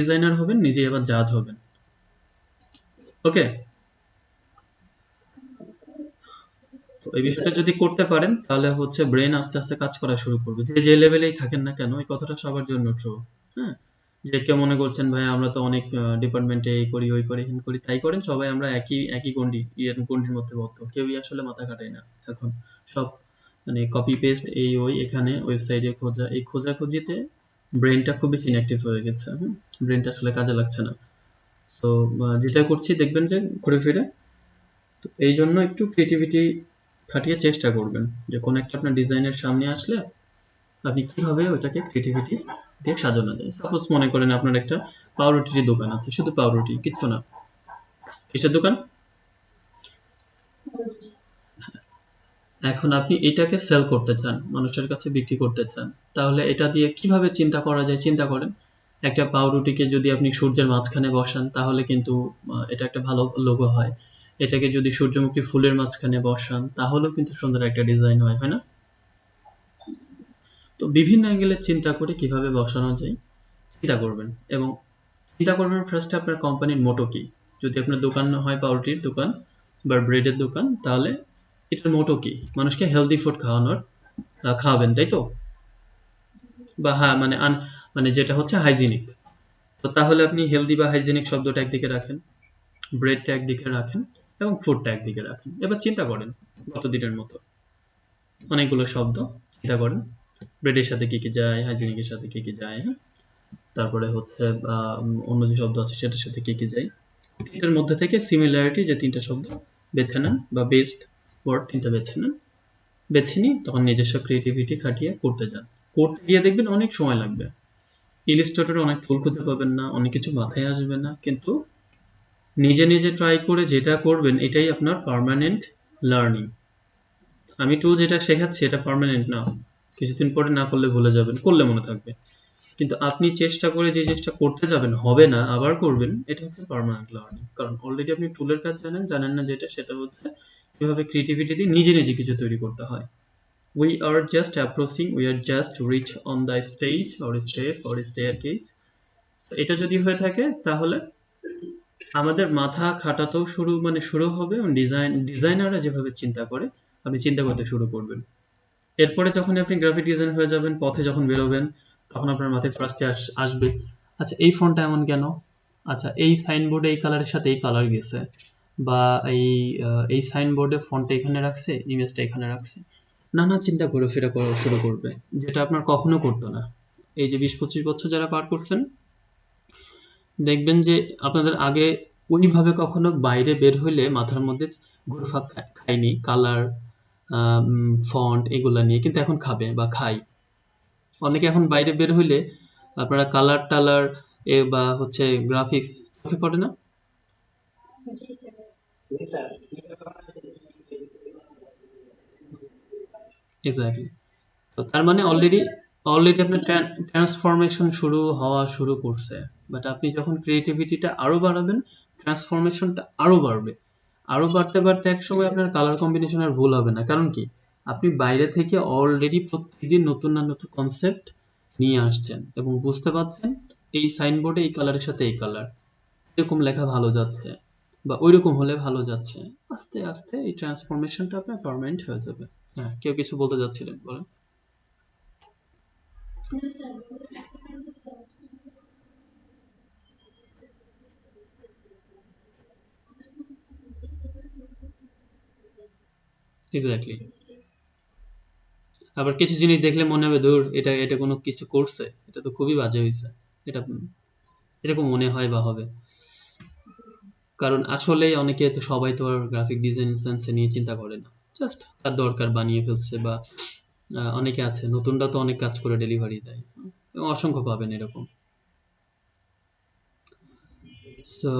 Designer হবেন, নিজে আবার জাজ হবেন। ওকে, তো এই বিষয়টা যদি করতে পারেন তাহলে হচ্ছে ব্রেন আস্তে আস্তে কাজ করা শুরু করবে, যে লেভেলেই থাকেন না কেন। এই কথাটা সবার জন্য ট্রু। হ্যাঁ, যে কেউ মনে করছেন ভাই আমরা তো অনেক ডিপার্টমেন্টে এই করি ওই করি হেন করি তাই করেন, সবাই আমরা একই একই গন্ডি গন্ডির মধ্যে বদ্ধ, কেউই আসলে মাথা খাটায় না এখন। সব মানে কপি পেস্ট এই ওই, এখানে ওয়েবসাইটে খোঁজা, এই খোঁজাখুঁজিতে ব্রেনটা খুব বেশি ইনঅ্যাক্টিভ হয়ে গেছে। ব্রেনটা আসলে কাজে লাগছে না। তো যেটা করছি দেখবেন যে ঘুরে ফিরে। তো এই জন্য একটু ক্রিয়েটিভিটি খাটিয়ে চেষ্টা করবেন যে কোনো একটা আপনার ডিজাইনের সামনে আসলে আপনি কিভাবে ওইটাকে ক্রিয়েটিভিটি দিয়ে সাজানো যায়। সাপোজ মনে করেন আপনার একটা পাউরুটির দোকান আছে, শুধু পাউরুটি, কিচ্ছু না, এটার দোকান। এখন আপনি এটাকে সেল করতে চান, মানুষের কাছে বিক্রি করতে চান, তাহলে এটা দিয়ে কিভাবে চিন্তা করা যায় চিন্তা করেন। একটা পাউরুটিকে যদি আপনি সূর্যের মাঝখানে বসান তাহলে কিন্তু এটা একটা ভালো লোগো হয়। এটাকে যদি সূর্যমুখী ফুলের মাঝখানে বসান তাহলেও কিন্তু সুন্দর একটা ডিজাইন হয়, হয় না? তো বিভিন্ন অ্যাঙ্গেলে চিন্তা করে কিভাবে বসানো যায় চিন্তা করবেন। এবং চিন্তা করবেন ফার্স্টে আপনার কোম্পানির মোটো কি। যদি আপনার দোকান হয় পাউরুটির দোকান বা ব্রেডের দোকান, তাহলে এটার মোটো কি? মানুষকে হেলদি ফুড খাওয়ানোর, খাওয়াবেন, তাই তো? বা হ্যাঁ, মানে মানে যেটা হচ্ছে হাইজিনিক। তো তাহলে আপনি হেলদি বা হাইজিনিক শব্দটা একদিকে রাখেন, ব্রেডটা একদিকে রাখেন এবং ফুডটা একদিকে রাখেন। এবার চিন্তা করেন গত দিনের মতো অনেকগুলো শব্দ চিন্তা করেন, ব্রেডের সাথে কি কি যায়, হাইজিনিকের সাথে কি কি যায়, হ্যাঁ? তারপরে হচ্ছে অন্য যে শব্দ আছে সেটার সাথে কি কি যায়। এটার মধ্যে থেকে সিমিলারিটি যে তিনটা শব্দ বেছে নেন, বা বেস্ট ওয়ার্ড তিনটা বেছে নেন। বেছে নিয়ে তখন নিজস্ব ক্রিয়েটিভিটি খাটিয়ে করতে যান। করতে গিয়ে দেখবেন অনেক সময় লাগবে, ইলিস্ট্রেটরে অনেক ভুল খুঁজে পাবেন না, অনেক কিছু মাথায় আসবে না, কিন্তু নিজে নিজে ট্রাই করে যেটা করবেন এটাই আপনার পার্মানেন্ট লার্নিং। আমি টুল যেটা শেখাচ্ছি এটা পার্মানেন্ট না, কিছুদিন পরে না করলে ভুলে যাবেন, করলে মনে থাকবে। কিন্তু আপনি চেষ্টা করে যে জিনিসটা করতে যাবেন হবে না আবার করবেন, এটা হচ্ছে পার্মানেন্ট লার্নিং। কারণ অলরেডি আপনি টুলের কাজ জানেন, জানেন না যেটা সেটা হচ্ছে কিভাবে ক্রিয়েটিভিটি দিয়ে নিজে নিজে কিছু তৈরি করতে হয়। We are just approaching, we are just reach on the stage or step or staircase. এটা যদি হয়ে থাকে তাহলে আমাদের মাথা খাটাতেও শুরু হবে, এবং ডিজাইনাররা যেভাবে চিন্তা করে আপনি চিন্তা করতে শুরু করবেন। এরপরে যখন আপনি গ্রাফিক ডিজাইন হয়ে যাবেন, পথে যখন বেরোবেন, তখন আপনার মাথায় ফার্স্টে আসবে, আচ্ছা এই ফন্টটা এমন কেন, আচ্ছা এই সাইনবোর্ডে এই কালারের সাথে এই কালার গেছে, বা এই এই সাইনবোর্ডে ফন্টটা এখানে রাখছে, ইমেজটা এখানে রাখছে। নানা চিন্তা ঘুরে ফিরে করা শুরু করবে, যেটা আপনার কখনো করতো না। এই যে 20-25 বছর যারা পার করছেন, দেখবেন যে আপনাদের আগে ওইভাবে কখনো বাইরে বের হইলে মাথার মধ্যে ঘুরপাক খায়নি কালার, ফন্ট এগুলা নিয়ে, কিন্তু এখন খাবে বা খাই। অনেকে এখন বাইরে বের হইলে আপনারা কালার টালার বা হচ্ছে গ্রাফিক্স চোখে পড়ে না। এক্স্যাক্টলি। তো তার মানে অলরেডি অলরেডি আপনার ট্রান্সফরমেশন শুরু করছে। বাট আপনি যখন ক্রিয়েটিভিটিটা আরো বাড়াবেন, ট্রান্সফরমেশনটা আরো বাড়বে। আরো বাড়তে বাড়তে একসময় আপনার কালার কম্বিনেশন আর ভুল হবে না। কারণ কি, আপনি বাইরে থেকে অলরেডি প্রত্যেকদিন নতুন না নতুন কনসেপ্ট নিয়ে আসছেন এবং বুঝতে পারছেন এই সাইনবোর্ডে এই কালারের সাথে এই কালার, এরকম লেখা ভালো যাচ্ছে বা ওইরকম হলে ভালো যাচ্ছে। আস্তে আস্তে এই ট্রান্সফরমেশনটা আপনার পার্মানেন্ট হয়ে যাবে। হ্যাঁ, কেউ কিছু বলতে যাচ্ছিলেন, বলেন। এক্স্যাক্টলি। আবার কিছু জিনিস দেখলে মনে হবে ধুর, এটা এটা কোনো কিছু করছে, এটা তো খুবই বাজে হয়েছে, এটা এরকম মনে হয় বা হবে। কারণ আসলেই অনেকে তো, সবাই তো আর গ্রাফিক ডিজাইন সেন্সে নিয়ে চিন্তা করে না, জাস্ট তার দরকার বানিয়ে ফেলছে। বা অনেকে আছে নতুনরা তো অনেক কাজ করে ডেলিভারি দেয়, এবং অসংখ্য পাবেন এরকম। সো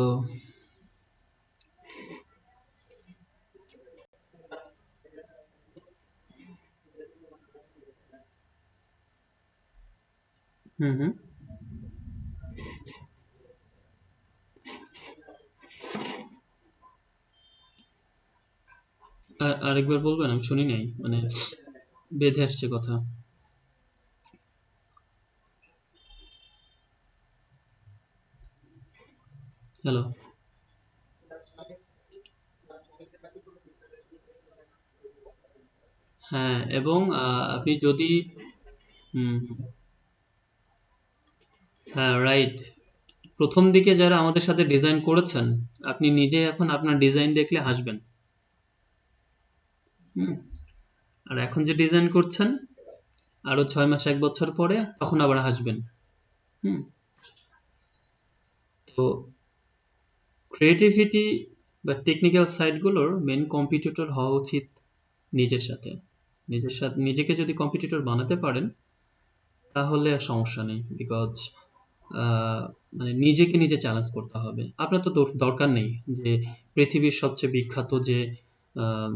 হুম হুম। আরেকবার বলবেন, আমি শুনি নাই, মানে বেঁধে আসছে কথা। হ্যালো। হ্যাঁ, এবং আপনি যদি হুম, হুম, হ্যাঁ, রাইট। প্রথম দিকে যারা আমাদের সাথে ডিজাইন করেছেন, আপনি নিজে এখন আপনার ডিজাইন দেখলে হাসবেন। হুম। আর এখন যে ডিজাইন করছেন, আরো 6 মাস 1 বছর পরে তখন আবার হাসবেন। হুম। তো ক্রিয়েটিভিটি বা টেকনিক্যাল সাইটগুলোর মেন কম্পিটিটর হওয়া উচিত নিজের সাথে। নিজেকে যদি কম্পিটিটর বানাতে পারেন তাহলে আর সমস্যা নেই, বিকজ মানে নিজেকে নিজে চ্যালেঞ্জ করতে হবে। আপনার তো দরকার নেই যে পৃথিবীর সবচেয়ে বিখ্যাত যে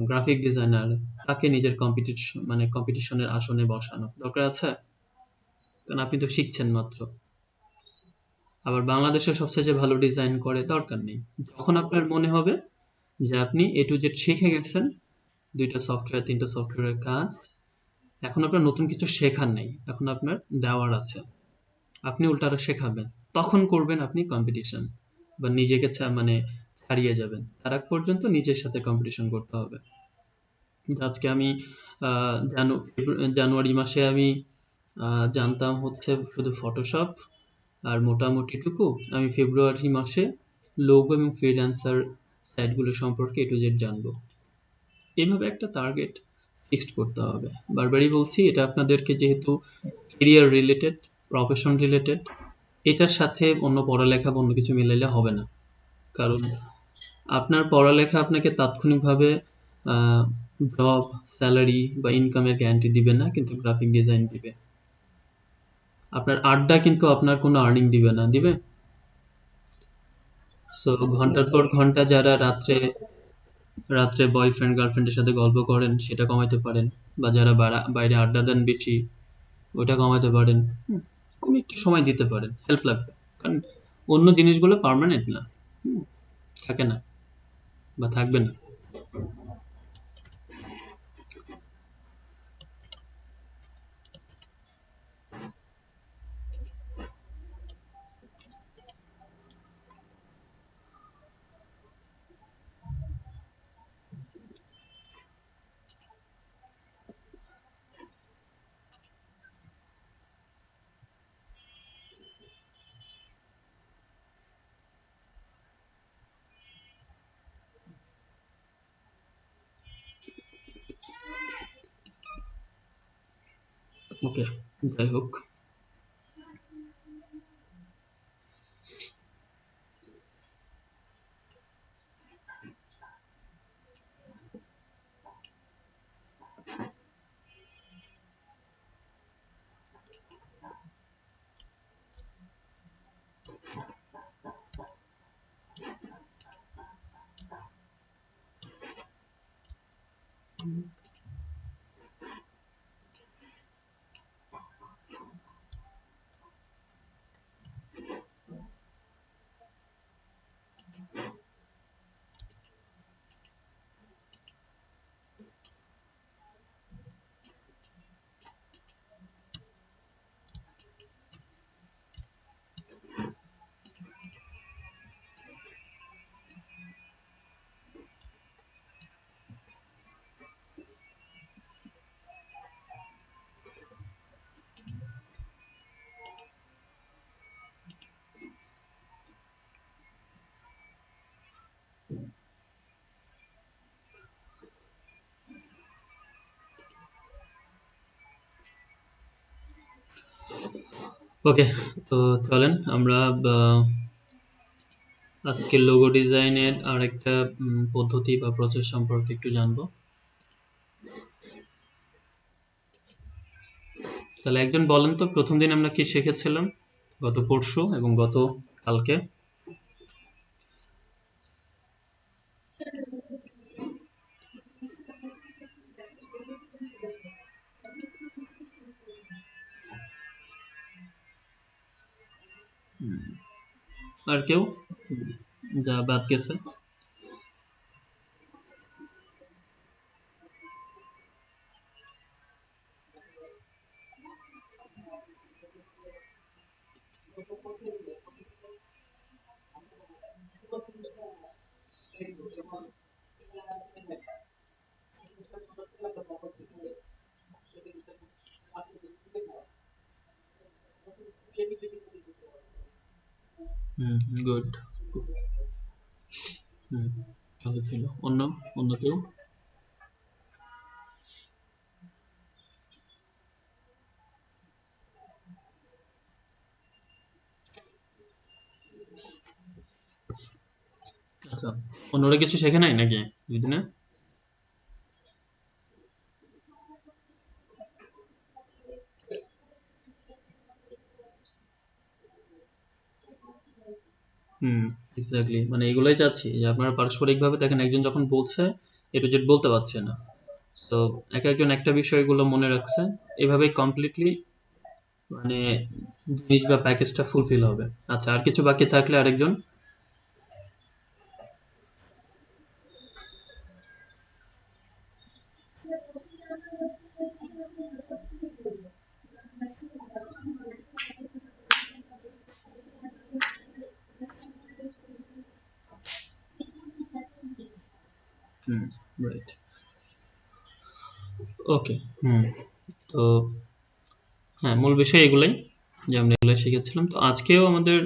গ্রাফিক ডিজাইনার তাকে নিজের কম্পিটিশনের আসনে বসানো দরকার আছে, কারণ আপনি তো শিখছেন মাত্র। আবার বাংলাদেশের সবচেয়ে যে ভালো ডিজাইন করে দরকার নেই। যখন আপনার মনে হবে যে আপনি A to Z শিখে গেছেন, 2টা সফটওয়্যার 3টা সফটওয়্যারের কাজ, এখন আপনার নতুন কিছু শেখার নেই, এখন আপনার দেওয়ার আছে, আপনি উল্টাটা শেখাবেন, তখন করবেন আপনি কম্পিটিশন বা নিজেকে মানে হারিয়ে যাবেন। তার আগ পর্যন্ত নিজের সাথে কম্পিটিশন করতে হবে। আজকে আমি জানুয়ারি মাসে আমি জানতাম হচ্ছে শুধু ফটোশপ আর মোটামুটিটুকু, আমি ফেব্রুয়ারি মাসে লোগো এবং ফ্রিল্যান্সার সাইটগুলো সম্পর্কে A to Z জানবো। এইভাবে একটা টার্গেট ফিক্সড করতে হবে। বারবারই বলছি, এটা আপনাদেরকে যেহেতু কেরিয়ার রিলেটেড, প্রফেশন রিলেটেড, এটার সাথে অন্য পড়ালেখা বা অন্য কিছু মিলাইলে হবে না। কারণ আপনার পড়ালেখা আপনাকে তাৎক্ষণিকভাবে জব, স্যালারি বা ইনকামের গ্যারান্টি দিবে না, কিন্তু গ্রাফিক ডিজাইন দিবে। আপনার আড্ডা কিন্তু আপনার কোনো আর্নিং দিবে না, দিবে? সো ঘন্টার পর ঘন্টা যারা রাত্রে রাত্রে বয়ফ্রেন্ড গার্লফ্রেন্ডের সাথে গল্প করেন সেটা কমাইতে পারেন, বা যারা বাইরে আড্ডা দেন বেশি ওটা কমাতে পারেন। কোনো একটু সময় দিতে পারেন, হেল্প লাগবে। কারণ অন্য জিনিসগুলো পার্মানেন্ট না, হুম, থাকে না বা থাকবে না। ওকে, যাই হোক। ওকে, তো চলেন আমরা আজকে লোগো ডিজাইনের আর একটা পদ্ধতি বা প্রসেস সম্পর্কে একটু জানবো। তাহলে একজন বলেন তো, প্রথম দিন আমরা কি শিখেছিলাম গত পরশু এবং গত কালকে? আর কেউ যা বাদ গেছে? গুড। ভালো ছিল। অন্য অন্য কেউ? আচ্ছা, অন্যরা কিছু শেখে নাই নাকি দুদিনে? হুম, এক্স্যাক্টলি, মানে এগুলোই চাচ্ছি যে আপনারা পারস্পরিক ভাবে দেখেন, একজন যখন বলছে এ টু জেড বলতে পারছে না, সো এক একজন একটা বিষয়গুলো মনে রাখছে, এভাবেই কমপ্লিটলি মানে জিনিস বা প্যাকেজটা ফুলফিল হবে। আচ্ছা, আর কিছু বাকি থাকলে আরেকজন। হুম, রাইট। ওকে। হুম। তো হ্যাঁ, মূল বিষয় এগুলাই, যে আমরা এগুলাই শিখেছিলাম। তো আজকেও আমাদের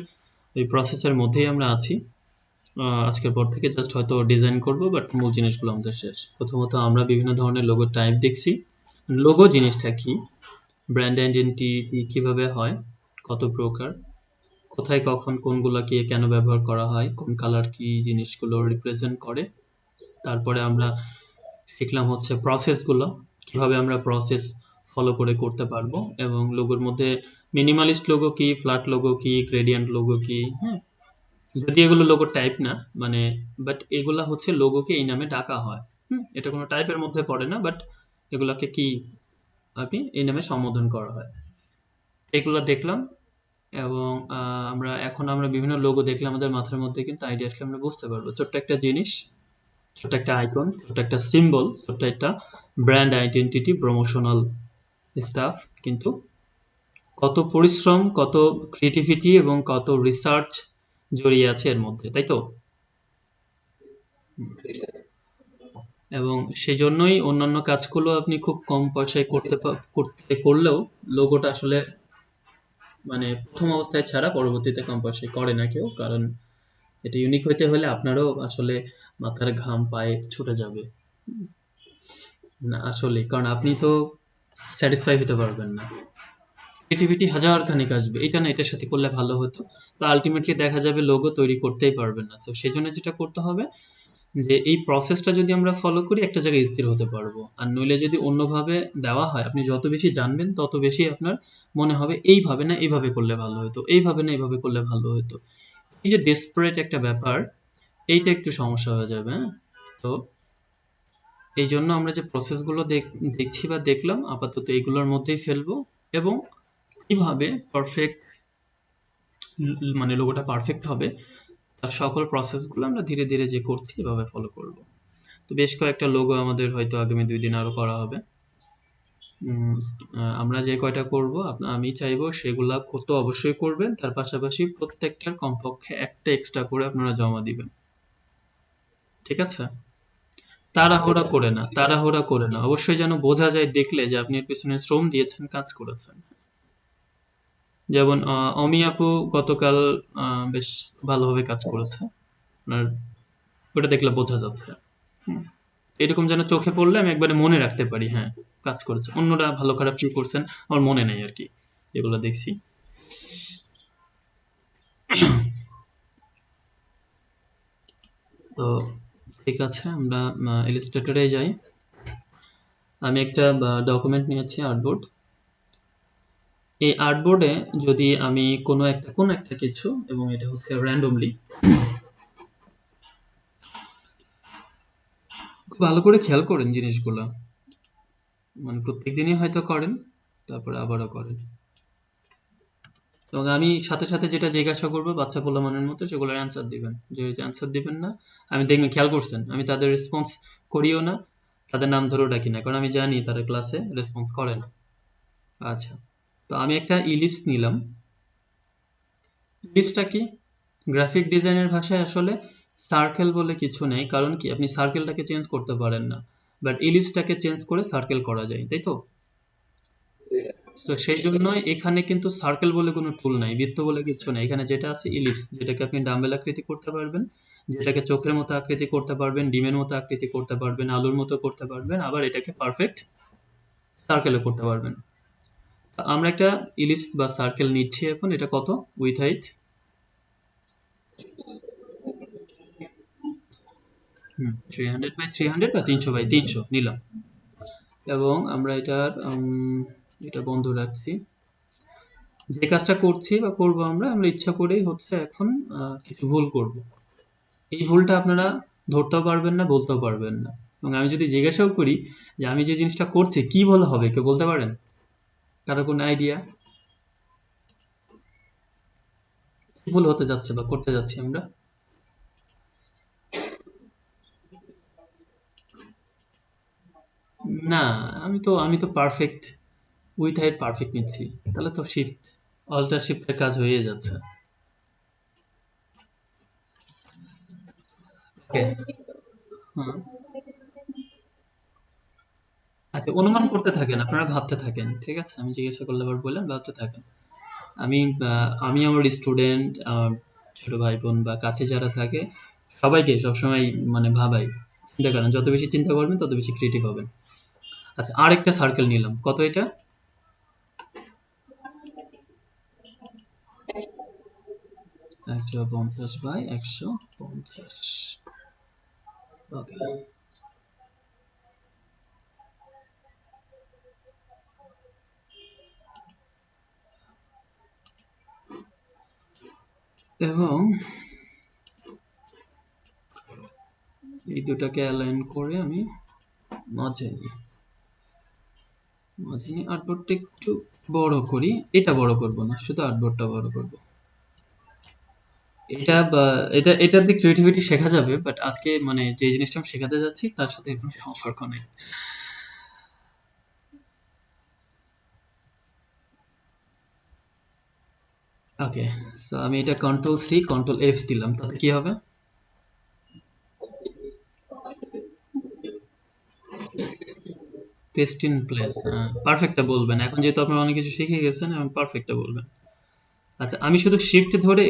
ওই প্রসেসের মধ্যেই আমরা আছি। আজকের পর থেকে জাস্ট হয়তো ডিজাইন করব, বাট মূল জিনিসগুলো আমাদের শেষ। প্রথমত আমরা বিভিন্ন ধরনের লোগো টাইপ দেখছি। লোগো জিনিসটা কি, ব্র্যান্ড আইডেন্টিটি কিভাবে হয়, কত প্রকার, কোথায় কখন কোনগুলোকে কেন ব্যবহার করা হয়, কোন কালার কি জিনিসগুলো রিপ্রেজেন্ট করে। তারপরে আমরা শিখলাম হচ্ছে প্রসেসগুলো, কিভাবে আমরা প্রসেস ফলো করে করতে পারবো, এবং লোগোর মধ্যে মিনিমালিস্ট লোগো কি, ফ্ল্যাট লোগো কি, গ্রেডিয়েন্ট লোগো কি। হ্যাঁ, যদি এগুলো লোগো টাইপ না, মানে বাট এগুলা হচ্ছে লোগোকে এই নামে ডাকা হয়। এটা কোনো টাইপের মধ্যে পড়ে না, বাট এগুলাকে কি আপনি এই নামে সম্বোধন করা হয়, এগুলো দেখলাম। এবং আমরা বিভিন্ন লোগো দেখলে আমাদের মাথার মধ্যে কিন্তু আইডিয়া আসলে আমরা বুঝতে পারবো ছোট্ট একটা জিনিস, ছোট্ট একটা আইকন, ছোট্ট একটা সিম্বল, ছোট্ট একটা ব্র্যান্ড আইডেন্টিটি, প্রমোশনাল স্টাফ, কিন্তু কত পরিশ্রম, কত ক্রিয়েটিভিটি এবং কত রিসার্চ জড়িয়ে আছে এর মধ্যে, তাই তো? এবং সেজন্যই অন্যান্য কাজগুলো আপনি খুব কম পয়সায় করলেও লোগোটা আসলে মানে প্রথম অবস্থায় ছাড়া পরবর্তীতে কম পয়সায় করে না কেউ, কারণ এটা ইউনিক হইতে হলে আপনারও আসলে মাথার ঘাম পায়ে ছুটে যাবে। না আসলে, কারণ আপনি তো স্যাটিসফাই হতে পারবেন না, ক্রিয়েটিভিটি হাজার খানিক আসবে, এটা না এটার সাথে করলে ভালো হতো, তো আলটিমেটলি দেখা যাবে লোগো তৈরি করতেই পারবেন না। তো সেই জন্য যেটা করতে হবে, যে এই প্রসেসটা যদি আমরা ফলো করি একটা জায়গায় স্থির হতে পারবো, আর নইলে যদি অন্যভাবে দেওয়া হয়, আপনি যত বেশি জানবেন তত বেশি আপনার মনে হবে এইভাবে না এইভাবে করলে ভালো হতো, এইভাবে না এইভাবে করলে ভালো হতো। এই যে ডেসপারেট একটা ব্যাপার, এইটা একটু সমস্যা হয়ে যাবে। হ্যাঁ, তো এই জন্য আমরা যে প্রসেসগুলো দেখছি বা দেখলাম, আপাতত এইগুলোর মধ্যেই ফেলবো, এবং কিভাবে পারফেক্ট মানে লোগোটা পারফেক্ট হবে তার সকল প্রসেসগুলো আমরা ধীরে ধীরে যে করছি এভাবে ফলো করব। তো বেশ কয়েকটা লোগো আমাদের হয়তো আগামী 2 দিন আরো করা হবে। উম, আমরা যে কয়টা করব, আমি চাইবো সেগুলা তো অবশ্যই করবেন, তার পাশাপাশি প্রত্যেকটার কমপক্ষে একটা এক্সট্রা করে আপনারা জমা দিবেন। ঠিক আছে? তাড়াহুড়া করে না, তাড়াহুড়া করে না, অবশ্যই যেন বোঝা যায় দেখলে যে আপনি এর পেছনে শ্রম দিয়েছেন, কাজ করেছেন। যেমন অমি আপু গতকাল বেশ ভালোভাবে কাজ করেছে, আপনার ওটা দেখলে বোঝা যাচ্ছে। হুম, এরকম যেন চোখে পড়লে আমি একবারে মনে রাখতে পারি, হ্যাঁ কাজ করেছে। অন্যরা ভালো খারাপ কি করছেন আমার মনে নেই আর কি, এগুলো দেখছি। তো ঠিক আছে, আমরা ইলাস্ট্রেটরে যাই। আমি একটা ডকুমেন্ট নিয়েছি, আর্টবোর্ড। এই আর্টবোর্ডে যদি আমি কোন একটা কিছু, এবং এটা হচ্ছে র্যান্ডমলি, খুব ভালো করে খেয়াল করেন জিনিসগুলো, মানে প্রত্যেক দিনই হয়তো করেন, তারপরে আবারও করেন, এবং আমি সাথে সাথে যেটা জিজ্ঞাসা করবো বাচ্চা পোলামানের মতো সেগুলোর অ্যান্সার দিবেন। যে অ্যান্সার দিবেন না, আমি দেখবেন খেয়াল করছেন আমি তাদের রেসপন্স করিও না, তাদের নাম ধরেও ডাকি না, কারণ আমি জানি তারা ক্লাসে রেসপন্স করে না। আচ্ছা, তো আমি একটা ইলিপস নিলাম। ইলিপসটা কি? গ্রাফিক ডিজাইনের ভাষায় আসলে সার্কেল বলে কিছু নেই, কারণ কি আপনি সার্কেলটাকে চেঞ্জ করতে পারেন না, বাট ইলিপসটাকে চেঞ্জ করে সার্কেল করা যায়, তাই তো? তো সেই জন্যই এখানে কিন্তু সার্কেল বলে কোনো টুল নাই, বৃত্ত বলে কিছু নেই, এখানে যেটা আছে ইলিপস, যেটাকে আপনি ডাম্বেল আকৃতি করতে পারবেন, যেটাকে চোখের মতো আকৃতি করতে পারবেন, ডিমের মতো আকৃতি করতে পারবেন, আলুর মতো করতে পারবেন, আবার এটাকে পারফেক্ট সার্কেলও করতে পারবেন। তো আমরা একটা ইলিপস বা সার্কেল নিচ্ছি এখন, এটা কত উইথ হাইট? 300 বাই 300 বা 300 বাই 300 নিলাম, এবং আমরা এটা বন্ধ রাখছি। যে কাজটা করছি বা করবো আমরা আমরা ইচ্ছা করেই হচ্ছে এখন কিছু ভুল করব। এই ভুলটা আপনারা ধরতেও পারবেন না, বলতেও পারবেন না, এবং আমি যদি জিজ্ঞাসাও করি যে আমি যে জিনিসটা করছি কি ভুল হবে, কেউ বলতে পারেন? কারো কোনো আইডিয়া কি ভুল হতে যাচ্ছে বা করতে যাচ্ছি আমরা? না, আমি তো পারফেক্ট উইথ হাইট পারফেক্ট নিচ্ছি, তাহলে তো শিফট অল্টার শিফটের কাজ হয়ে যাচ্ছে। ওকে, হুম, আচ্ছা অনুমান করতে থাকেন, আপনারা ভাবতে থাকেন, ঠিক আছে? আমি জিজ্ঞাসা করলে আবার বললেন, ভাবতে থাকেন। আমি আমি আমার স্টুডেন্ট, আমার ছোট ভাই বোন বা কাছে যারা থাকে সবাইকে সবসময় মানে ভাবাই, চিন্তা করেন, যত বেশি চিন্তা করবেন তত বেশি ক্রিয়েটিভ হবেন। আচ্ছা, আরেকটা সার্কেল নিলাম, কত এটা? 150 বাই 150। ওকে, এবং এই দুটাকে অ্যালাইন করে আমি মাঝে নিই, মাঝে নিয়ে আর্টবোর্ডটা একটু বড় করি, এটা বড় করব না, শুধু আর্টবোর্ডটা বড় করব। এটা বা এটা দিয়ে ক্রিয়েটিভিটি শেখা যাবে, বাট আজকে মানে যে জিনিসটা আমি শেখাতে যাচ্ছি তার সাথে কোনো সম্পর্ক নেই। ওকে, তো আমি এটা কন্ট্রোল সি কন্ট্রোল এফ দিলাম, তাহলে কি হবে? পেস্ট ইন প্লেস, পারফেক্টটা বলবেন এখন, যেহেতু আপনারা অনেক কিছু শিখে গেছেন, এবং পারফেক্টটা বলবেন। আচ্ছা, আমি শুধু শিফট ধরে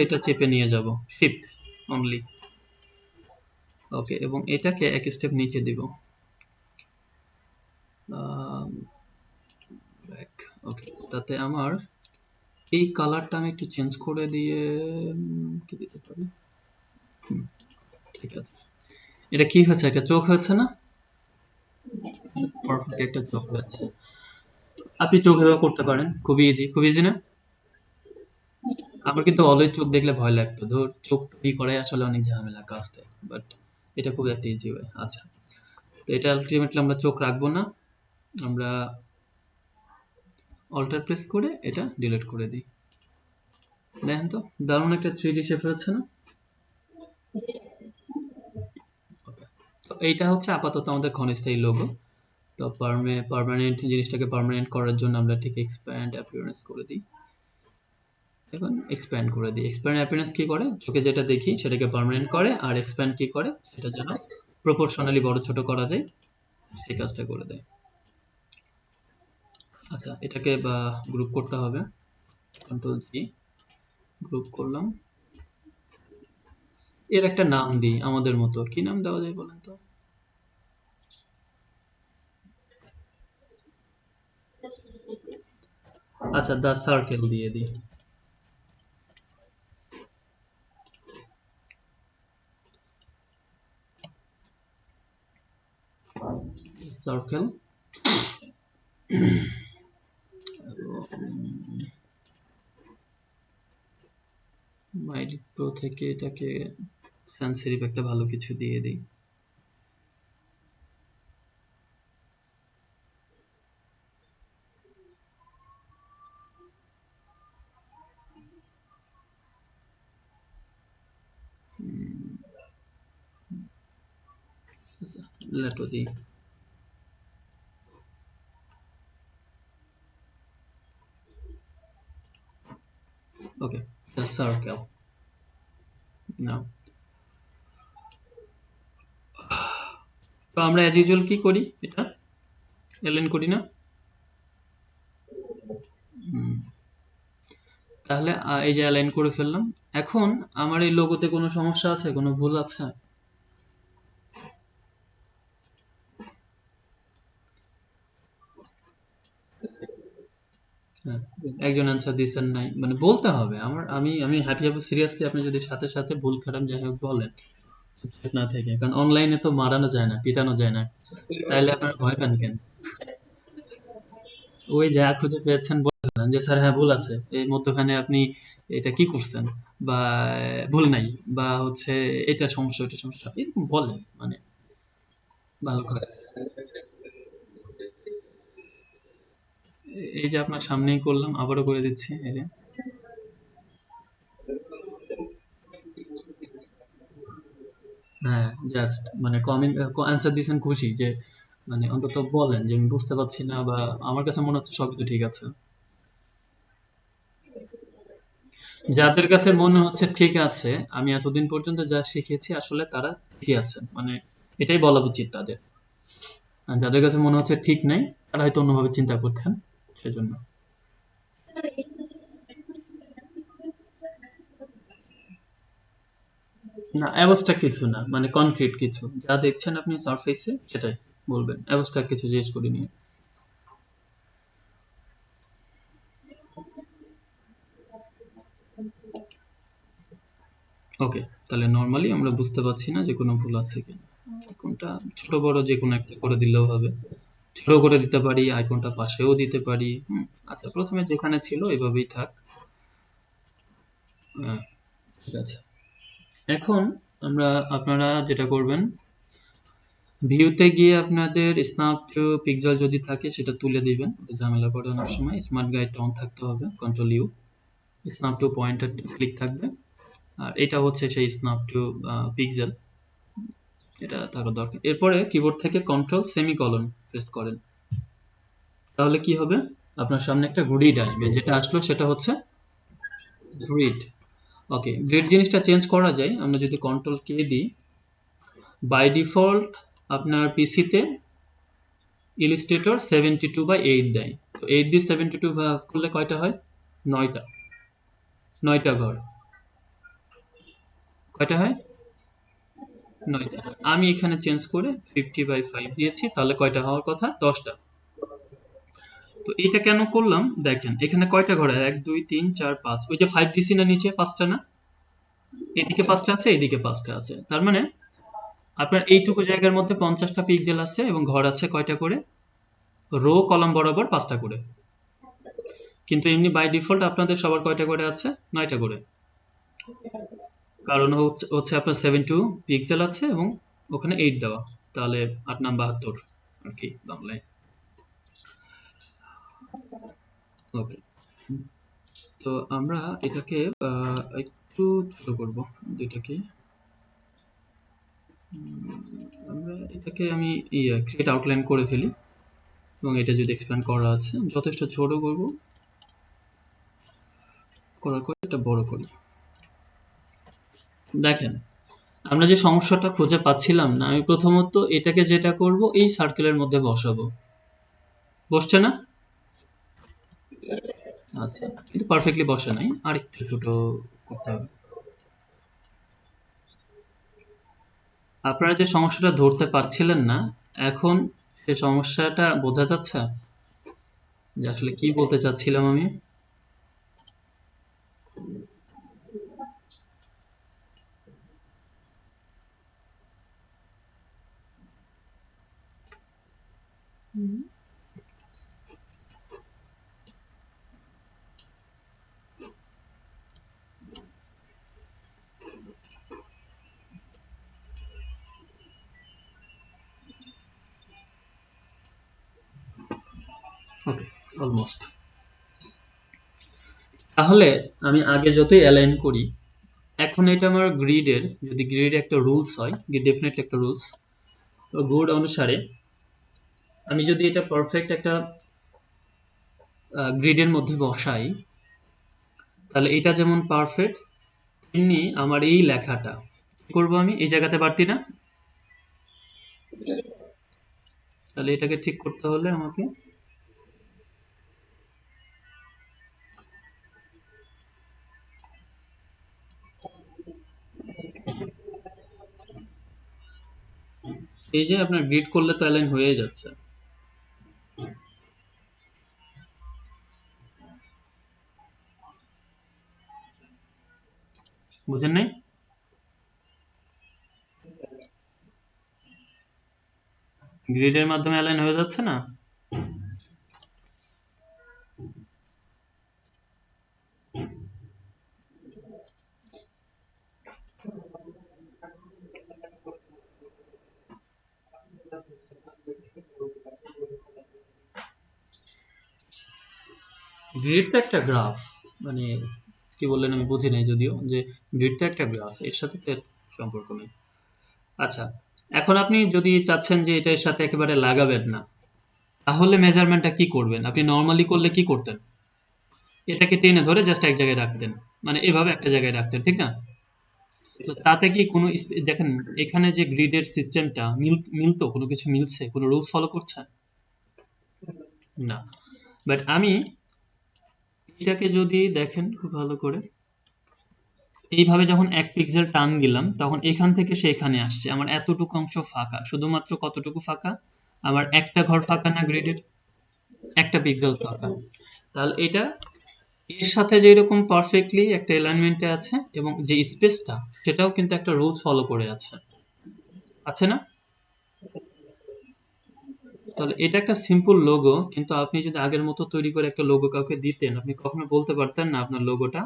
এটা চেপে নিয়ে যাব, শিফট অনলি। ওকে, এবং এটাকে এক স্টেপ নিচে দিব। ব্যাক। ওকে, তাতে আমার এই কালারটা আমি একটু চেঞ্জ করে দিয়ে কি দিতে পারি? হুম, ঠিক আছে। এটা কি হয়েছে, একটা চোখ হয়েছে না? পারফেক্ট একটা চোখ হয়েছে। আপনি চোখ এভাবে করতে পারেন, খুবই ইজি, খুবই ইজি না? আমার কিন্তু অলওয়েজ চোখ দেখলে ভয় লাগতো, ধর চোখ তৈরি করে আসলে অনেক ঝামেলা কাজটা, বাট এটা খুব একটা ইজি ওয়ে। আচ্ছা, তো এটা আলটিমেটলি আমরা চোখ রাখবো না, আমরা অল্টার প্রেস করে এটা ডিলিট করে দিই। দেখেন তো, দারুণ একটা 3D শেপ হচ্ছে না? ওকে, তো এইটা হচ্ছে আপাতত আমাদের ক্ষণস্থায়ী লোগো। তো পার্মানেন্ট জিনিসটাকে পার্মানেন্ট করার জন্য আমরা ঠিক এক্সপ্যান্ড অ্যাপিয়ারেন্স করে দিই, এখন এক্সপ্যান্ড করে দিই। এক্সপ্যান্ড অ্যাপিয়ারেন্স কি করে, চোখে যেটা দেখি সেটাকে পার্মানেন্ট করে, আর এক্সপ্যান্ড কি করে, সেটা যেন প্রপোর্শনালি বড় ছোট করা যায় সেই কাজটা করে দেয়। আচ্ছা, এটাকে বা গ্রুপ করতে হবে, কন্ট্রোল জি, গ্রুপ করলাম। এর একটা নাম দিই আমাদের মতো, কি নাম দেওয়া যায় বলেন তো? আচ্ছা, দা সার্কেল দিয়ে দিই। সার্কেল, মাইডিট প্রো থেকে এটাকে সানসেরিফ একটা ভালো কিছু দিয়ে দিই। লেটো দিই। ওকে, দ্য সার্কেল। না। তো আমরা অ্যাজ ইউজুয়াল কি করি, এটা অ্যালাইন করি না? হুম, তাহলে এই যে অ্যালাইন করে ফেললাম। এখন আমার এই লোগোতে কোনো সমস্যা আছে, কোনো ভুল আছে? হ্যাঁ, একজন অ্যান্সার দিয়েছেন নাই, মানে বলতে হবে আমার, আমি হ্যাপি হবো সিরিয়াসলি আপনি যদি সাথে সাথে ভুল খারাপ যাই হোক বলেন, চুপচাপ না থেকে, কারণ অনলাইনে তো মারানো যায় না, পিটানো যায় না, তাইলে আপনার ভয় পান কেন? ওই যা খুঁজে পেয়েছেন বলেন যে স্যার হ্যাঁ ভুল আছে, এর মধ্যখানে আপনি এটা কি করছেন, বা ভুল নাই, বা হচ্ছে এটা সমস্যা ওইটা সমস্যা, এরকম বলেন মানে ভালো করে। এই যে আপনার সামনেই করলাম, আবারও করে দিচ্ছি, এই যে। হ্যাঁ, জাস্ট মানে কমেন্ট অ্যান্সার দিয়েছেন খুশি যে, মানে অন্তত বলেন যে আমি বুঝতে পারছি না, বা আমার কাছে মনে হচ্ছে সবই তো ঠিক আছে। যাদের কাছে মনে হচ্ছে ঠিক আছে, আমি এতদিন পর্যন্ত যা শিখেছি আসলে তারা ঠিকই আছে, মানে এটাই বলা উচিত তাদের। আর যাদের কাছে মনে হচ্ছে ঠিক নাই, তারা হয়তো অন্যভাবে চিন্তা করছেন, সেজন্য। না, অ্যাবস্ট্রাক্ট কিছু না, মানে কনক্রিট কিছু যা দেখছেন আপনি সারফেসে সেটাই বলবেন, অ্যাবস্ট্রাক্ট কিছু জিজ্ঞেস করিনি। ওকে, তাহলে নর্মালি আমরা বুঝতে পারছি না যে কোনো ভুল আছে কিনা। কোনটা ছোট বড় যে কোনো একটা করে দিলেও হবে, ছোট করে দিতে পারি, আইকনটা পাশেও দিতে পারি। আচ্ছা, প্রথমে যেখানে ছিল এভাবেই থাক। হ্যাঁ, ঠিক আছে। এখন আপনারা যেটা করবেন, ভিউতে গিয়ে আপনাদের স্ন্যাপ টু পিক্সেল যদি থাকে সেটা তুলে দিবেন, ওটা ঝামেলা করে অনেক সময়। স্মার্ট গাইডটা অন থাকতে হবে, control U. Snap to pointer click থাকবে, আর এটা হচ্ছে সেই স্ন্যাপ টু পিক্সেল, এটা থাকা দরকার। এরপরে কিবোর্ড থেকে কন্ট্রোল সেমিকলন প্রেস করেন, তাহলে কি হবে, আপনার সামনে একটা গ্রিড আসবে, যেটা আসলো সেটা হচ্ছে গ্রিড। ওকে, গ্রিড জিনিসটা চেঞ্জ করা যায়, আমরা যদি কন্ট্রোল কে দিই, বাই ডিফল্ট আপনার পিসিতে ইলিস্ট্রেটর 72/8 দেয়। তো 8 দিয়ে 72 ভাগ করলে কয়টা হয়? 9টা। 9টা ঘর। কয়টা হয়? 9টা। আমি এখানে চেঞ্জ করে 50/5 দিয়েছি, তাহলে কয়টা হওয়ার কথা? 10টা। তো এটা কেন করলাম দেখেন, এখানে কয়টা ঘর? 1 2 3 4 5, ওই যে 5 দিছি না নিচে, 5টা না? এদিকে 5টা আছে, এদিকে 5টা আছে, তার মানে আপনার এইটুকু জায়গার মধ্যে 50টা পিক্সেল আছে, এবং ঘর আছে কয়টা করে? রো কলাম বরাবর 5টা করে। কিন্তু এমনি বাই ডিফল্ট আপনাদের সবার কয়টা করে আছে? 9টা করে। কারণ হচ্ছে হচ্ছে আপনার 72 পিক্সেল আছে, এবং ওখানে 8 দেওয়া, তাহলে 8 নাম 72 আর কি বাংলায়। ওকে, তো আমরা এটাকে একটু ছোট করব, দুইটাকে। আমরা এটাকে আমি ক্রিয়েট আউটলাইন করে ফেলি, এবং এটা যদি এক্সপ্যান্ড করা আছে যথেষ্ট ছোট করব, করার পর এটা বড় করি। দেখেন, আমরা যে সমস্যাটা খুঁজে পাচ্ছিলাম না, আমি প্রথমত এটাকে যেটা করব এই সার্কেলের মধ্যে বসাবো, বসছে না? আচ্ছা, কিন্তু পারফেক্টলি বসে নাই, আর একটু ছোট করতে হবে। আপনারা যে সমস্যাটা ধরতে পারছিলেন না, এখন সে সমস্যাটা বোঝা যাচ্ছে যে আসলে কি বলতে চাচ্ছিলাম আমি। ওকে, অলমোস্ট। তাহলে আমি আগে যতই অ্যালাইন করি, এখন এটা আমার গ্রিডের, যদি গ্রিড একটা রুলস হয়, ডেফিনেটলি একটা রুলস, তো গুড অনুসারে আমি যদি এটা পারফেক্ট একটা গ্রিডের মধ্যে বসাই, তাহলে এটা যেমন পারফেক্ট এমনি আমার এই লেখাটা কি করবো আমি এই জায়গাতে বাড়তি না, তাহলে এটাকে ঠিক করতে হলে আমাকে এই যে আপনার গ্রিড করলে তো অ্যালাইন হয়ে যাচ্ছে, বুঝেন নাই? গ্রিডের মাধ্যমে অ্যালাইন হয়ে যাচ্ছে না? গ্রিড তো একটা গ্রাফ, মানে কি বললেন আমি বুঝি নাই যদিও, যে গ্রিড তো একটা গ্রাফ, এর সাথে তো এর সম্পর্ক নেই। আচ্ছা, এখন আপনি যদি চাচ্ছেন যে এটা এর সাথে একেবারে লাগাবেন না, তাহলে মেজারমেন্টটা কি করবেন? আপনি নর্মালি করলে কি করতেন? এটাকে টেনে ধরে জাস্ট এক জায়গায় রাখতেন, মানে এভাবে একটা জায়গায় রাখতেন, ঠিক না? তো তাতে কি কোনো দেখেন এখানে যে গ্রিডের সিস্টেমটা মিলতো, কোনো কিছু মিলছে, কোনো রুলস ফলো করছে না। বাট আমি এটাকে যদি দেখেন খুব ভালো করে, এইভাবে যখন এক পিক্সেল টান দিলাম তখন এখান থেকে সে এখানে আসছে, আমার এতটুকু অংশ ফাঁকা, শুধুমাত্র কতটুকু ফাঁকা? আমার একটা ঘর ফাঁকা না গ্রিডের, একটা পিক্সেল ফাঁকা। তাহলে এটা এর সাথে যেরকম পারফেক্টলি একটা অ্যালাইনমেন্টে আছে, এবং যে স্পেসটা সেটাও কিন্তু একটা রুলস ফলো করে আছে, আছে না? তাহলে এটা একটা সিম্পল লোগো, কিন্তু আপনি যদি আগের মতো তৈরি করে একটা লোগো কাউকে দিতেন, আপনি কখনো বলতে পারতেন না আপনার লোগোটা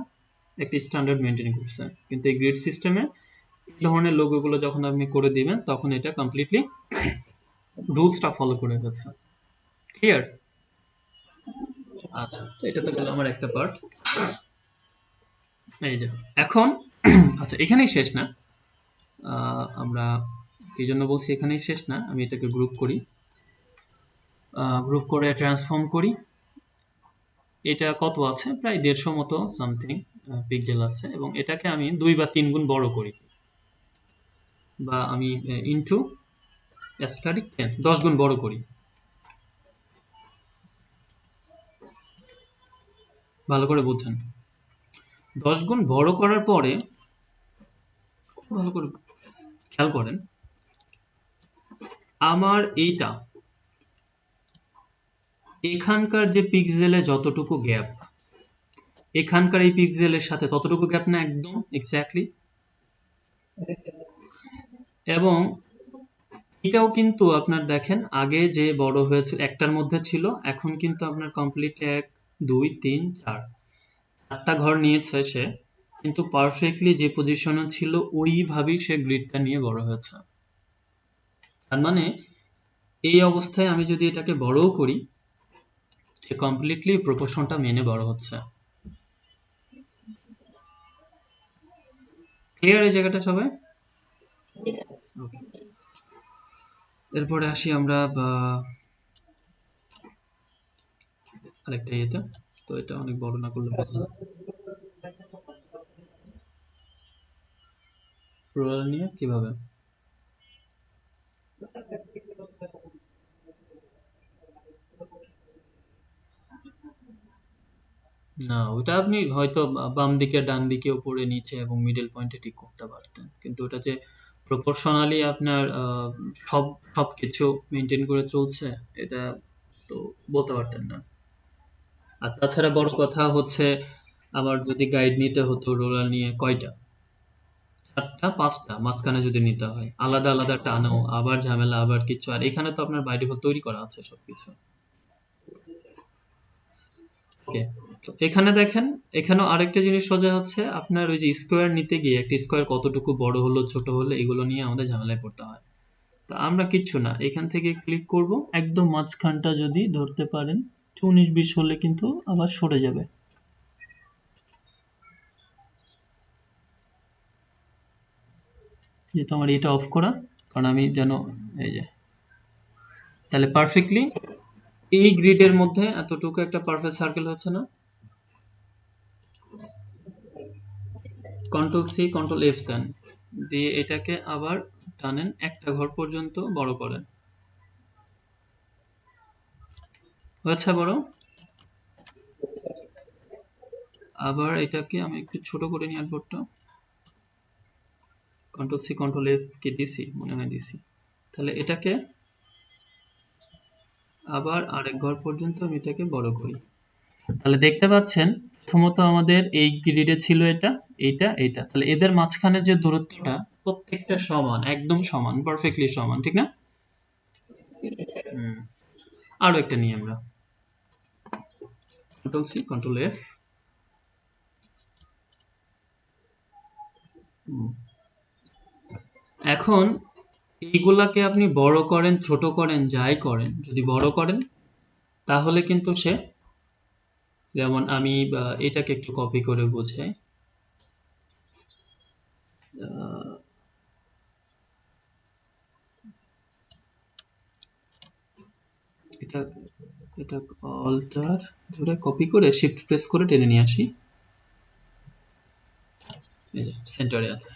একটা স্ট্যান্ডার্ড মেনটেন করছে। কিন্তু এই গ্রিড সিস্টেমে এই ধরনের লোগোগুলো যখন আপনি করে দিবেন তখন এটা কমপ্লিটলি রুলসটা ফলো করে যাচ্ছে। ক্লিয়ার? আচ্ছা, তো এটা তো গেল আমার একটা পার্ট। এই যে এখন আচ্ছা, এখানেই শেষ না। আমরা এই জন্য বলছি এখানেই শেষ না, আমি এটাকে গ্রুপ করি, গ্রুপ করে ট্রান্সফর্ম করি। এটা কত আছে? প্রায় 150 মতো সামথিং পিক্সেল আছে, এবং এটাকে আমি 2 বা 3 গুণ বড় করি, বা আমি ইনটু স্ট্যাটিক 10 গুণ বড় করি। ভালো করে বুঝছেন? 10 গুণ বড় করার পরে খুব ভালো করে খেয়াল করেন, আমার এইটা এখানকার যে পিক্সেলে যতটুকু গ্যাপ, এখানকার এই পিক্সেলের সাথে ততটুকু গ্যাপ না, একদম এক্স্যাক্টলি। এবং এটাও কিন্তু আপনার দেখেন আগে যে বড় হয়েছে একটার মধ্যে ছিল, এখন কিন্তু আপনার কমপ্লিট 1 2 3 4 4টা ঘর নিয়েছে সে, কিন্তু পারফেক্টলি যে পজিশনে ছিল ওইভাবেই সে গ্রিডটা নিয়ে বড় হয়েছে। তার মানে এই অবস্থায় আমি যদি এটাকে বড়ও করি, সে কমপ্লিটলি প্রপোর্শনটা মেনে বড় হচ্ছে। ক্লিয়ার এই জায়গাটা সবাই? ওকে, এরপরে আসি আমরা আরেকটা ইয়েতে। তো এটা অনেক বড় না করলে বোঝা যায়। রোলার নিয়ে কিভাবে? না, ওটা আপনি হয়তো বাম দিকে ডান দিকে উপরে নিচে এবং মিডল পয়েন্টে ঠিক করতে পারতেন, কিন্তু ওটা যে প্রপোর্শনালি আপনার সব সবকিছু মেনটেন করে চলছে, এটা তো বলতে পারতেন না। আর তাছাড়া বড় কথা হচ্ছে, আমার যদি গাইড নিতে হতো রোলার নিয়ে কয়টা, 4টা 5টা, মাঝখানে যদি নিতে হয় আলাদা আলাদা টানো, আবার ঝামেলা, আবার কিছু। আর এখানে তো আপনার বাই ডিফল্ট তৈরি করা আছে সবকিছু। ওকে, তো এখানে দেখেন, এখানেও আরেকটা জিনিস সোজা হচ্ছে, আপনার ওই যে স্কোয়ার নিতে গিয়ে একটা স্কোয়ার কতটুকু বড় হলো ছোট হলো এগুলো নিয়ে আমাদের ঝামেলায় পড়তে হয়। তো আমরা কিচ্ছু না, এখান থেকে ক্লিক করব, একদম মাঝখানটা যদি ধরতে পারেন 19-20 হলে কিন্তু আবার সরে যাবে, যেহেতু আমার এটা অফ করা, কারণ আমি যেন এই যে, তাহলে পারফেক্টলি এই গ্রিডের মধ্যে এতটুকু একটা পারফেক্ট সার্কেল হচ্ছে না? কন্ট্রোল সি কন্ট্রোল এফ দেন, দিয়ে এটাকে আবার টানেন একটা ঘর পর্যন্ত বড় করেন। হয়েছে বড়? আবার এটাকে আমি একটু ছোট করে নিই আর্টবোর্ডটা। কন্ট্রোল সি কন্ট্রোল এফ কি দিছি, মনে হয় দিছি। তাহলে এটাকে আবার আরেক ঘর পর্যন্ত আমি এটাকে বড় করি। তাহলে দেখতে পাচ্ছেন প্রথমত আমাদের এই গ্রিডে ছিল এটা, এইটা, এইটা। তাহলে এদের মাঝখানে যে দূরত্বটা প্রত্যেকটা সমান, একদম সমান, পারফেক্টলি সমান, ঠিক না? হুম। আরো একটা নিই আমরা, কন্ট্রোল সি কন্ট্রোল এফ। এখন এইগুলাকে আপনি বড় করেন, ছোট করেন, যাই করেন, যদি বড় করেন তাহলে কিন্তু সে, যেমন আমি এটাকে একটু কপি করে বোঝাই। আহ, এটা এটা অল্টার ধরে কপি করে শিফট প্রেস করে টেনে নিয়ে আসি, এই যে সেন্টারে আছে।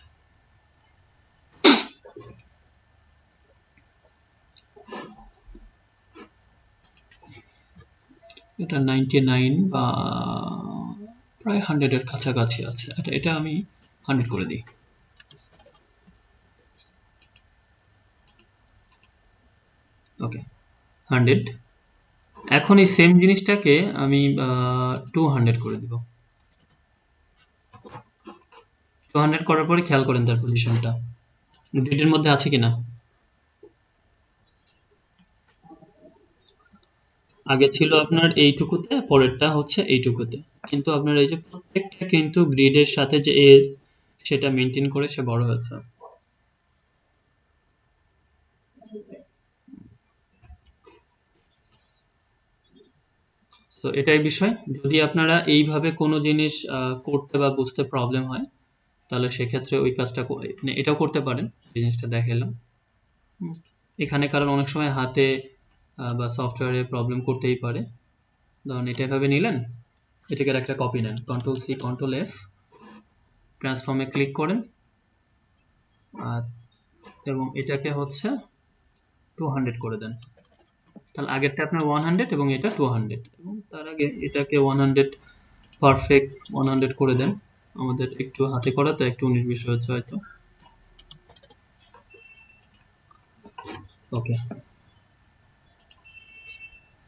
এটা 99 বা প্রায় 100 এর কাছাকাছি আছে। এটা আমি 100 করে দিই। ওকে, 100। এখন এই সেম জিনিসটাকে আমি 200 করে দিব। 200 করার পরে খেয়াল করেন তার পজিশনটা গ্রিডের মধ্যে আছে কিনা। আগে ছিল আপনার এইটুকুতে, পরেরটা হচ্ছে এইটুকুতে, কিন্তু আপনার এই যে প্রত্যেকটা কিন্তু গ্রিডের সাথে যে এজ সেটা মেনটেন করে সে বড় হয়েছে। তো এটাই বিষয়। যদি আপনারা এইভাবে কোনো জিনিস করতে বা বুঝতে প্রবলেম হয়, তাহলে সেক্ষেত্রে ওই কাজটা মানে এটাও করতে পারেন, জিনিসটা দেখালাম। হুম। এখানে কারণ অনেক সময় হাতে বা সফটওয়্যারে প্রবলেম করতেই পারে। ধরুন এটা এভাবে নিলেন, এটাকে একটা কপি নেন, কন্ট্রোল সি কন্ট্রোল এফ, ট্রান্সফর্মে ক্লিক করেন, আর এবং এটাকে হচ্ছে 200 করে দেন। তাহলে আগেরটা আপনার 100 এবং এটা 200, এবং তার আগে এটাকে 100 পারফেক্ট 100 করে দেন। আমাদের একটু হাতে করা তো একটু 19-20 হয়েছে হয়তো। ওকে,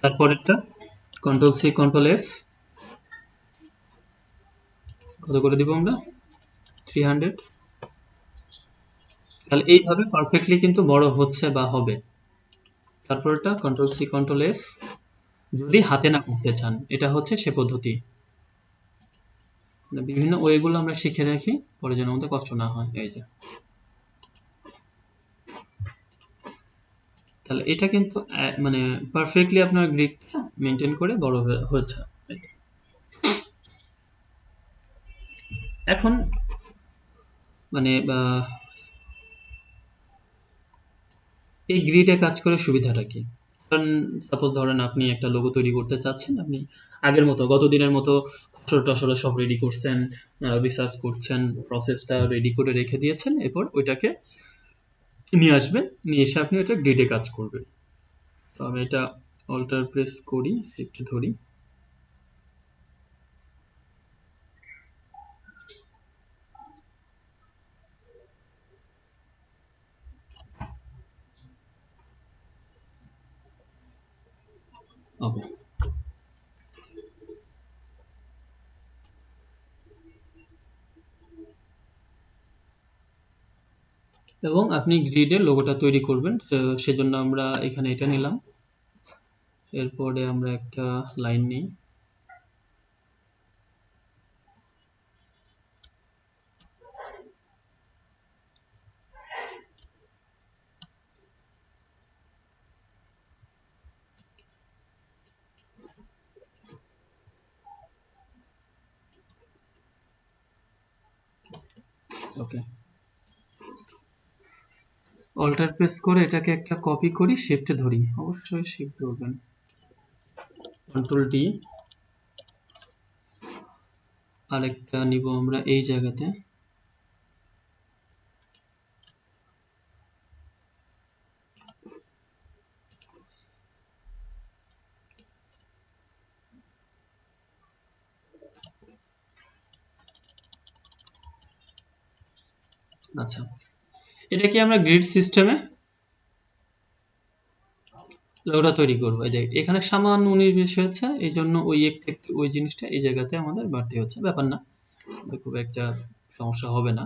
তারপরেরটা কন্ট্রোল সি কন্ট্রোল এফ, কত করে দিব আমরা, 300। তাহলে এইভাবে পারফেক্টলি কিন্তু বড় হচ্ছে বা হবে। তারপরটা কন্ট্রোল সি কন্ট্রোল এফ, যদি হাতে না করতে চান, এটা হচ্ছে সে পদ্ধতি। মানে বিভিন্ন ওয়েগুলো আমরা শিখে রাখি, পরে যেন আমাদের কষ্ট না হয়। এই যে, তাহলে এটা কিন্তু মানে পারফেক্টলি আপনার গ্রিডটা মেনটেন করে বড় হচ্ছে। এখন মানে এই গ্রিডে কাজ করে সুবিধাটা কি? কারণ সাপোজ ধরেন আপনি একটা লোগো তৈরি করতে চাচ্ছেন, আপনি আগের মতো গত দিনের মতো খসড়া টসড়া সব রেডি করছেন, রিসার্চ করছেন, প্রসেসটা রেডি করে রেখে দিয়েছেন, এরপর ওইটাকে নিয়ে আসবেন, নিয়ে এসে আপনি এটা গ্রিডে কাজ করবেন। তো আমি এটা অল্টার প্রেস করি, একটু ধরি। ওকে, এবং আপনি গ্রিডে লোগোটা তৈরি করবেন, তো সেজন্য আমরা এখানে এটা নিলাম। এরপরে আমরা একটা লাইন নিই। ওকে, অল্টার প্রেস করে এটাকে একটা কপি করি, শিফটে ধরি, অবশ্যই শিফট ধরবেন, কন্ট্রোল ডি। আরেকটা নিব আমরা এই জায়গাতে, আচ্ছা, এটা কি আমরা গ্রিড সিস্টেমে লোগোটা তৈরি করবো। এই যে এখানে সামান্য 19-20 হয়েছে, এই জন্য ওই একটু ওই জিনিসটা এই জায়গাতে আমাদের বাড়তি হচ্ছে, ব্যাপার না, খুব একটা সমস্যা হবে না।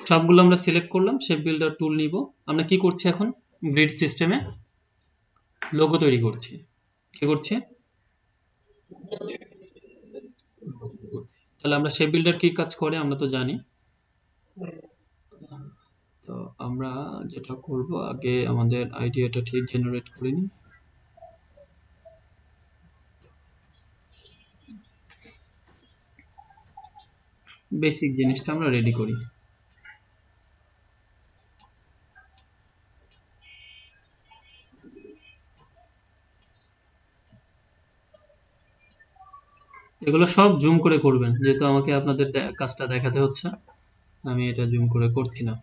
সবগুলো আমরা সিলেক্ট করলাম, শেপ বিল্ডার টুল নিব। আমরা কি করছি এখন? গ্রিড সিস্টেমে লোগো তৈরি করছি। কি করছি? তাহলে আমরা শেপ বিল্ডার কি কাজ করে আমরা তো জানি। তো আমরা যেটা করব, আগে আমাদের আইডিয়াটা ঠিক জেনারেট করে নিই। বেসিক জিনিসটা আমরা রেডি করি। এগুলো সব জুম করে করবেন, যেহেতু আমাকে আপনাদের কাজটা দেখাতে হচ্ছে, আমি এটা জুম করে করছি না।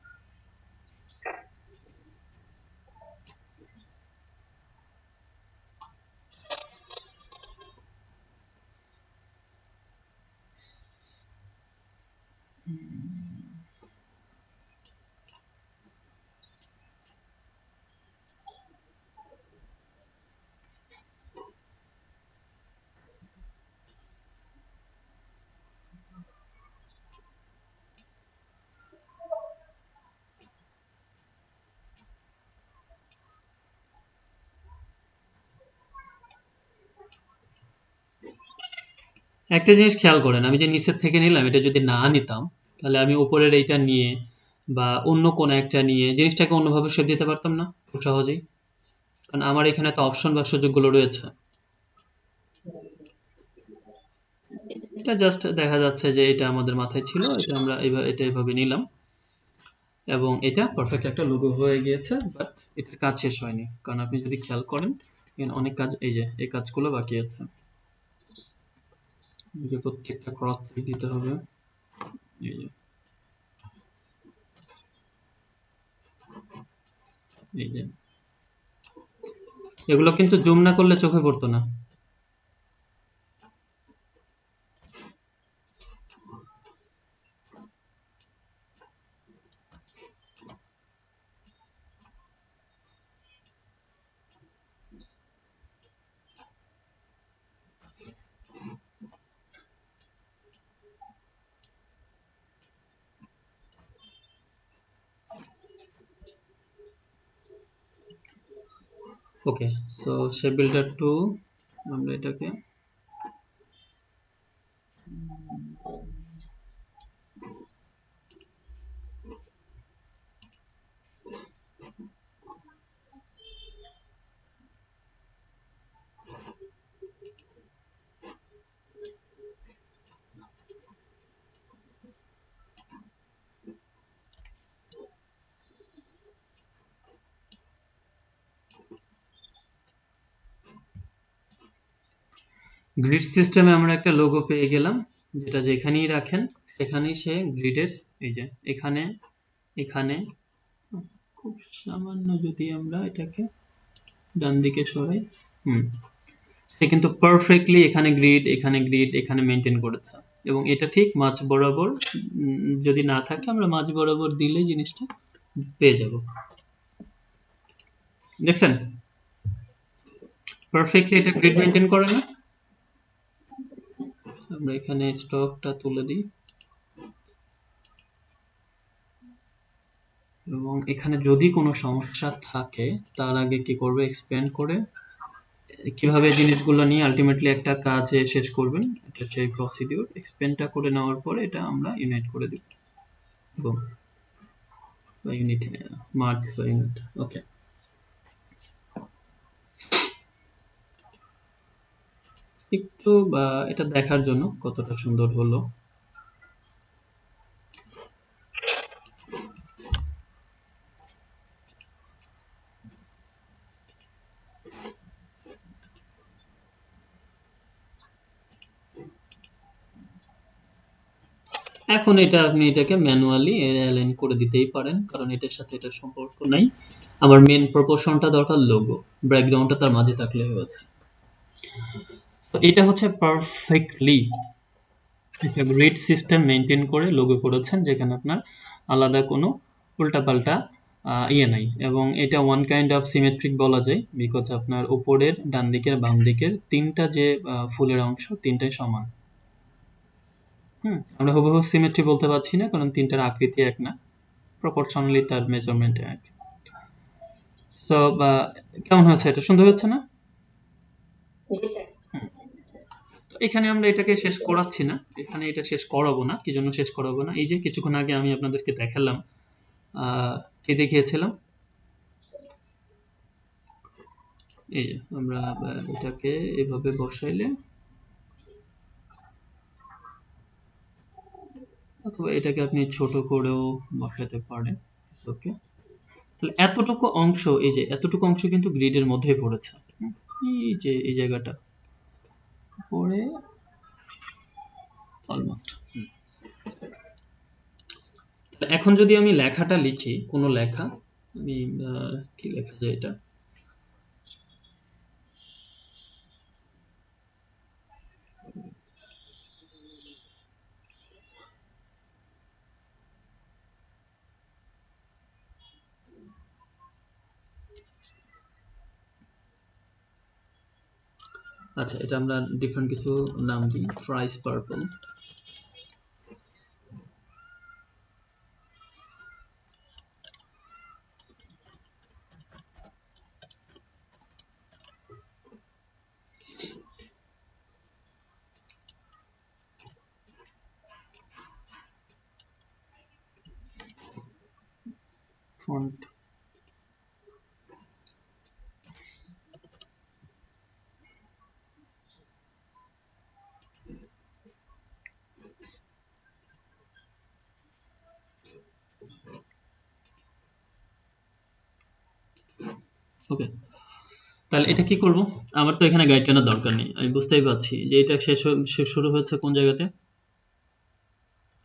একটা জিনিস খেয়াল করেন, আমি যে নিচের থেকে নিলাম, এটা যদি না নিতাম, তাহলে আমি উপরের এইটা নিয়ে বা অন্য কোনো একটা নিয়ে জিনিসটাকে অন্যভাবে শেপ দিতে পারতাম না খুব সহজেই, কারণ আমার এখানে তো অপশন বা সুযোগগুলো রয়েছে। এটা জাস্ট দেখা যাচ্ছে যে এটা আমাদের মাথায় ছিল, এটা আমরা এটা এভাবে নিলাম, এবং এটা পারফেক্ট একটা লোগো হয়ে গিয়েছে। বাট এটার কাজ শেষ হয়নি, কারণ আপনি যদি খেয়াল করেন এখানে অনেক কাজ, এই যে এই কাজগুলো বাকি আছে। এই যে প্রত্যেকটা ক্রস দিতে হবে, এই যে এই যে এগুলো কিন্তু জুম না করলে চোখে পড়তো না। ওকে, তো শেপ বিল্ডার টু, আমরা এটাকে গ্রিড সিস্টেমে আমরা একটা লোগো পেয়ে গেলাম, যেটা যেখানেই রাখেন সেখানেই সে গ্রিডের, এই যে এখানে, এখানে, খুব সামান্য যদি আমরা এটাকে ডান দিকে সরাই, হুম, সে কিন্তু পারফেক্টলি এখানে গ্রিড, এখানে গ্রিড, এখানে মেনটেন করে দেয়। এবং এটা ঠিক মাঝ বরাবর, যদি না থাকে আমরা মাঝ বরাবর দিলে জিনিসটা পেয়ে যাব। দেখছেন পারফেক্টলি এটা গ্রিড মেনটেন করে না? আমরা এখানে স্টকটা তুলে দিই, এবং এখানে যদি কোনো সমস্যা থাকে তার আগে কি করবে, এক্সপ্যান্ড করে কিভাবে জিনিসগুলো নিয়ে আলটিমেটলি একটা কাজে শেষ করবেন, এটা হচ্ছে এই প্রসিডিউর। এক্সপ্যান্ডটা করে নেওয়ার পরে এটা আমরা ইউনাইট করে দিব, boom, বা ইউনিট, মার্জ বা ইউনিট। ওকে, একটু বা এটা দেখার জন্য কতটা সুন্দর হলো। এখন এটা আপনি এটাকে ম্যানুয়ালি অ্যালাইন করে দিতেই পারেন, কারণ এটার সাথে এটার সম্পর্ক নাই। আমার মেন প্রপোর্শনটা দরকার লোগো, ব্যাকগ্রাউন্ডটা তার মাঝে থাকলে হয়েছে। তো এটা হচ্ছে পারফেক্টলি একটা গ্রিড সিস্টেম মেনটেন করে লোগো করেছেন, যেখানে আপনার আলাদা কোনো উল্টাপাল্টা ইয়ে নাই, এবং এটা ওয়ান কাইন্ড অফ সিমেট্রিক বলা যায়, বিকজ আপনার উপরের, ডান দিকের, বাম দিকের তিনটা যে ফুলের অংশ তিনটাই সমান। আমরা হুবহু সিমেট্রি বলতে পারছি না, কারণ তিনটার আকৃতি এক না, প্রপোর্শনালি তার মেজারমেন্ট এক। তো কেমন হয়েছে, এটা সুন্দর হচ্ছে না? হুম। তো এখানে আমরা এটাকে শেষ করাচ্ছি না, এখানে এটা শেষ করাবো না। কি জন্য শেষ করাবো না? এই যে কিছুক্ষণ আগে আমি আপনাদেরকে দেখালাম, কি দেখিয়েছিলাম, এই যে আমরা এটাকে এভাবে বসাইলে, অথবা এটাকে আপনি ছোট করেও বসাতে পারেন, ওকে। তাহলে এতটুকু অংশ, এই যে এতটুকু অংশ কিন্তু গ্রিডের মধ্যেই পড়েছে। এই যে এই জায়গাটা পড়ে অলমোস্ট। এখন যদি আমি লেখাটা লিখি, কোনো লেখা, আমি কি লেখা যায় এটা, আচ্ছা এটা আমরা ডিফারেন্ট কিছু নাম দিই, থ্রাইস পার্পল। ফন্ট, ওকে। তাহলে এটা কি করব? আমার তো এখানে গাইড টানার দরকার নেই, আমি বুঝতেই পারছি যে এটা শেষ শুরু হচ্ছে কোন জায়গাতে,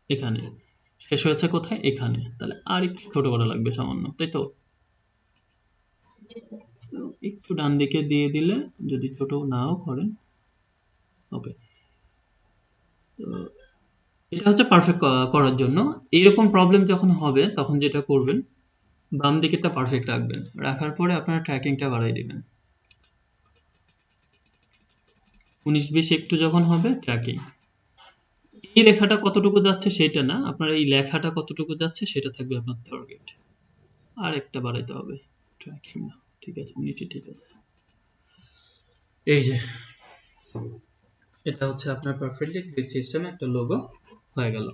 এখানে। শেষ হয়েছে কোথায়? এখানে। তাহলে আর একটু ছোট করা লাগবে সামান্য, তাই তো? একটু ডান দিকে দিয়ে দিলে, যদি ছোট নাও করেন, ওকে। তো এটা হচ্ছে পারফেক্ট করার জন্য। এইরকম প্রবলেম যখন হবে তখন যেটা করবেন, বাম দিকেরটা পারফেক্ট রাখবেন, রাখার পরে আপনারা ট্র্যাকিংটা বাড়াই দিবেন। 19-20 একটু যখন হবে ট্র্যাকিং, এই লেখাটা কতটুকু যাচ্ছে সেটা না, আপনার এই লেখাটা কতটুকু যাচ্ছে সেটা থাকবে আপনার টার্গেট। আর একটা বাড়াইতে হবে, ট্র্যাকিং না, ঠিক আছে, নিচে ঠিক আছে। এই যে এটা হচ্ছে আপনার পারফেক্টলি গ্রিড সিস্টেমে একটা লোগো হয়ে গেল।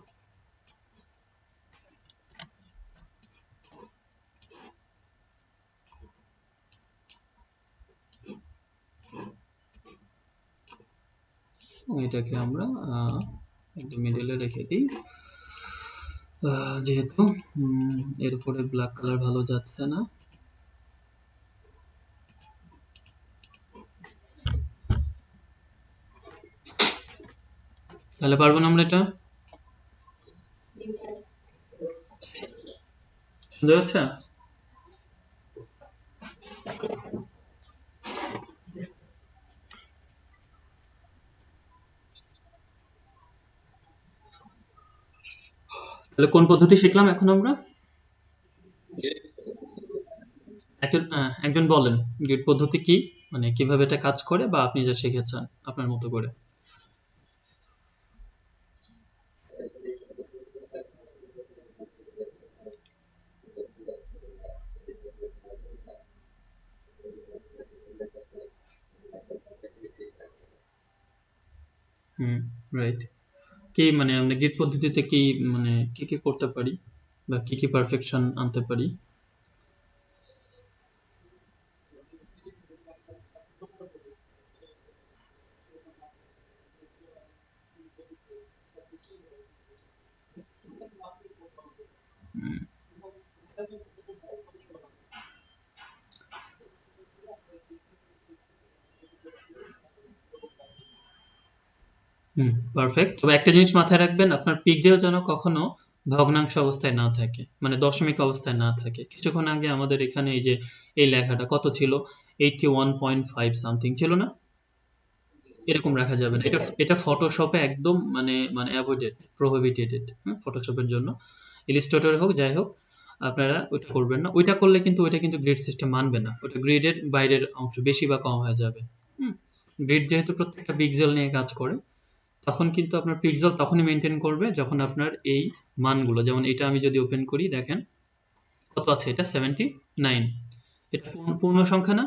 এটাকে আমরা একদম মিডলে রেখে দিই, যেহেতু এর উপরে ব্ল্যাক কালার ভালো যাচ্ছে না। তাহলে পারবো না আমরা এটা? সুন্দর হচ্ছে? তাহলে কোন পদ্ধতি শিখলাম এখন আমরা? একজন বলেন গ্রিড পদ্ধতি কি, মানে কিভাবে এটা কাজ করে, বা আপনি যা শিখেছেন আপনার মতো করে। হুম, রাইট। কি মানে আমরা গ্রিড পদ্ধতিতে কি, মানে কি কি করতে পারি, বা কি কি পারফেকশন আনতে পারি? হুম, পারফেক্ট। তবে একটা জিনিস মাথায় রাখবেন, আপনার পিক্সেল যেন কখনো ভগ্নাংশ অবস্থায় না থাকে, মানে দশমিক অবস্থায় না থাকে। কিছুক্ষণ আগে আমাদের এখানে এই যে এই লেখাটা কত ছিল, 81.5 সামথিং ছিল না? এরকম রাখা যাবে না, এটা এটা ফটোশপে একদম মানে মানে অ্যাভয়েডেড, প্রোহিবিটেড, হ্যাঁ, ফটোশপের জন্য। ইলিস্ট্রেটরে হোক, যাই হোক, আপনারা ওইটা করবেন না। ওইটা করলে কিন্তু ওইটা কিন্তু গ্রিড সিস্টেম মানবে না, ওটা গ্রিডের বাইরের অংশ, বেশি বা কম হয়ে যাবে। গ্রিড যেহেতু প্রত্যেকটা পিক্সেল নিয়ে কাজ করে, তখন কিন্তু আপনার পিক্সেল তখনই মেনটেন করবে যখন আপনার এই মানগুলো, যেমন এটা আমি যদি ওপেন করি, দেখেন কত আছে, এটা 79। এটা পূর্ণ সংখ্যা না?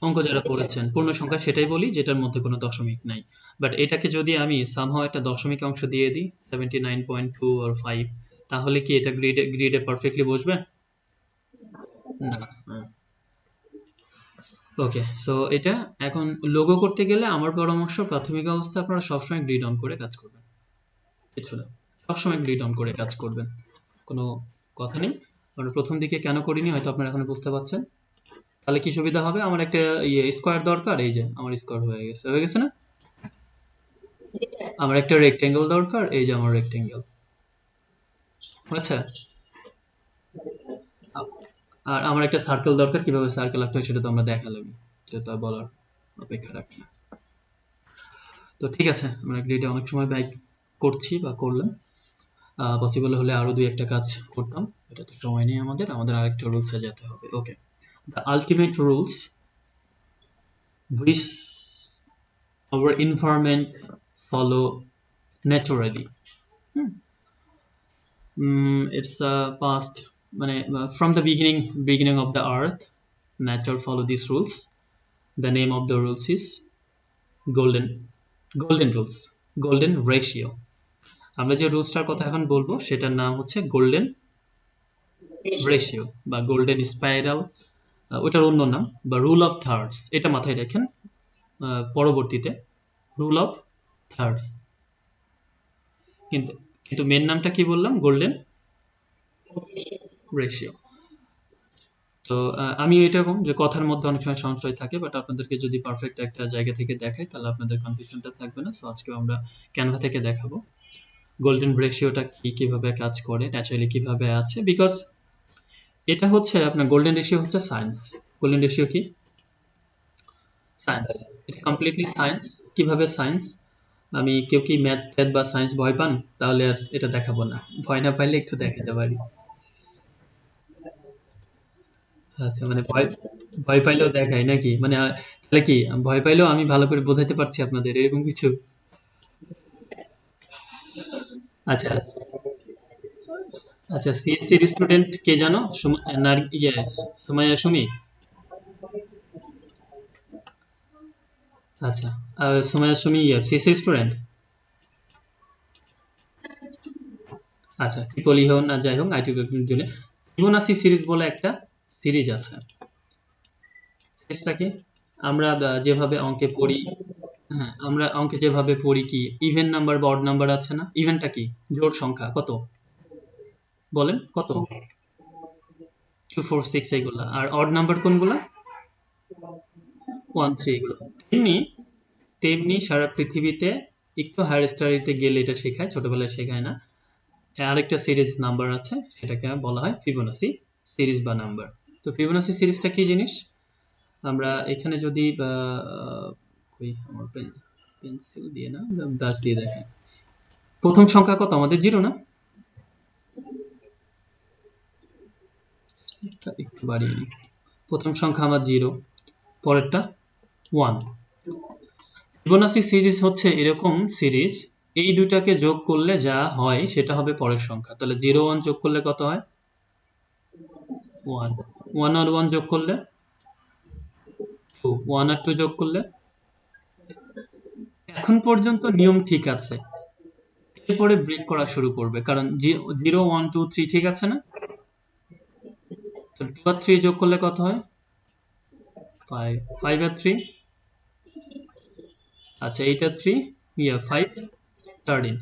অঙ্ক যারা পড়েছেন পূর্ণ সংখ্যা সেটাই বলি যেটার মধ্যে কোনো দশমিক নাই। বাট এটাকে যদি আমি সামহাও একটা দশমিক অংশ দিয়ে দিই 79.2 or 5, তাহলে কি এটা গ্রিডে গ্রিডে পারফেক্টলি বসবে? না। ওকে, সো এটা এখন লোগো করতে গেলে আমার পরামর্শ, প্রাথমিক অবস্থা আপনারা সবসময় গ্রিড অন করে কাজ করবেন, কিছু না, সবসময় গ্রিড অন করে কাজ করবেন, কোনো কথা নেই। আমরা প্রথম দিকে কেন করিনি হয়তো আপনারা এখন বুঝতে পারছেন। তাহলে কি সুবিধা হবে, আমার একটা স্কোয়ার দরকার, এই যে আমার স্কোয়ার হয়ে গেছে না? আমার একটা রেক্টেঙ্গেল দরকার, এই যে আমার রেক্টেঙ্গেল। আচ্ছা, আর আমার একটা সার্কেল দরকার, কিভাবে সার্কেল আঁকতে হয় সেটা তো আমরা দেখালাম, যেটা তো বলার অপেক্ষা রাখি না। তো ঠিক আছে, আমরা গ্রিডে অনেক সময় ব্যয় করছি বা করলাম, পসিবল হলে আরো দুই একটা কাজ করতাম, এটা তো সময় নেই আমাদের, আরেকটা রুলসে যেতে হবে। Okay, the ultimate rules which our environment follow naturally. It's past, মানে from the beginning of the earth, nature follow these rules. The name of the rules is golden rules, golden ratio. আমরা যে রুলসটার কথা এখন বলবো সেটার নাম হচ্ছে golden ratio বা গোল্ডেন স্পাইরাল, ওটার অন্য নাম, বা রুল অফ থার্ডস, এটা মাথায় রাখেন পরবর্তীতে, রুল অফ থার্ডস। কিন্তু কিন্তু মেন নামটা কি বললাম? Golden ratio. তো আমি এরকম যে কথার মধ্যে অনেক সময় সংশয় থাকে, বাট আপনাদেরকে যদি পারফেক্ট একটা জায়গা থেকে দেখাই তাহলে আপনাদের কনফিউশনটা থাকবে না। সো আজকে আমরা ক্যানভা থেকে দেখাবো গোল্ডেন রেশিওটা কি, কিভাবে কাজ করে, ন্যাচারালি কিভাবে আছে, বিকজ এটা হচ্ছে আপনার গোল্ডেন রেশিও হচ্ছে সায়েন্স। গোল্ডেন রেশিও কি? সায়েন্স। এটা কমপ্লিটলি সায়েন্স। কিভাবে সায়েন্স? আমি কেউ কি ম্যাথ ট্যাথ বা সায়েন্স ভয় পান? তাহলে আর এটা দেখাবো না, ভয় না পাইলে একটু দেখাতে পারি। আচ্ছা, মানে ভয় ভয় পাইলেও দেখাই নাকি, মানে তাহলে কি ভয় পাইলেও আমি ভালো করে বোঝাতে পারছি আপনাদের, এরকম কিছু? আচ্ছা আচ্ছা, সিএসসির স্টুডেন্ট কে জানো? সুমাইয়া সুমি। আচ্ছা, সুমাইয়া সুমি সিএসসির স্টুডেন্ট। আচ্ছা, ট্রিপলি হোক না যাই হোক, আইটি জুড়ে ফিবোনাসি সিরিজ বলে একটা সিরিজ আছে। সিরিজটা কি? আমরা যেভাবে অঙ্কে পড়ি, হ্যাঁ আমরা অঙ্কে যেভাবে পড়ি, কি ইভেন নাম্বার বা অড নাম্বার আছে না? ইভেনটা কি? জোড় সংখ্যা কত? বলেন কত? 2 4 6 এগুলা। আর অড নাম্বার কোনগুলা? 1 3 এগুলো। তেমনি তেমনি সারা পৃথিবীতে একটু হায়ার স্টাডিতে গেলে এটা শেখায়, ছোটবেলায় শেখায় না। আরেকটা সিরিজ নাম্বার আছে, সেটাকে বলা হয় ফিবোনাসি সিরিজ বা নাম্বার। তো ফিবোনাসি সিরিজটা কি জিনিস? আমরা এখানে যদি কই আমার পেন্সিল দিয়ে না, ব্রাশ দিয়ে দেখেন। প্রথম সংখ্যা কত আমাদের? 0 না? একটু বাড়িয়ে নিই। প্রথম সংখ্যা আমার 0, পরেরটা 1। ফিবোনাসি সিরিজ হচ্ছে এরকম সিরিজ, এই দুটাকে যোগ করলে যা হয় সেটা হবে পরের সংখ্যা। তাহলে 0 1 যোগ করলে কত হয়? 1। 1 আর 1 যোগ করলে 2। 1 আর 2 যোগ করলে, এখন পর্যন্ত নিয়ম ঠিক আছে, এরপরে ব্রেক করা শুরু করবে, কারণ 0 1 2 3 ঠিক আছে না? তাহলে 2 আর 3 যোগ করলে কত হয়? 5। 5 আর 3, আচ্ছা 8 আর 3, 5 13।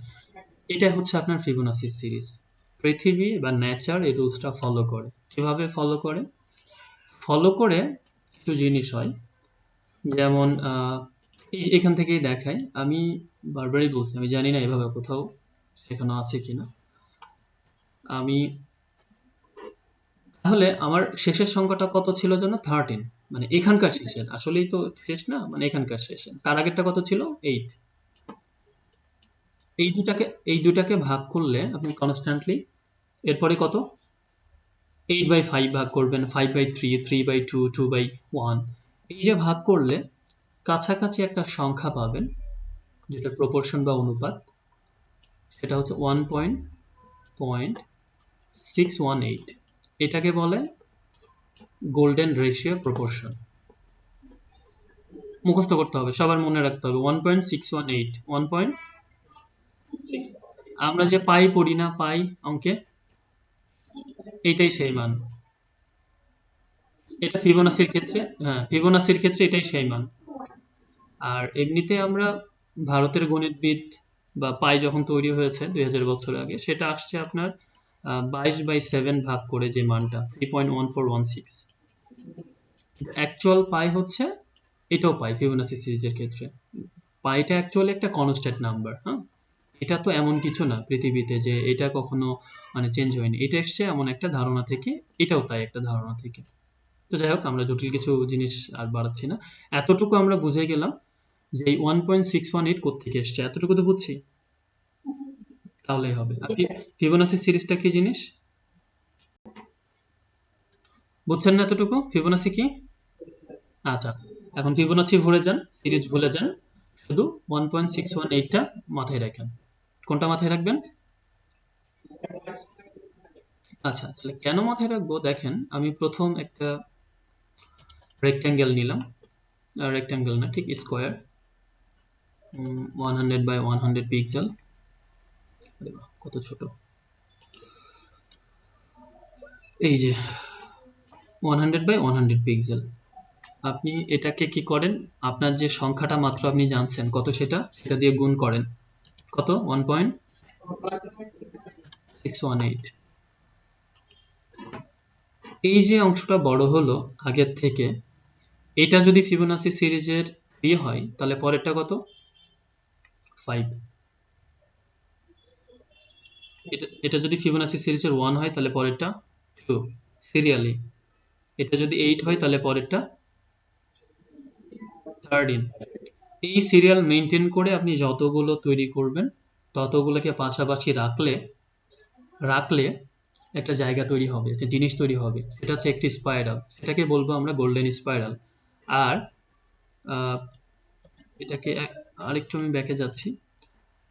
এটা হচ্ছে আপনার ফিবোনাসি সিরিজ। পৃথিবী বা নেচার এই রুলসটা ফলো করে। কিভাবে ফলো করে? ফলো করে কিছু জিনিস হয়, যেমন এখান থেকেই দেখাই, আমি বারবারই বলছি, আমি জানি না এভাবে কোথাও শেখানো আছে কিনা। আমি তাহলে আমার শেষের সংখ্যাটা কত ছিল যেন? 13। মানে এখানকার শেষের, আসলেই তো শেষ না, মানে এখানকার শেষের। তার আগেরটা কত ছিল? 8। এই দুটাকে ভাগ করলে আপনি কনস্ট্যান্টলি এরপরে কত 8/5 ভাগ করবেন, 5/3, 3/2, 2/1। এই যে ভাগ করলে কাছাকাছি একটা সংখ্যা পাবেন যেটা প্রপোর্শন বা অনুপাত, সেটা হচ্ছে 1.618। এটাকে বলে গোল্ডেন রেশিও প্রপোর্শন। মুখস্থ করতে হবে, সবার মনে রাখতে হবে 1.618। আমরা যে পাই পড়ি না, পাই অঙ্কে, এইটাই সেই মান। এটা ফিবোনাচির ক্ষেত্রে, হ্যাঁ ফিবোনাচির ক্ষেত্রে এটাই সেই মান। আর এমনিতে আমরা ভারতের গণিতবিদ বা পাই যখন তৈরি হয়েছে 2000 বছর আগে, সেটা আসছে আপনার 22/7 ভাগ করে যে মানটা 3.1416। অ্যাকচুয়াল পাই হচ্ছে, এটাও পাই ফিবোনাচি সিরিজের ক্ষেত্রে। পাইটা অ্যাকচুয়ালি একটা কনস্ট্যান্ট নাম্বার। হ্যাঁ, এটা তো এমন কিছু না পৃথিবীতে যে এটা কখনো মানে চেঞ্জ হয়নি, এটা এসছে এমন একটা ধারণা থেকে, এটাও তাই একটা ধারণা থেকে। তো যাই হোক, আমরা জটিল কিছু জিনিস আর বাড়াচ্ছি না, এতটুকু আমরা বুঝে গেলাম যে এই 1.618 কোত্থেকে এসছে, এতটুকু তো বুঝছি, তাহলেই হবে। আপনি ফিবোনাচি সিরিজটা কি জিনিস বুঝছেন না? এতটুকু ফিবোনাচি কি? আচ্ছা, এখন ফিবোনাচি ভুলে যান, সিরিজ ভুলে যান, শুধু 1.618টা মাথায় রাখেন। কোনটা মাথায় রাখবেন? আচ্ছা, তাহলে কেন মাথায় রাখবো দেখেন, আমি প্রথম একটা রেক্ট্যাঙ্গেল নিলাম, রেক্ট্যাঙ্গেল না ঠিক স্কোয়ার, 100/100 পিক্সেল। কত ছোট, এই যে 100/100 পিক্সেল। আপনি এটাকে কি করেন, আপনার যে সংখ্যাটা মাত্র আপনি জানছেন কত, সেটা সেটা দিয়ে গুণ করেন। কত? 1.618। এই যে অংশটা বড় হলো আগের থেকে, এটা যদি ফিবোনাচি সিরিজের 3 হয় তাহলে পরেরটা কত? 5। এটা যদি ফিবোনাচি সিরিজের 1 হয় তাহলে পরেরটা 2 সিরিয়ালি। এটা যদি 8 হয় তাহলে পরেরটা 13। এই সিরিয়াল মেনটেন করে আপনি যতগুলো তৈরি করবেন ততগুলোকে পাশাপাশি রাখলে রাখলে একটা জায়গা তৈরি হবে, একটা জিনিস তৈরি হবে, এটা হচ্ছে একটি স্পাইরাল। সেটাকে বলবো আমরা গোল্ডেন স্পাইরাল। আর আহ, এটাকে আরেকটু আমি ব্যাকে যাচ্ছি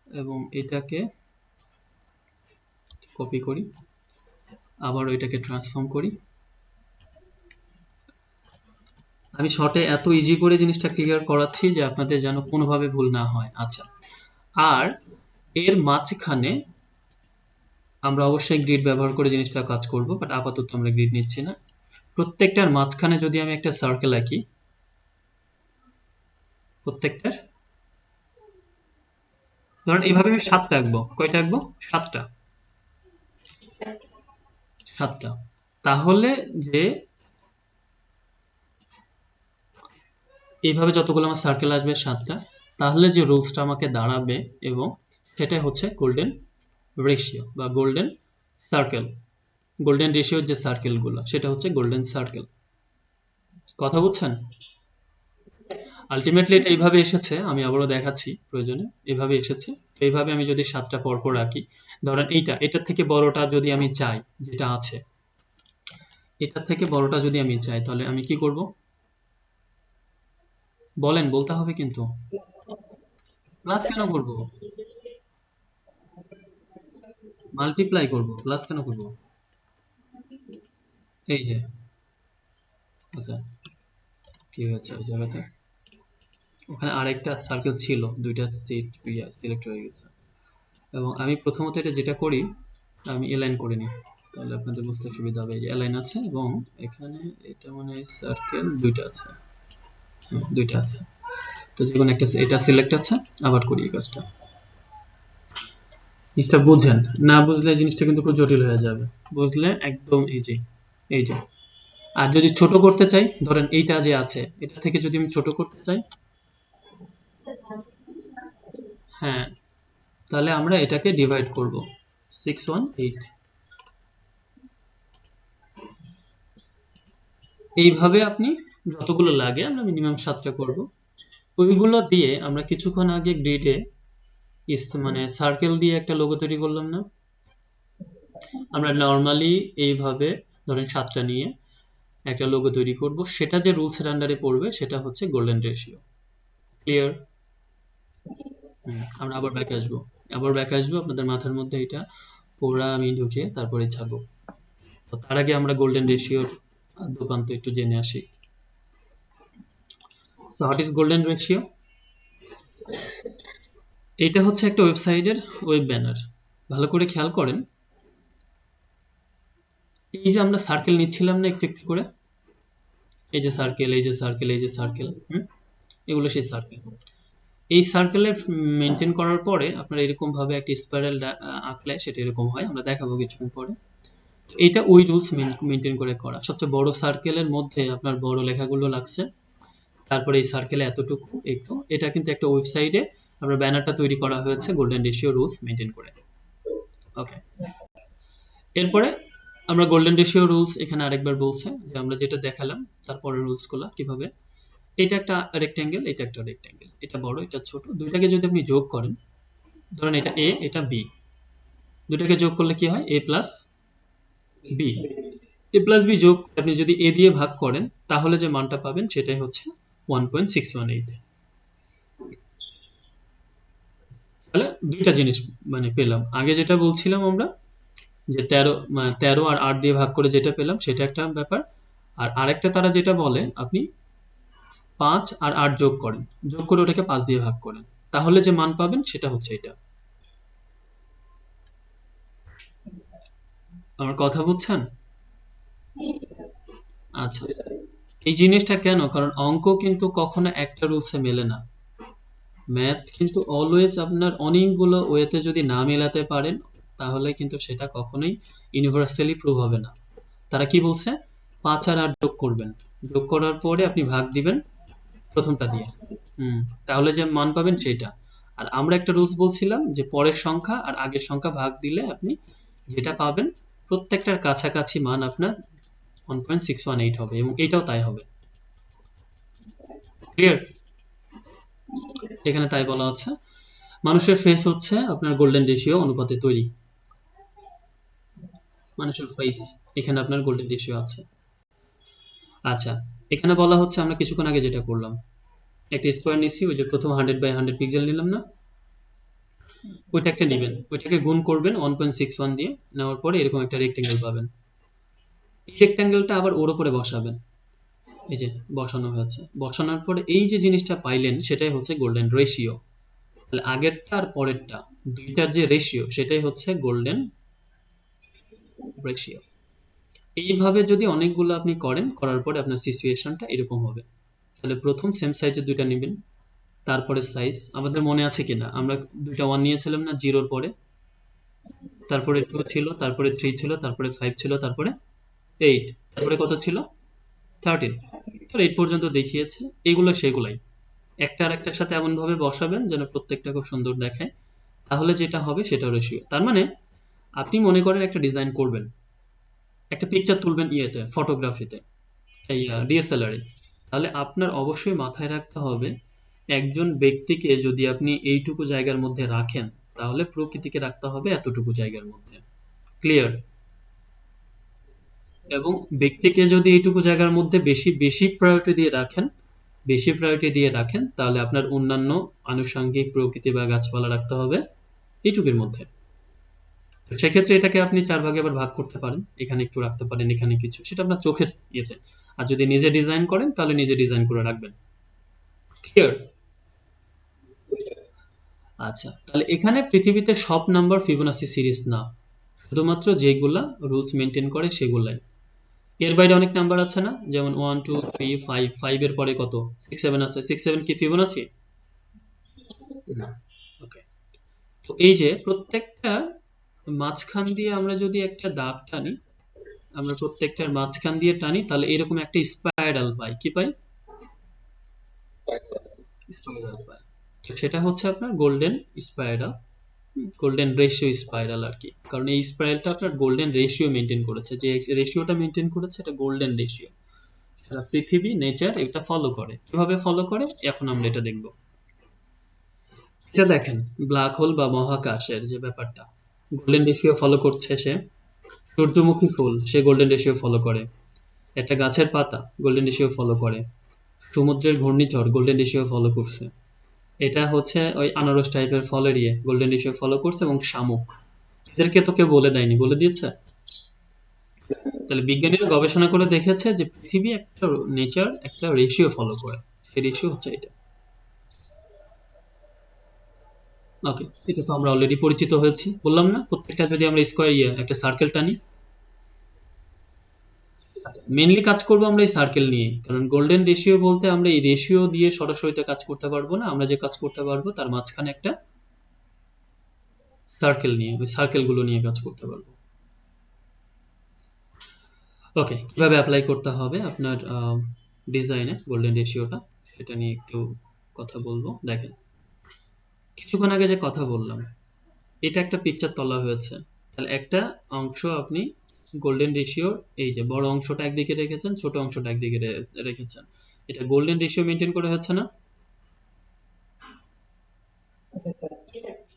এবং এটাকে কপি করি, আবার এটাকে ট্রান্সফর্ম করি। আমি শর্টে এত ইজি করে জিনিসটা ক্লিয়ার করাচ্ছি যে আপনাদের যেন কোনোভাবে ভুল না হয়। আচ্ছা, আর এর মাঝখানে আমরা অবশ্যই গ্রিড ব্যবহার করে জিনিসটা কাজ করব, বাট আপাতত আমরা গ্রিড নিচ্ছি না। প্রত্যেকটার মাঝখানে যদি আমি একটা সার্কেল আঁকি, প্রত্যেকটার ধরেন এইভাবে আমি 7টা আঁকবো। কয়টা আঁকবো? 7টা। 7টা। তাহলে যে এইভাবে যতগুলো আমার সার্কেল আসবে 7টা, তাহলে যে রুলসটা আমাকে দাঁড়াবে এবং সেটাই হচ্ছে গোল্ডেন রেশিও বা গোল্ডেন সার্কেল। গোল্ডেন রেশিওর যে সার্কেলগুলো সেটা হচ্ছে গোল্ডেন সার্কেল। কথা বুঝছেন? আলটিমেটলি এটা এইভাবে এসেছে, আমি আবারও দেখাচ্ছি প্রয়োজনে। এইভাবে এসেছে, এইভাবে আমি যদি 7টা পরপর রাখি, ধরেন এটার থেকে বড়টা যদি আমি চাই, যেটা আছে এটার থেকে বড়টা যদি আমি চাই, তাহলে আমি কি করব বলেন? বলতে হবে কিন্তু। প্লাস কেন করব? মাল্টিপ্লাই করব, প্লাস কেন করব? এই যে, আচ্ছা, কি হয়েছে ওই জায়গাতে? ওখানে আরেকটা সার্কেল ছিল, দুইটা সিলেক্ট হয়ে গেছে। এবং আমি প্রথমত এটা যেটা করি, আমি এলাইন করে নিই, তাহলে আপনাদের বুঝতে সুবিধা হবে। এই যে এলাইন আছে এবং এখানে এটা মানে সার্কেল দুইটা আছে, দুইটা আছে, তো যে কোনো একটা, এটা সিলেক্ট আছে। আবার করি এই কাজটা, জিনিসটা বুঝছেন? না বুঝলে জিনিসটা কিন্তু খুব জটিল হয়ে যাবে, বুঝলে একদম ইজি। এই যে, আর যদি ছোট করতে চাই, ধরেন এইটা যে আছে, এটা থেকে যদি আমি ছোট করতে চাই, হ্যাঁ, তাহলে আমরা এটাকে ডিভাইড করব 618। এইভাবে আপনি যতগুলো লাগে, আমরা মিনিমাম 7টা করব। ওইগুলো দিয়ে আমরা কিছুক্ষণ আগে গ্রিডে মানে সার্কেল দিয়ে একটা লোগো তৈরি করলাম না? আমরা নর্মালি এইভাবে ধরেন 7টা নিয়ে একটা লোগো তৈরি করব, সেটা যে রুলসের আন্ডারে পড়বে সেটা হচ্ছে গোল্ডেন রেশিও। ক্লিয়ার? আমরা আবার ব্যাক আসবো আপনাদের মাথার মধ্যে এটা পুরা আমি ঢুকে তারপরে ছাড়বো। তো তার আগে আমরা গোল্ডেন রেশিওর দোকান তো একটু জেনে আসি। So what is golden ratio? এটা হচ্ছে একটা ওয়েবসাইটের ওয়েব ব্যানার। ভালো করে খেয়াল করেন, এই যে আমরা সার্কেল নিচ্ছিলাম না একটু একটু করে, এই যে সার্কেল, এই যে সার্কেল, এই যে সার্কেল, এগুলো সেই সার্কেল। এই সার্কেলে মেনটেন করার পরে আপনার এরকম ভাবে একটা স্পাইরাল আঁকলে সেটা এরকম হয়, আমরা দেখাবো কিছুক্ষণ পরে। এটা ওই রুলস মেনটেন করে করা। সবচেয়ে বড় সার্কেলের মধ্যে আপনার বড় লেখাগুলো লাগছে, তারপরে এই সার্কেলে এতটুকু একটু, এটা কিন্তু একটা ওয়েবসাইটে আমরা ব্যানারটা তৈরি করা হয়েছে গোল্ডেন রেশিও রুলস মেনটেন করে। ওকে, এরপরে আমরা গোল্ডেন রেশিও রুলস এখানে আরেকবার বলছে যে আমরা যেটা দেখালাম তারপরে রুলসগুলো কিভাবে। এটা একটা রেক্ট্যাঙ্গেল, এটা একটা রেক্ট্যাঙ্গেল, এটা বড় এটা ছোট, দুইটাকে যদি আপনি যোগ করেন, ধরেন এটা এ এটা বি, দুটাকে যোগ করলে কি হয়? এ প্লাস বি। এ প্লাস বি যোগ আপনি যদি এ দিয়ে ভাগ করেন তাহলে যে মানটা পাবেন সেটাই হচ্ছে 1.618। তাহলে দুইটা জিনিস মানে পেলাম। আগে যেটা বলছিলাম আমরা যে 13 আর 8 দিয়ে ভাগ করে যেটা পেলাম সেটা একটা ব্যাপার, আর আরেকটা তারা যেটা বলে আপনি 5 আর 8 যোগ করেন, যোগ করে ওটাকে 5 দিয়ে ভাগ করেন, তাহলে যে মান পাবেন সেটা হচ্ছে এটা। আমার কথা বুঝছেন? আচ্ছা, এই জিনিসটা কেন? কারণ অঙ্ক কিন্তু কখনো একটা রুলসে মেলে না। ম্যাথ কিন্তু অলওয়েজ আপনার অনেকগুলো ওয়েতে যদি না মেলাতে পারেন তাহলে কিন্তু সেটা কখনোই ইউনিভার্সালি প্রুভ হবে না। তারা কি বলছে? 5 আর 8 যোগ করবেন, যোগ করার পরে আপনি ভাগ দিবেন প্রথমটা দিয়ে, তাহলে যে মান পাবেন সেটা। আর আমরা একটা রুলস বলছিলাম যে পরের সংখ্যা আর আগের সংখ্যা ভাগ দিলে আপনি যেটা পাবেন প্রত্যেকটার কাছাকাছি মান আপনার 1.618 হবে, এবং এটাও তাই হবে। ক্লিয়ার? এখানে তাই বলা হচ্ছে। মানুষের ফেস হচ্ছে আপনার গোল্ডেন রেশিও অনুপাতে তৈরি। মানুষের ফেস এখানে আপনার গোল্ডেন রেশিও আছে। আচ্ছা, এখানে বলা হচ্ছে আমরা কিছুক্ষণ আগে যেটা করলাম, একটা স্কোয়ার নিচ্ছি, ওই যে প্রথম 100 বাই 100 পিক্সেল নিলাম না, ওইটাকে নেবেন, ওইটাকে গুণ করবেন 1.61 দিয়ে, নেওয়ার পরে এরকম একটা রেক্টেঙ্গেল পাবেন। এই রেক্টেঙ্গেলটা আবার ওর উপরে বসাবেন, এই যে বসানো হয়েছে, বসানোর পরে এই যে জিনিসটা পাইলেন সেটাই হচ্ছে গোল্ডেন রেশিও। তাহলে আগেরটা আর পরেরটা দুইটার যে রেশিও সেটাই হচ্ছে গোল্ডেন রেশিও। এইভাবে যদি অনেকগুলো আপনি করেন, করার পরে আপনার সিচুয়েশনটা এরকম হবে। তাহলে প্রথম সেম সাইজের দুইটা নেবেন, তারপরে সাইজ আমাদের মনে আছে কিনা, আমরা দুইটা 1 নিয়েছিলাম না জিরোর পরে, তারপরে 2 ছিল, তারপরে 3 ছিল, তারপরে 5 ছিল, তারপরে 8, তারপরে কত ছিল? 13। তাহলে 8 পর্যন্ত দেখিয়েছে, এগুলো সেগুলাই একটা আর একটার সাথে এমন ভাবে বসাবেন যেন প্রত্যেকটা খুব সুন্দর দেখায়, তাহলে যেটা হবে সেটা রেশিও। তার মানে আপনি মনে করেন একটা ডিজাইন করবেন, একটা পিকচার তুলবেন ইয়েতে, ফটোগ্রাফিতে, এই ডিএসএলআর এ, তাহলে আপনার অবশ্যই মাথায় রাখতে হবে একজন ব্যক্তিকে যদি আপনি এইটুকু জায়গার মধ্যে রাখেন তাহলে প্রকৃতিকে রাখতে হবে এতটুকু জায়গার মধ্যে। ক্লিয়ার? এবং ব্যক্তিকে যদি এইটুকু জায়গার মধ্যে বেশি বেশি প্রায়োরিটি দিয়ে রাখেন, তাহলে আপনার অন্যান্য আনুষঙ্গিক প্রকৃতি বা গাছপালা রাখতে হবে এইটুকুর মধ্যে। তো সেক্ষেত্রে এটাকে আপনি 4 ভাগে আবার ভাগ করতে পারেন, এখানে একটু রাখতে পারেন, এখানে কিছু, সেটা আপনার চোখের ইয়েতে। আর যদি নিজে ডিজাইন করেন তাহলে নিজে ডিজাইন করে রাখবেন। ক্লিয়ার? আচ্ছা, তাহলে এখানে পৃথিবীতে সব নাম্বার ফিবোনাচি সিরিজ না, শুধুমাত্র যেগুলা রুলস মেনটেন করে সেগুলাই। এর বাইরে অনেক নাম্বার আছে না, যেমন 1 2 3 5, 5 এর পরে কত? 6 7 আছে, 6 7 কি ফিবোনাচি? না। ওকে, তো এই যে প্রত্যেকটা মাঝখান দিয়ে আমরা যদি একটা দাগ টানি, আমরা প্রত্যেকটার মাঝখান দিয়ে টানি, তাহলে এরকম একটা স্পাইরাল পাই। কি পাই? স্পাইরাল পাই। তো সেটা হচ্ছে আপনার golden spiral, golden ratio spiral আর কি। কারণ এই স্পাইরালটা আপনার গোল্ডেন রেশিও মেনটেন করেছে, যে রেশিওটা মেনটেন করেছে এটা গোল্ডেন রেশিও। সারা পৃথিবী নেচার এটা ফলো করে। কিভাবে ফলো করে এখন আমরা এটা দেখব। এটা দেখেন, ব্ল্যাক হোল বা মহাকাশের যে ব্যাপারটা গোল্ডেন রেশিও ফলো করছে সে, সূর্যমুখী ফুল সে গোল্ডেন রেশিও ফলো করে, একটা গাছের পাতা গোল্ডেন রেশিও ফলো করে, সমুদ্রের ঘূর্ণিঝড় গোল্ডেন রেশিও ফলো করছে, এটা হচ্ছে ওই আনারস টাইপের ফলের গোল্ডেন রেশিও ফলো করছে, এবং শামুক, এদেরকে তো কেউ বলে দেয়নি, বলে দিয়েছে। তাহলে বিজ্ঞানীরা গবেষণা করে দেখেছে যে পৃথিবী একটা নেচার একটা রেশিও ফলো করে, সেই রেশিও হচ্ছে এটা। ওকে, এটা তো আমরা অলরেডি পরিচিত হয়েছি, বললাম না প্রত্যেকটা যদি আমরা স্কয়ার একটা সার্কেল টানি। আচ্ছা, মেনলি কাজ করবো আমরা এই সার্কেল নিয়ে, কারণ গোল্ডেন রেশিও বলতে আমরা এই রেশিও দিয়ে সরাসরি তো কাজ করতে পারবো না, আমরা যে কাজ করতে পারবো তার মাঝখানে একটা সার্কেল নিয়ে, ওই সার্কেল গুলো নিয়ে কাজ করতে পারবো। ওকে, কিভাবে অ্যাপ্লাই করতে হবে আপনার ডিজাইনে গোল্ডেন রেশিওটা, সেটা নিয়ে একটু কথা বলবো। দেখেন, কিছুক্ষণ আগে যে কথা বললাম, এটা একটা পিকচার তোলা হয়েছে, তাহলে একটা অংশ আপনি গোল্ডেন রেশিও, এই যে বড় অংশটা একদিকে রেখেছেন, ছোট অংশটা একদিকে রেখেছেন, এটা গোল্ডেন রেশিও মেনটেন করে হচ্ছে না?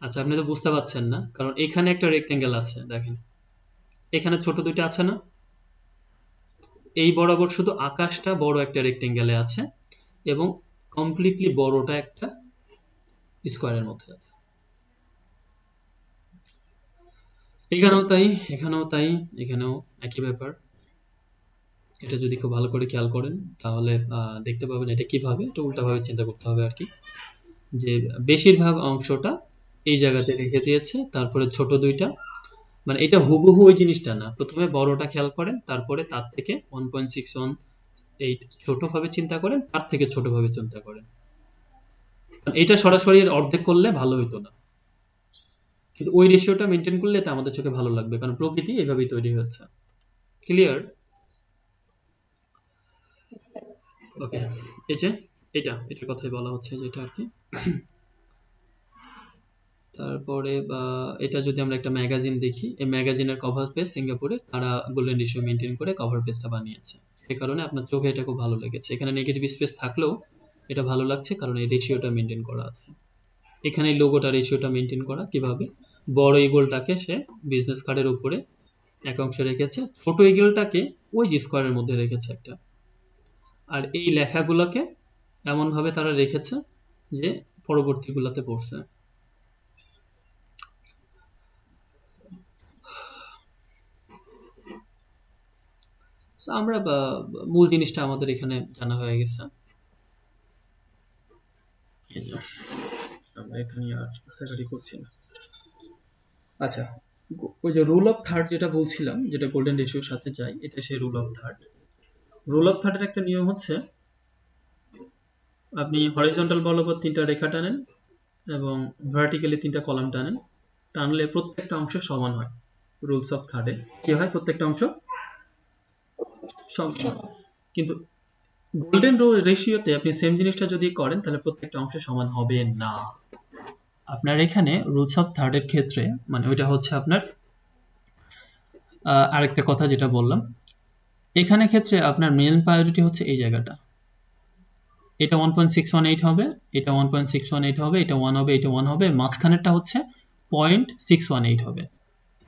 আচ্ছা, আপনি তো বুঝতে পারছেন না, কারণ এখানে একটা রেক্টেঙ্গেল আছে, দেখেন এখানে ছোট দুইটা আছে না, এই বরাবর শুধু আকাশটা বড় একটা রেক্টেঙ্গেলে আছে, এবং কমপ্লিটলি বড়টা একটা স্কোয়ারের মধ্যে আছে। এখানেও তাই, এখানেও তাই, এখানেও একই ব্যাপার। এটা যদি খুব ভালো করে খেয়াল করেন তাহলে দেখতে পাবেন এটা কিভাবে, এটা উল্টাভাবে চিন্তা করতে হবে আর কি, যে বেশিরভাগ অংশটা এই জায়গাতে রেখে দিয়েছে, তারপরে ছোট দুইটা, মানে এটা হুবহু ওই জিনিসটা না, প্রথমে বড়টা খেয়াল করেন, তারপরে তার থেকে 1.618 ছোটভাবে চিন্তা করেন, তার থেকে ছোটভাবে চিন্তা করেন। এটা সরাসরি এর অর্ধেক করলে ভালো হতো না, কিন্তু ওই রেশিওটা মেনটেন করলে এটা আমাদের চোখে ভালো লাগবে, কারণ প্রকৃতি এভাবেই তৈরি হয়েছে। ক্লিয়ার? ওকে, এটা এটার কথাই বলা হচ্ছে যেটা আর কি। তারপরে এটা যদি আমরা একটা ম্যাগাজিন দেখি, এই ম্যাগাজিনের কভার পেজ সিঙ্গাপুরে তারা গোল্ডেন রেশিও মেনটেন করে কভার পেজটা বানিয়েছে, সেই কারণে আপনার চোখে এটা খুব ভালো লেগেছে। এখানে নেগেটিভ স্পেস থাকলেও এটা ভালো লাগছে, কারণ এই রেশিওটা মেনটেন করা আছে। এখানে এই লোগোটা রেশিওটা মেনটেন করা কিভাবে, বড় ইগলটাকে সে বিজনেস কার্ডের উপরে এক অংশে রেখেছে, ছোট ইগলটাকে ওই স্কোয়ারের মধ্যে রেখেছে একটা, আর এই লেখাগুলোকে এমন ভাবে তারা রেখেছে যে পরবর্তীগুলোতে পড়ছে। So, আমরা মূল জিনিসটা আমাদের এখানে জানা হয়ে গেছে। এই যে, আমরা এখানে আর ঘাটাঘাটি করছি না। আচ্ছা, ওই যে রুল অফ থার্ড যেটা বলছিলাম, যেটা গোল্ডেন রেশিওর সাথে যায়, এটা সেই rule of third. Rule of থার্ডের একটা নিয়ম হচ্ছে, আপনি হরিজন্টাল বরাবর 3টা রেখা টানেন এবং ভার্টিক্যালি 3টা কলাম টানেন, টানলে প্রত্যেকটা অংশ সমান হয়। রুলস অফ থার্ডে কি হয়, প্রত্যেকটা অংশ সমান হয়। কিন্তু গোল্ডেন রেশিওতে আপনি সেম জিনিসটা যদি করেন তাহলে প্রত্যেকটা অংশ সমান হবে না। আপনার এখানে রুলস অফ থার্ডের ক্ষেত্রে, মানে ওইটা হচ্ছে আপনার আরেকটা কথা যেটা বললাম, এখানে ক্ষেত্রে আপনার মেন প্রায়োরিটি হচ্ছে এই জায়গাটা, এটা 1.618 হবে, এটা 1.618 হবে, এটা 1 হবে, এটা 1 হবে, মাঝখানেরটা হচ্ছে 0.618 হবে,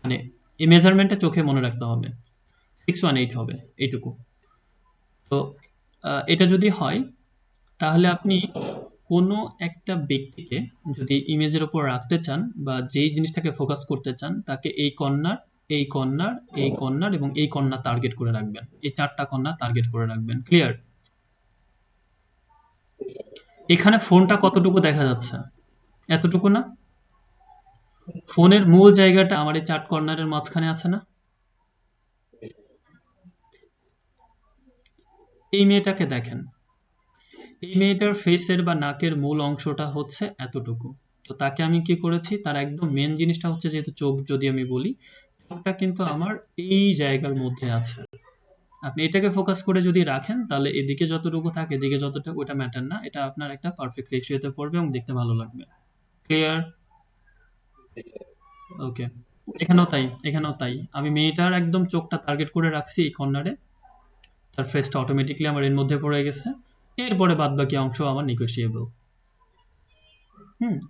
মানে এই মেজারমেন্টটা চোখে মনে রাখতে হবে, 618 হবে এইটুকু। তো এটা যদি হয় তাহলে আপনি কোনো একটা ব্যক্তিকে যদি ইমেজের উপর রাখতে চান, বা যেই জিনিসটাকে ফোকাস করতে চান, তাকে এই কর্নার, এই কর্নার, এই কর্নার এবং এই কর্নার টার্গেট করে রাখবেন, এই 4টা কর্নার টার্গেট করে রাখবেন। ক্লিয়ার? এখানে ফোনটা কতটুকু দেখা যাচ্ছে? এতটুকু না? ফোনের মূল জায়গাটা আমার এই 4 কর্নারের মাঝখানে আছে না? এই মেয়েটাকে দেখেন, এই মেয়েটার ফেসের বা নাকের মূল অংশটা হচ্ছে এতটুকু, তো তাকে আমি কি করেছি, তার একদম মেন জিনিসটা হচ্ছে, যেহেতু চোখ যদি আমি বলি, চোখটা কিন্তু আমার এই জায়গার মধ্যে আছে। আপনি এটাকে ফোকাস করে যদি রাখেন তাহলে এদিকে যতটুকু থাকে, এদিকে যতটুকু, ওটা ম্যাটার না, এটা আপনার একটা পারফেক্ট রেশিওতে পড়বে এবং দেখতে ভালো লাগবে। ক্লিয়ার? ওকে, এখানেও তাই, এখানেও তাই, আমি মেয়েটার একদম চোখটা টার্গেট করে রাখছি এই কর্নারে, তার ফেসটা অটোমেটিকলি আমার এর মধ্যে পড়ে গেছে, এরপরে বাদ বাকি অংশ আমার নেগোশিয়েবল।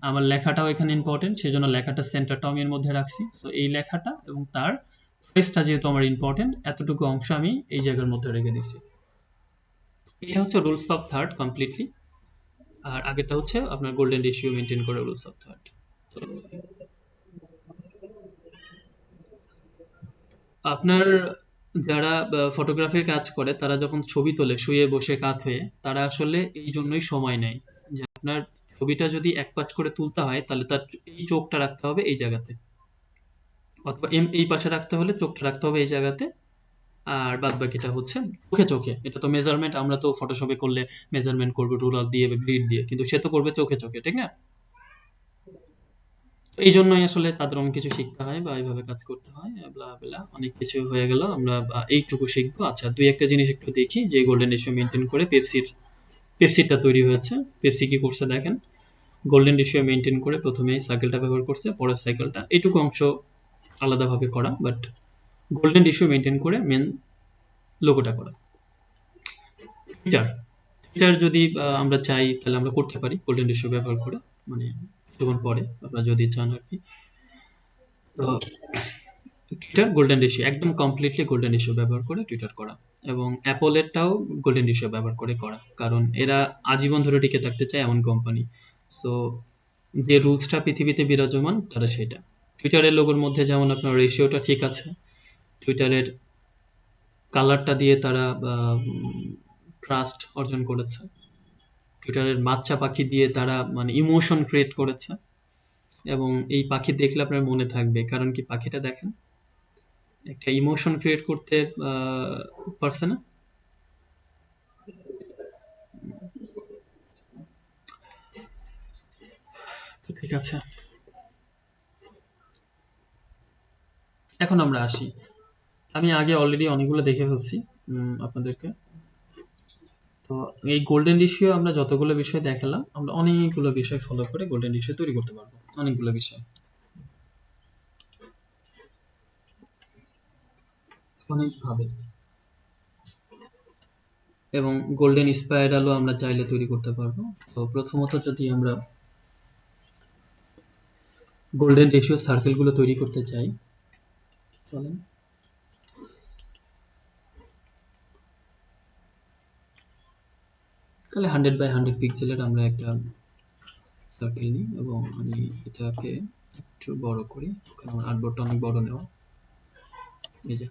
আমার লেখাটাও এখানে ইম্পর্টেন্ট, সেজন্য লেখাটার সেন্টারটাও আমি এর মধ্যে রাখছি, তো এই লেখাটা এবং তার সাইজটা যেহেতু আমার ইম্পর্টেন্ট, এতটুকু অংশ আমি এই জায়গার মধ্যে রেখে দিচ্ছি। এটা হচ্ছে রুলস অফ থার্ড কমপ্লিটলি, আর আগেটা হচ্ছে আপনার গোল্ডেন রেশিও মেনটেন করে রুলস অফ থার্ড। আপনার যারা ফটোগ্রাফির কাজ করে তারা যখন ছবি তোলে শুয়ে বসে কাত হয়ে, তারা আসলে এই জন্যই সময় নেয় যে আপনার ছবিটা যদি এক পাশ করে তুলতে হয় তাহলে তার এই চোখটা রাখতে হবে এই জায়গাতে, অথবা এই পাশে রাখতে হলে চোখটা রাখতে হবে এই জায়গাতে, আর বাদ বাকিটা হচ্ছে চোখে চোখে। এটা তো মেজারমেন্ট, আমরা তো ফটোশপে করলে মেজারমেন্ট করবো রুলার দিয়ে বা গ্রিড দিয়ে, কিন্তু সে তো করবে চোখে চোখে, ঠিক না? তো এই জন্যই আসলে তাদের অনেক কিছু শিখতে হয় বা এইভাবে কাজ করতে হয়, ব্লা ব্লা অনেক কিছু হয়ে গেল। আমরা এইটুকু শিখবো। আচ্ছা, দুই একটা জিনিস একটু দেখি যে গোল্ডেন রেশিও মেনটেন করে পেপসিটা তৈরি হয়েছে। পেপসি কি করছে দেখেন, গোল্ডেন রেশিও মেনটেন করে প্রথমে সাইকেলটা ব্যবহার করছে, পরের সাইকেলটা এইটুকু অংশ আলাদাভাবে করা, বাট গোল্ডেন রেশিও মেনটেন করে মেন লোগোটা করা। টুইটার টুইটার যদি আমরা চাই তাহলে আমরা করতে পারি গোল্ডেন রেশিও ব্যবহার করে, মানে কিছুক্ষণ পরে আপনারা যদি চান আর কি। তো টুইটার গোল্ডেন রেশিও একদম কমপ্লিটলি গোল্ডেন রেশিও ব্যবহার করে টুইটার করা, এবং অ্যাপলেরটাও গোল্ডেন রেশিও ব্যবহার করে করা, কারণ এরা আজীবন ধরে টিকে থাকতে চায় এমন কোম্পানি। সো যে রুলসটা পৃথিবীতে বিরাজমান তারা সেটা। টুইটারের লোগোর মধ্যে যেমন আপনার রেশিওটা ঠিক আছে, টুইটারের কালারটা দিয়ে তারা ট্রাস্ট অর্জন করেছে, টুইটারের বাচ্চা পাখি দিয়ে তারা মানে ইমোশন ক্রিয়েট করেছে, এবং এই পাখি দেখলে আপনার মনে থাকবে, কারণ কি পাখিটা দেখেন একটা ইমোশন ক্রিয়েট করতে পারছে না। তো ঠিক আছে, এখন আমরা আসি। আমি আগে অলরেডি অনেকগুলো দেখে ফেলছি আপনাদেরকে। তো এই গোল্ডেন রেশিও আমরা যতগুলো বিষয় দেখালাম, আমরা অনেকগুলো বিষয় ফলো করে গোল্ডেন রেশিও তৈরি করতে পারবো, অনেকগুলো বিষয়, অনেকভাবে। এবং গোল্ডেন স্পাইরালও আমরা চাইলে তৈরি করতে পারবো। তো প্রথমত যদি আমরা গোল্ডেন রেশিও সার্কেলগুলো তৈরি করতে চাই, চলেন তাহলে 100 বাই 100 পিক্সেলের আমরা একটা সার্কেল নিই, এবং আমি এটাকে একটু বড় করি, কারণ আমার আর্টবোর্ডটা অনেক বড় নেওয়া। এই যে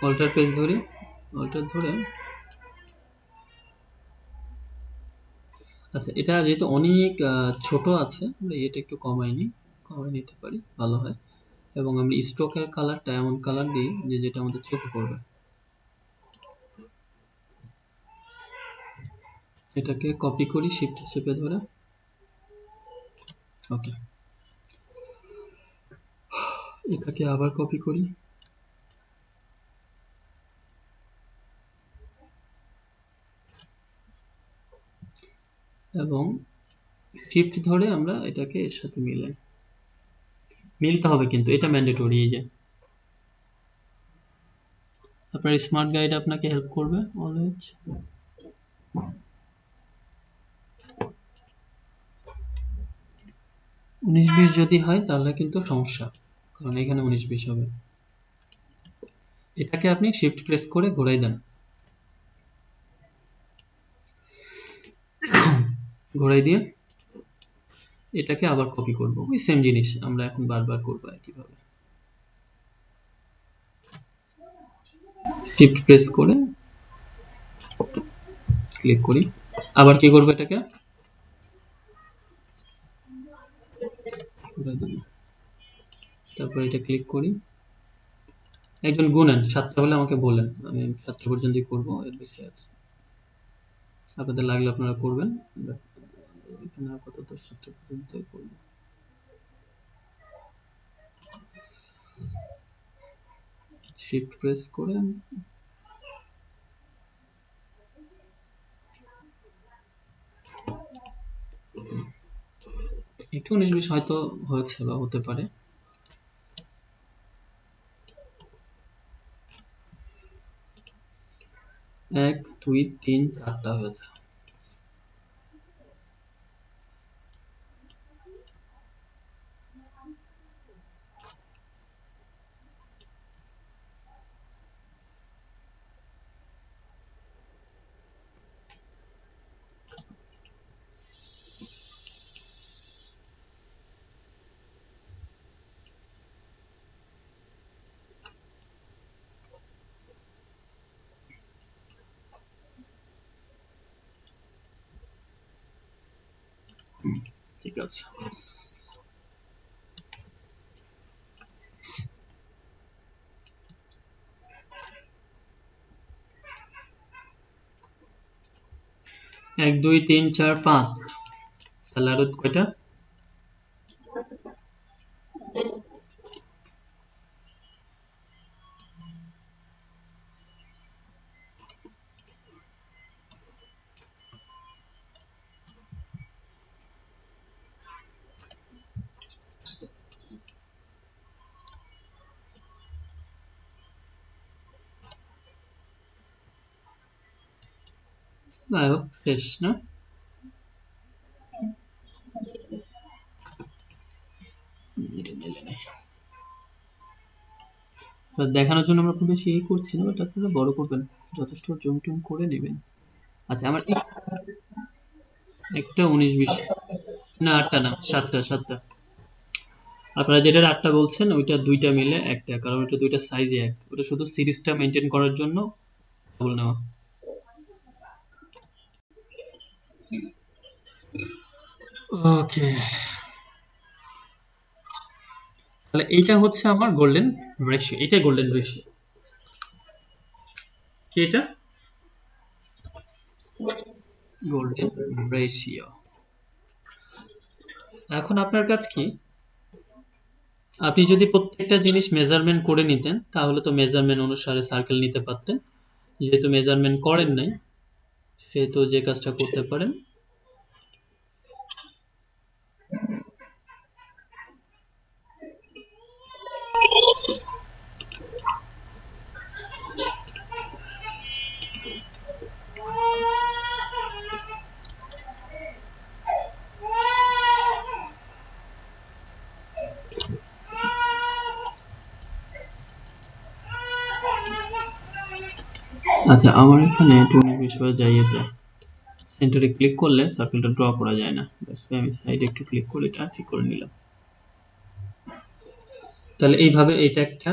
অল্টার পেজ ধরি, অল্টার ধরে, আচ্ছা এটা যেহেতু অনেক ছোট আছে, আমরা এটা একটু কমাই নিতে পারি, ভালো হয়। এবং আমি স্ট্রোকের কালারটা এমন কালার দিই যে যেটা আমাদের চোখে পড়বে। এটাকে কপি করি শিফট চেপে ধরে, ওকে। এটাকে আবার কপি করি, এবং শিফট ধরে আমরা এটাকে এর সাথে মিলাই। মিলতে হবে কিন্তু, এটা ম্যান্ডেটরি। এই যে আপনার স্মার্ট গাইড আপনাকে হেল্প করবে অলওয়েজ। 19-20 যদি হয় তাহলে কিন্তু সমস্যা, কারণ এখানে 19-20 হবে। এটাকে আপনি শিফট প্রেস করে ঘোরাই দেন, ঘোরাই দিয়ে এটাকে আবার কপি করব, ওই সেম জিনিস আমরা এখন বারবার করবো একইভাবে। শিফট প্রেস করে ক্লিক করি, আবার কি করবো এটাকে ঘোরাই দেব, তারপর এটা ক্লিক করি। একজন গুনেন, 7টা হলে আমাকে বলেন, আমি 7টা পর্যন্তই করবো, এর বেশি আছে আপনাদের লাগলে আপনারা করবেন। এখানে আপাতত 7টা পর্যন্তই করবো। শিফট প্রেস করে একটু 19-20 হয়তো হয়েছে বা হতে পারে। 1 2 3 4টা হয়েছে। ঠিক আছে, 1 2 3 4 5, তাহলে আরো কয়টা? I hope শেষ না? এটা নিলে নেই। দেখানোর জন্য আমরা খুব বেশি করছি না, বাট আপনারা বড় করবেন, যথেষ্ট জুম টুম করে নেবেন। আচ্ছা, আমার একটা 19 20, না 8টা না, 7টা। আপনারা যেটা 8টা বলছেন ওইটা 2টা মিলে একটা, কারণ ওইটা 2টা সাইজে এক, ওটা শুধু সিরিজটা মেনটেন করার জন্য ডাবল নেওয়া। ওকে, তাহলে এইটা হচ্ছে আমার গোল্ডেন রেশিও, এটাই গোল্ডেন রেশিও। কি এটা? Golden ratio. এখন আপনার কাজ কি? আপনি যদি প্রত্যেকটা জিনিস মেজারমেন্ট করে নিতেন তাহলে তো মেজারমেন্ট অনুসারে সার্কেল নিতে পারতেন। যেহেতু মেজারমেন্ট করেন নাই, সেহেতু যে কাজটা করতে পারেন, আচ্ছা আমার এখানে 19 20 হয়ে যায়, এতে সেন্টারে ক্লিক করলে সার্কেলটা ড্র করা যায় না। আমি সাইডে একটু ক্লিক করে এটা ঠিক করে নিলাম। তাহলে এইভাবে এইটা একটা,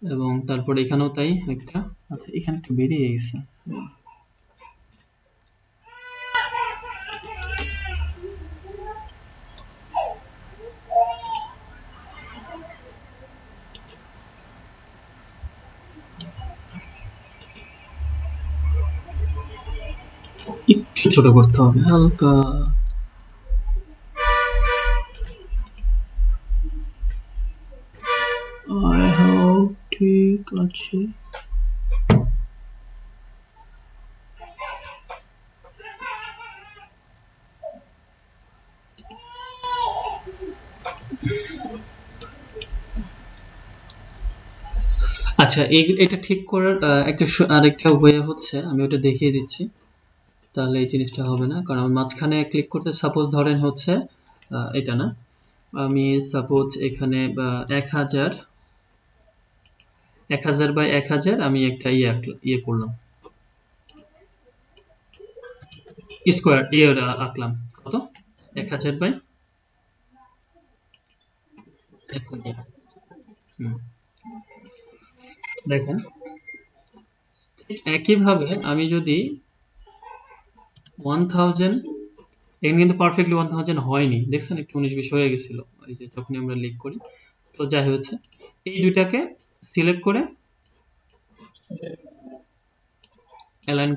এবং তারপরে এখানেও তাই একটা। আচ্ছা এখানে একটু বেরিয়ে গেছে। একটু ছোট করতে হবে হালকা। I hope ঠিক আছে। আচ্ছা এটা ঠিক করার আরেকটা ওয়ে হচ্ছে, আমি ওটা দেখিয়ে দিচ্ছি। তাহলে এই জিনিসটা হবে না, কারণ আমি মাঝখানে ক্লিক করতে, সাপোজ ধরেন হচ্ছে এটা না, আমি সাপোজ এখানে 1000 বাই 1000 আমি একটা ইয়ে করলাম, স্কোয়ার ইয়ে আঁকলাম। কত? 1000 বাই 1000। দেখেন একইভাবে আমি যদি 1000, এখানে কিন্তু পারফেক্টলি 1000 হয়নি, দেখছেন একটু 19 20 হয়ে গেছিল এই যে যখনই আমরা লিক করি। তো যাই হচ্ছে, এই দুইটাকে সিলেক্ট করে অ্যালাইন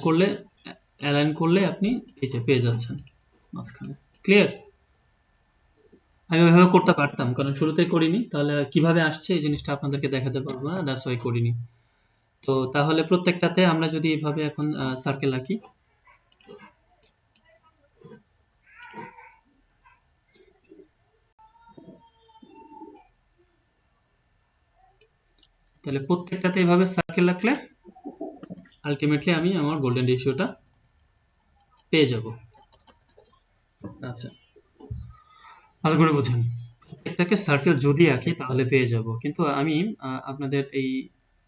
করলে, আপনি এই যে পেয়ে যাচ্ছেন মাঝখানে। ক্লিয়ার? আমি ওইভাবে করতে পারতাম, কারণ শুরুতেই করিনি, তাহলে কিভাবে আসছে এই জিনিসটা আপনাদেরকে দেখাতে পারবো না, দ্যাটস ওয়াই করিনি। তো তাহলে প্রত্যেকটাতে আমরা যদি এইভাবে এখন সার্কেল আঁকি, তাহলে প্রত্যেকটাতে এইভাবে সার্কেল রাখলে আলটিমেটলি আমি আমার গোল্ডেন রেশিওটা পেয়ে যাব। আচ্ছা, ভালো করে বুঝেন, প্রত্যেকটাকে সার্কেল যদি আঁকি তাহলে পেয়ে যাব, কিন্তু আমি আপনাদের এই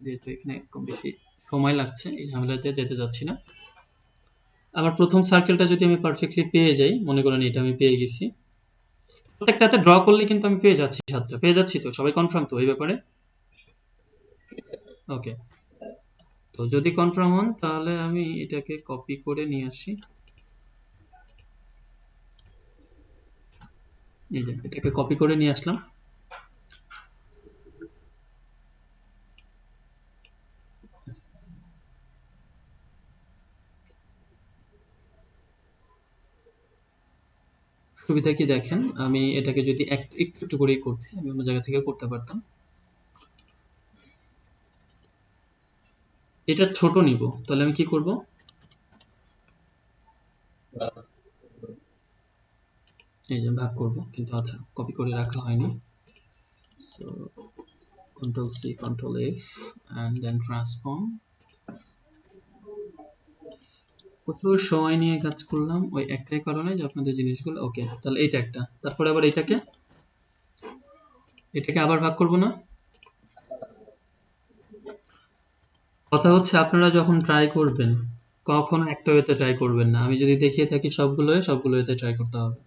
যেহেতু এখানে কম বেশি সময় লাগছে এই ঝামেলাতে যেতে যাচ্ছি না। আমার প্রথম সার্কেলটা যদি আমি পারফেক্টলি পেয়ে যাই, মনে করেন এটা আমি পেয়ে গেছি, প্রত্যেকটাতে ড্র করলে কিন্তু আমি পেয়ে যাচ্ছি, 7টা পেয়ে যাচ্ছি। তো সবাই কনফার্ম তো এই ব্যাপারে? ওকে, তো যদি কনফার্ম হন তাহলে আমি এটাকে কপি করে নিয়ে আসি। এই যে এটাকে কপি করে নিয়ে আসলাম। সুবিধা কি দেখেন, আমি এটাকে যদি একটু একটু করেই করতে, আমি অন্য জায়গা থেকে করতে পারতাম। এটা ছোট নিব, তাহলে আমি কি করব, এই যে ভাগ করব, কিন্তু আচ্ছা কপি করে রাখা হয়নি। So control C control F and then transform. প্রচুর সময় নিয়ে কাজ করলাম ওই একটাই কারণে যে আপনাদের জিনিসগুলো। ওকে, তাহলে এইটা একটা, তারপরে আবার এটাকে এটাকে আবার ভাগ করব না। কথা হচ্ছে আপনারা যখন ট্রাই করবেন কখনো একটা ওয়েতে ট্রাই করবেন না, আমি যদি দেখিয়ে থাকি সবগুলো ওয়েতে ট্রাই করতে হবে,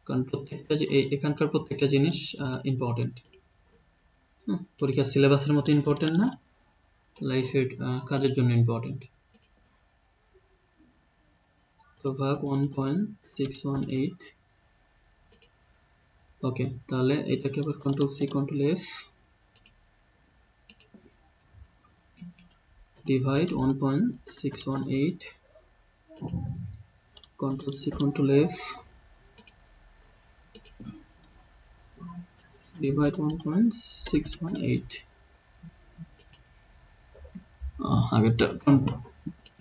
কারণ প্রত্যেকটা এখানকার প্রত্যেকটা জিনিস ইম্পর্টেন্ট। পরীক্ষার সিলেবাসের মতো ইম্পর্টেন্ট না, লাইফের কাজের জন্য ইম্পর্টেন্ট। তো ভাগ 1.618। ওকে, তাহলে এটাকে আবার control C control F, divide 1.618, control C control F, divide 1.618। আগেরটা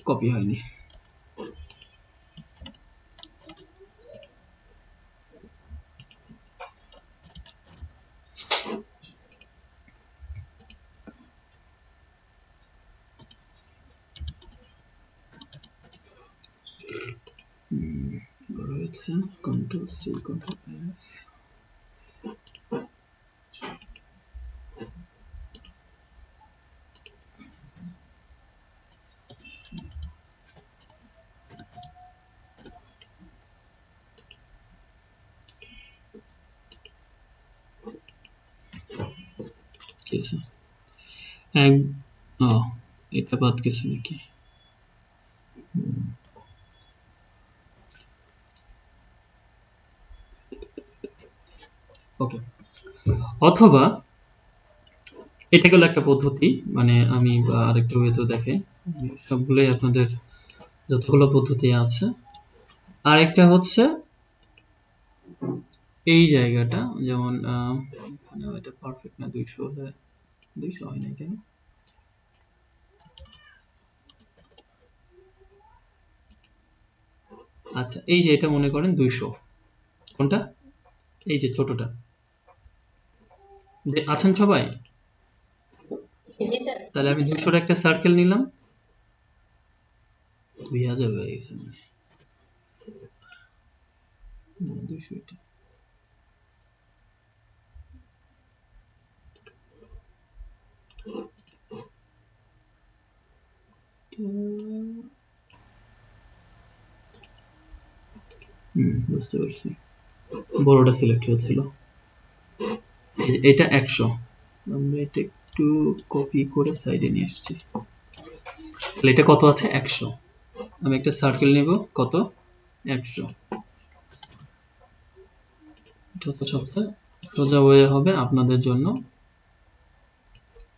কপি হয়নি। control C control F, এটা বাদ গেছে নাকি? ওকে, অথবা এটা গেল একটা পদ্ধতি, মানে আমি আরেকটা ওয়েতেও দেখাই, সবগুলোই আপনাদের যতগুলো পদ্ধতি আছে। আরেকটা হচ্ছে এই জায়গাটা, যেমন এখানে এটা পারফেক্ট না, 200 হলে 200 হয় না কেন? আচ্ছা, এই যে এটা মনে করেন 200, কোনটা? এই যে ছোটটা, আছেন সবাই? তাহলে আমি 200 একটা সার্কেল নিলাম, 2000 এখানে 200 এটা। বুঝতে পারছি, বড়টা সিলেক্ট হচ্ছিল। এটা 100, আমরা এটা একটু কপি করে সাইডে নিয়ে আসছি। তাহলে এটা কত আছে? 100। আমি একটা সার্কেল নেব, কত? 100। এটা হচ্ছে সবচেয়ে সোজা ওয়ে হবে আপনাদের জন্য,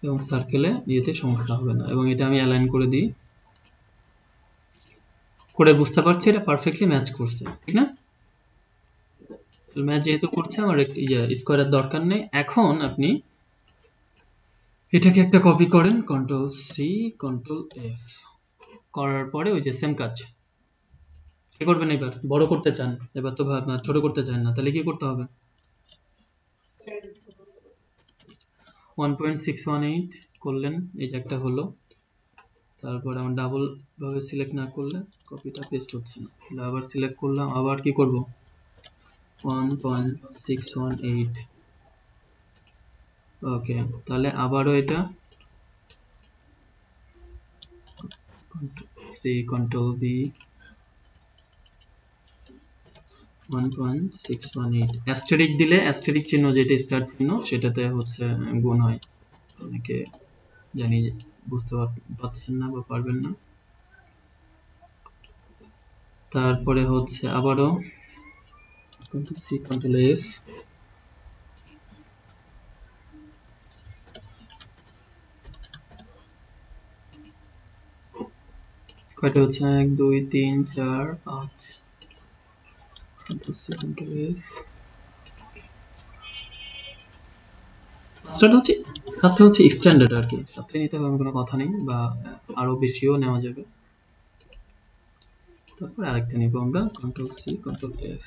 এবং সার্কেলে ইয়েতে সমস্যা হবে না। এবং এটা আমি অ্যালাইন করে দিই, করে বুঝতে পারছি এটা পারফেক্টলি ম্যাচ করছে, ঠিক না? ম্যাচ যেহেতু করছে, আমার স্কোয়ারের দরকার নেই। এখন আপনি এটাকে একটা কপি করেন, কন্ট্রোল সি কন্ট্রোল এফ করার পরে ওই যে সেম কাজ কি করবেন, এবার বড় করতে চান, এবার তো ছোট করতে চান না, তাহলে কি করতে হবে? 1.618 করলেন, এই যে একটা হলো। তারপর আমার ডাবল ভাবে সিলেক্ট না করলে কপিটা পেস্ট হচ্ছে না, তাহলে আবার সিলেক্ট করলাম, আবার কি করব 1.618। ওকে, তাহলে আবারও এটা সি কন্ট্রোল বি 1.618। অ্যাস্টেরিক দিলে অ্যাস্টেরিক চিহ্ন যেটা স্টার চিহ্ন সেটাতে হচ্ছে গুণ হয়। অনেকে জানি যে বুঝতে পারছেন না বা পারবেন না। তারপরে হচ্ছে আবারও কন্ট্রোল সি কন্ট্রোল এফ, কয়টা হচ্ছে 1 2 3 4 5, কন্ট্রোল সি কন্ট্রোল এফ। সাতটা হচ্ছে এক্সটেন্ডেড আর কি, সাতটা নিতে হবে এমন কোনো কথা নেই, বা আরো বেশিও নেওয়া যাবে। তারপর আরেকটা নিব আমরা কন্ট্রোল সি কন্ট্রোল এফ।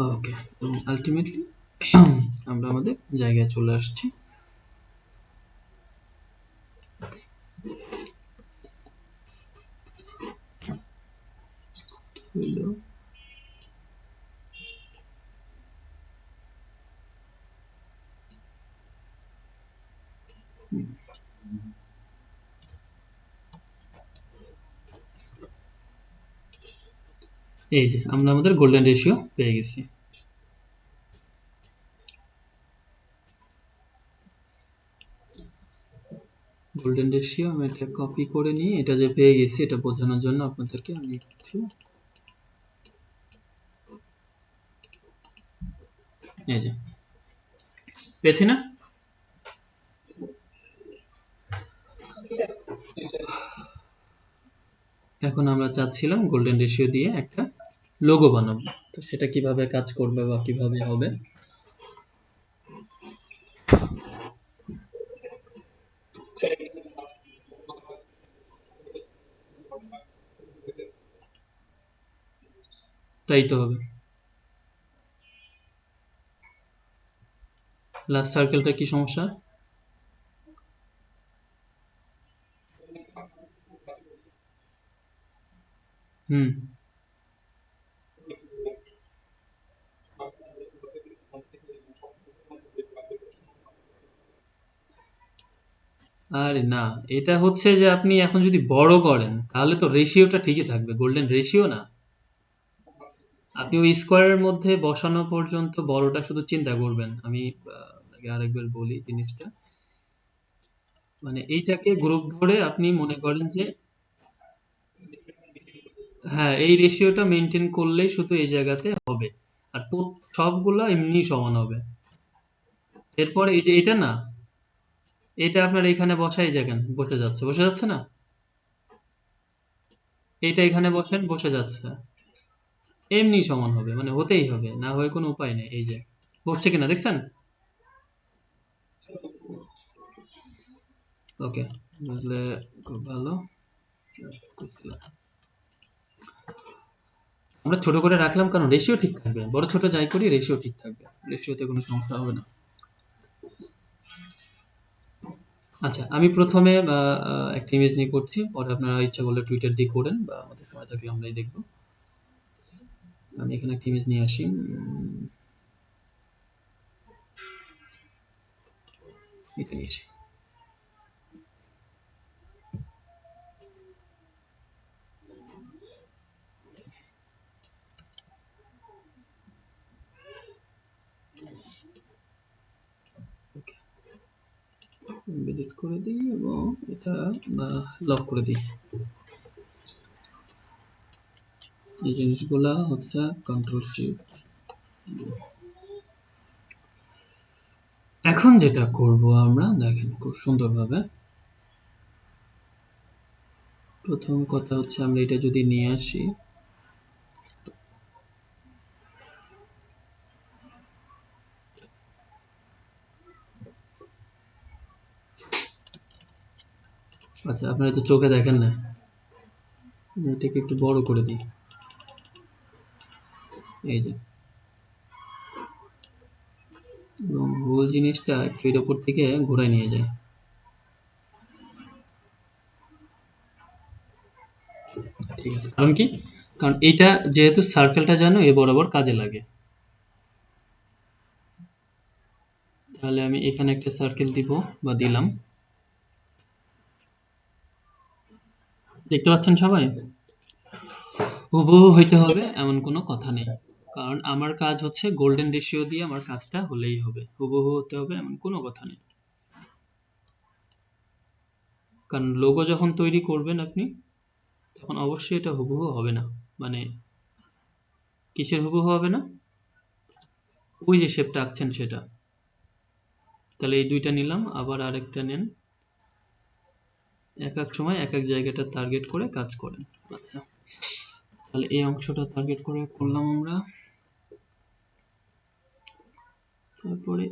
ওকে, আলটিমেটলি আমরা আমাদের জায়গায় চলে আসছি। এই যে আমরা আমাদের গোল্ডেন রেশিও পেয়ে গেছি। গোল্ডেন রেশিও আমি এটা কপি করে নিয়ে এটা যে পেয়ে গেছি এটা বোঝানোর জন্য আপনাদেরকে আমি একটু এই যে পেয়েছি না। এখন আমরা চাচ্ছিলাম গোল্ডেন রেশিও দিয়ে একটা লোগো বানাবো, তো সেটা কিভাবে কাজ করবে বা কিভাবে হবে তাই তো হবে। লাস্ট সার্কেলটা কি সমস্যা? হুম, আরে না, এটা হচ্ছে যে আপনি এখন যদি বড় করেন তাহলে তো রেশিওটা ঠিকই থাকবে, গোল্ডেন রেশিও না। আপনি ওই স্কোয়ারের মধ্যে বসানো পর্যন্ত বড়টা শুধু চিন্তা করবেন। আমি আপনাকে আরেকবার বলি জিনিসটা, মানে এইটাকে গ্রুপ ধরে আপনি মনে করেন যে হ্যাঁ এই রেশিওটা মেনটেন করলেই শুধু এই জায়গাতে হবে, আর সবগুলা এমনি সমান হবে। এরপরে এই যে এটা না, এটা আপনার এখানে বসাই যাবেন, বসে যাচ্ছে না, এইটা এখানে বসেন বসে যাচ্ছে, এমনি সমান হবে, মানে হতেই হবে, না হয়ে কোনো উপায় নেই। এই যে বসছে কিনা দেখছেন? ওকে, বুঝলে খুব ভালো। আমরা ছোট করে রাখলাম কারণ রেশিও ঠিক থাকবে, বড় ছোট যাই করি রেশিও ঠিক থাকবে, রেশিওতে কোনো সমস্যা হবে না। আচ্ছা, আমি প্রথমে একটা ইমেজ নিয়ে করছি, পরে আপনারা ইচ্ছা করলে টুইটার দিয়ে করেন বা আমাদের সময় থাকলে আমরাই দেখবো। আমি এখানে একটা ইমেজ নিয়ে আসি, এটা নিয়ে আসি। এডিট করে দিই এবং এটা লক করে দিই। এই জিনিসগুলা হচ্ছে কন্ট্রোল শিফট। এখন যেটা করব আমরা দেখেন খুব সুন্দরভাবে, প্রথম কথা হচ্ছে আমরা এটা যদি নিয়ে আসি, আচ্ছা আপনারা তো চোখে দেখেন না, এটাকে একটু বড় করে দিই, এই যে, এবং হোল জিনিসটা একটু এর উপর থেকে ঘুরায় নিয়ে যায়। ঠিক আছে, কারণ কি, কারণ এইটা যেহেতু সার্কেলটা জানো এ বরাবর কাজে লাগে, তাহলে আমি এখানে একটা সার্কেল দিব বা দিলাম। দেখতে পাচ্ছেন সবাই? হুবহু হইতে হবে এমন কোনো কথা নেই, কারণ আমার কাজ হচ্ছে গোল্ডেন রেশিও দিয়ে আমার কাজটা হলেই হবে, হুবহু হতে হবে এমন কোনো কথা নেই। কারণ লোগো যখন তৈরি করবেন আপনি, তখন অবশ্যই এটা হুবহু হবে না। মানে কিসের হুবহু হবে না? ওই যে শেপটা আঁকছেন সেটা। তাহলে এই দুইটা নিলাম, আবার আরেকটা নেন। এক এক সময় এক এক জায়গাটা টার্গেট করে কাজ করেন। আচ্ছা, তাহলে এই অংশটা টার্গেট করে করলাম আমরা। তারপরে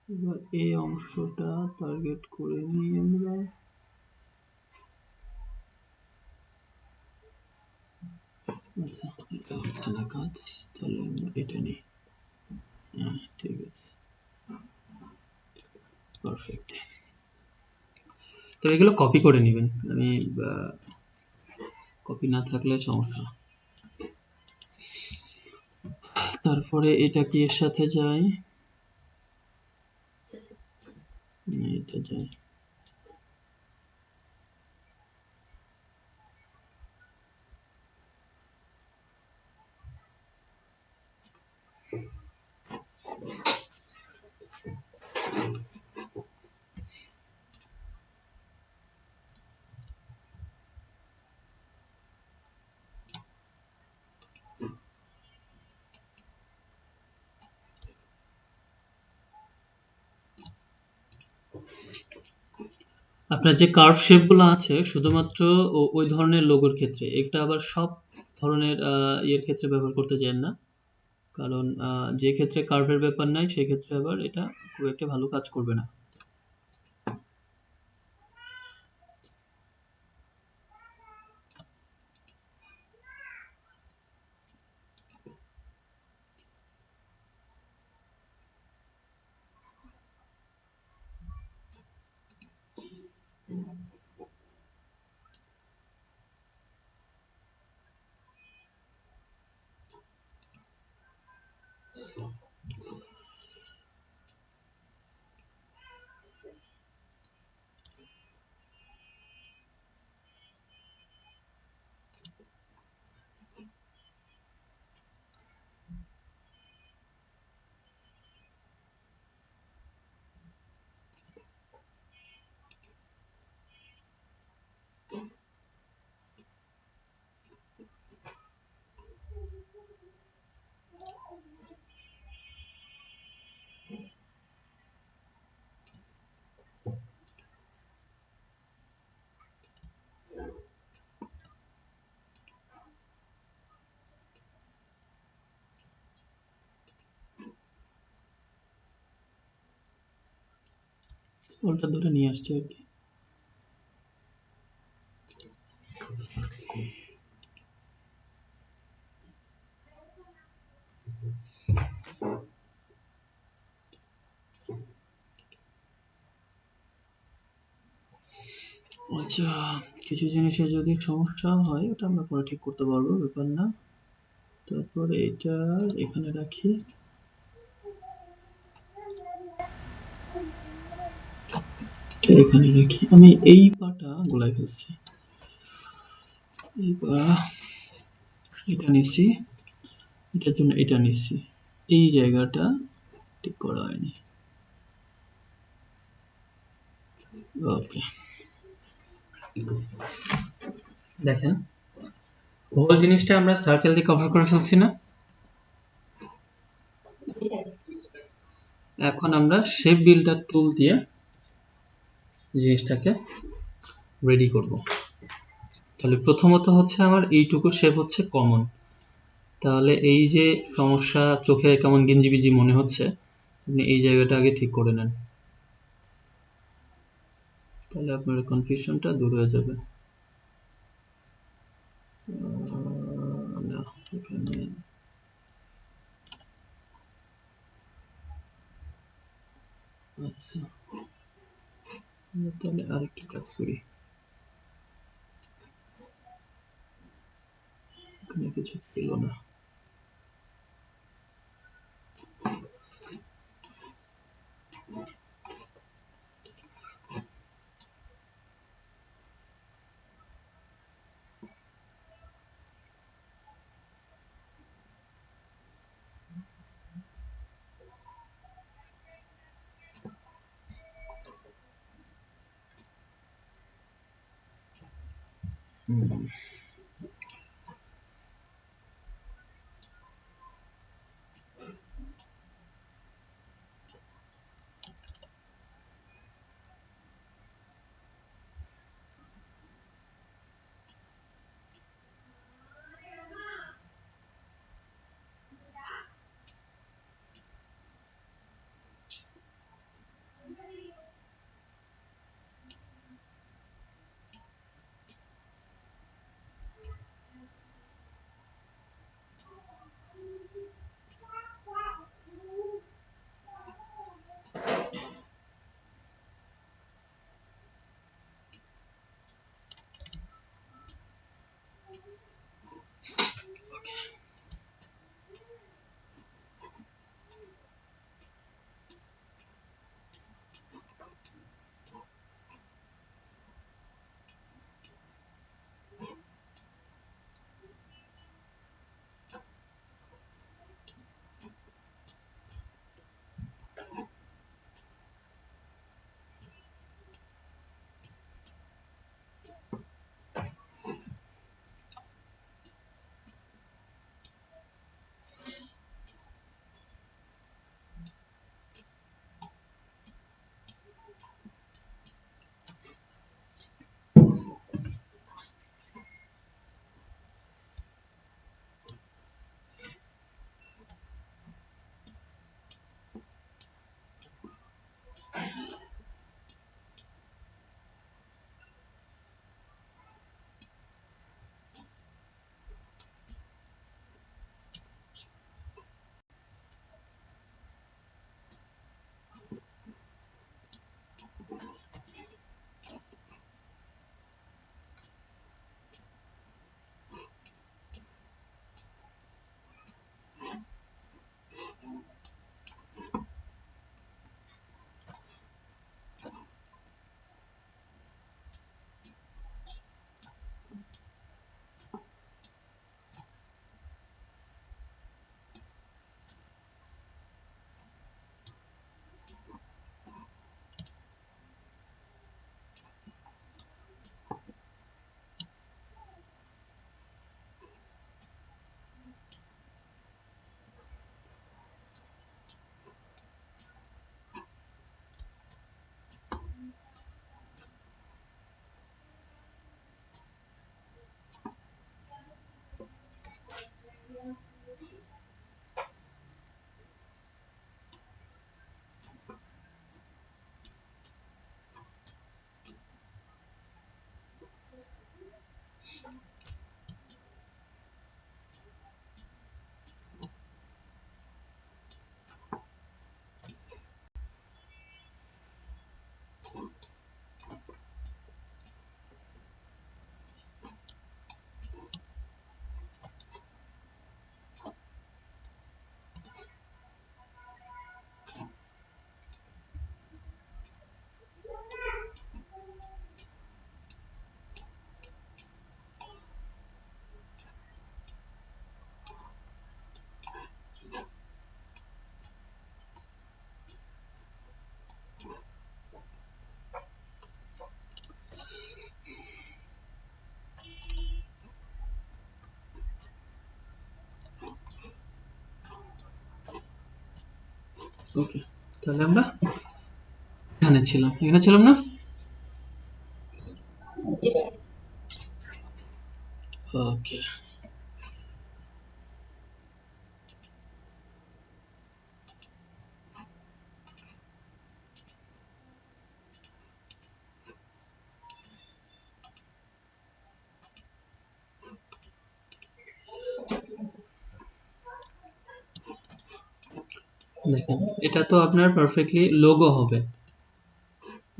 এবার এই অংশটা টার্গেট করে নিই আমরা। আচ্ছা, এটা হচ্ছে না কাজ, তাহলে আমরা এটা নিই। হ্যাঁ, ঠিক আছে, পারফেক্ট। তো এগুলো কপি করে নেবেন, আমি কপি না থাকলে সমস্যা। তারপরে এটা কি এর সাথে যায়? এটা যায়। আপনার যে কার্ভ শেপ গুলো আছে শুধুমাত্র ওই ধরনের লোগোর ক্ষেত্রে, এটা আবার সব ধরনের ইয়ের ক্ষেত্রে ব্যবহার করতে চান না, কারণ যে ক্ষেত্রে কার্ভের ব্যাপার নাই সেক্ষেত্রে আবার এটা খুব একটা ভালো কাজ করবে না। ওটা ধরে নিয়ে আসছে আর কি। আচ্ছা, কিছু জিনিসের যদি সমস্যা হয় ওটা আমরা পরে ঠিক করতে পারবো, ব্যাপার না। তারপরে এটা এখানে রাখি। এটা এখানে রাখি, আমি এই পাটা গোলাই ফেলছি। এই পা, এটা নিচ্ছি, এটার জন্য এটা নিচ্ছি, এই জায়গাটা ঠিক করা হয়নি। ওকে, দেখেন হোল জিনিসটা আমরা সার্কেল দিয়ে কভার করে ফেলছি না? এখন আমরা শেপ বিল্ডার টুল দিয়ে জিনিসটাকে রেডি করব। তাহলে প্রথমত হচ্ছে আমার এইটুকু শেপ হচ্ছে কমন, তাহলে এই যে সমস্যা চোখে কেমন গিঞ্জিবিজি মনে হচ্ছে, আপনি এই জায়গাটা আগে ঠিক করে নেন, তাহলে আপনার কনফিউশনটা দূর হয়ে যাবে। আচ্ছা, তাহলে আরেকটু কাজ করি। এখানে কিছু ছিল না। ওকে, তাহলে আমরা এখানে ছিলাম না? ওকে, দেখেন, এটা তো আপনার পারফেক্টলি লোগো হবে।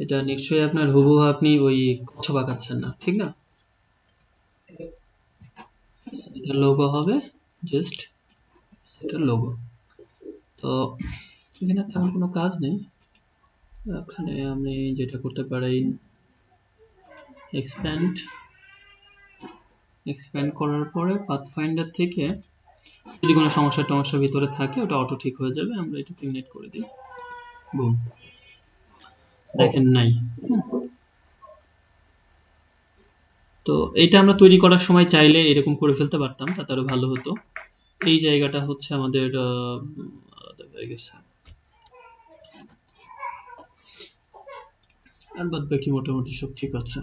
এটা নিশ্চয়ই আপনার হুবহু আপনি ওই কচ্ছপ আঁকাচ্ছেন না, ঠিক না? এটা লোগো হবে, জাস্ট এটা লোগো। তো এখানে তেমন কোনো কাজ নেই। এখানে আপনি যেটা করতে পারেন, এক্সপ্যান্ড এক্সপ্যান্ড করার পরে পাথফাইন্ডার থেকে যদি কোনো সমস্যা টমস্যার ভিতরে থাকে ওটা অটো ঠিক হয়ে যাবে। আমরা এটা ক্লিনেট করে দিই, বুম, দেখেন নাই। তো এইটা আমরা তৈরি করার সময় চাইলে এরকম করে ফেলতে পারতাম, তাতে আরো ভালো হতো। এই জায়গাটা হচ্ছে আমাদের আলাদা হয়ে গেছে। আর বাদ বাকি মোটামুটি সব ঠিক আছে।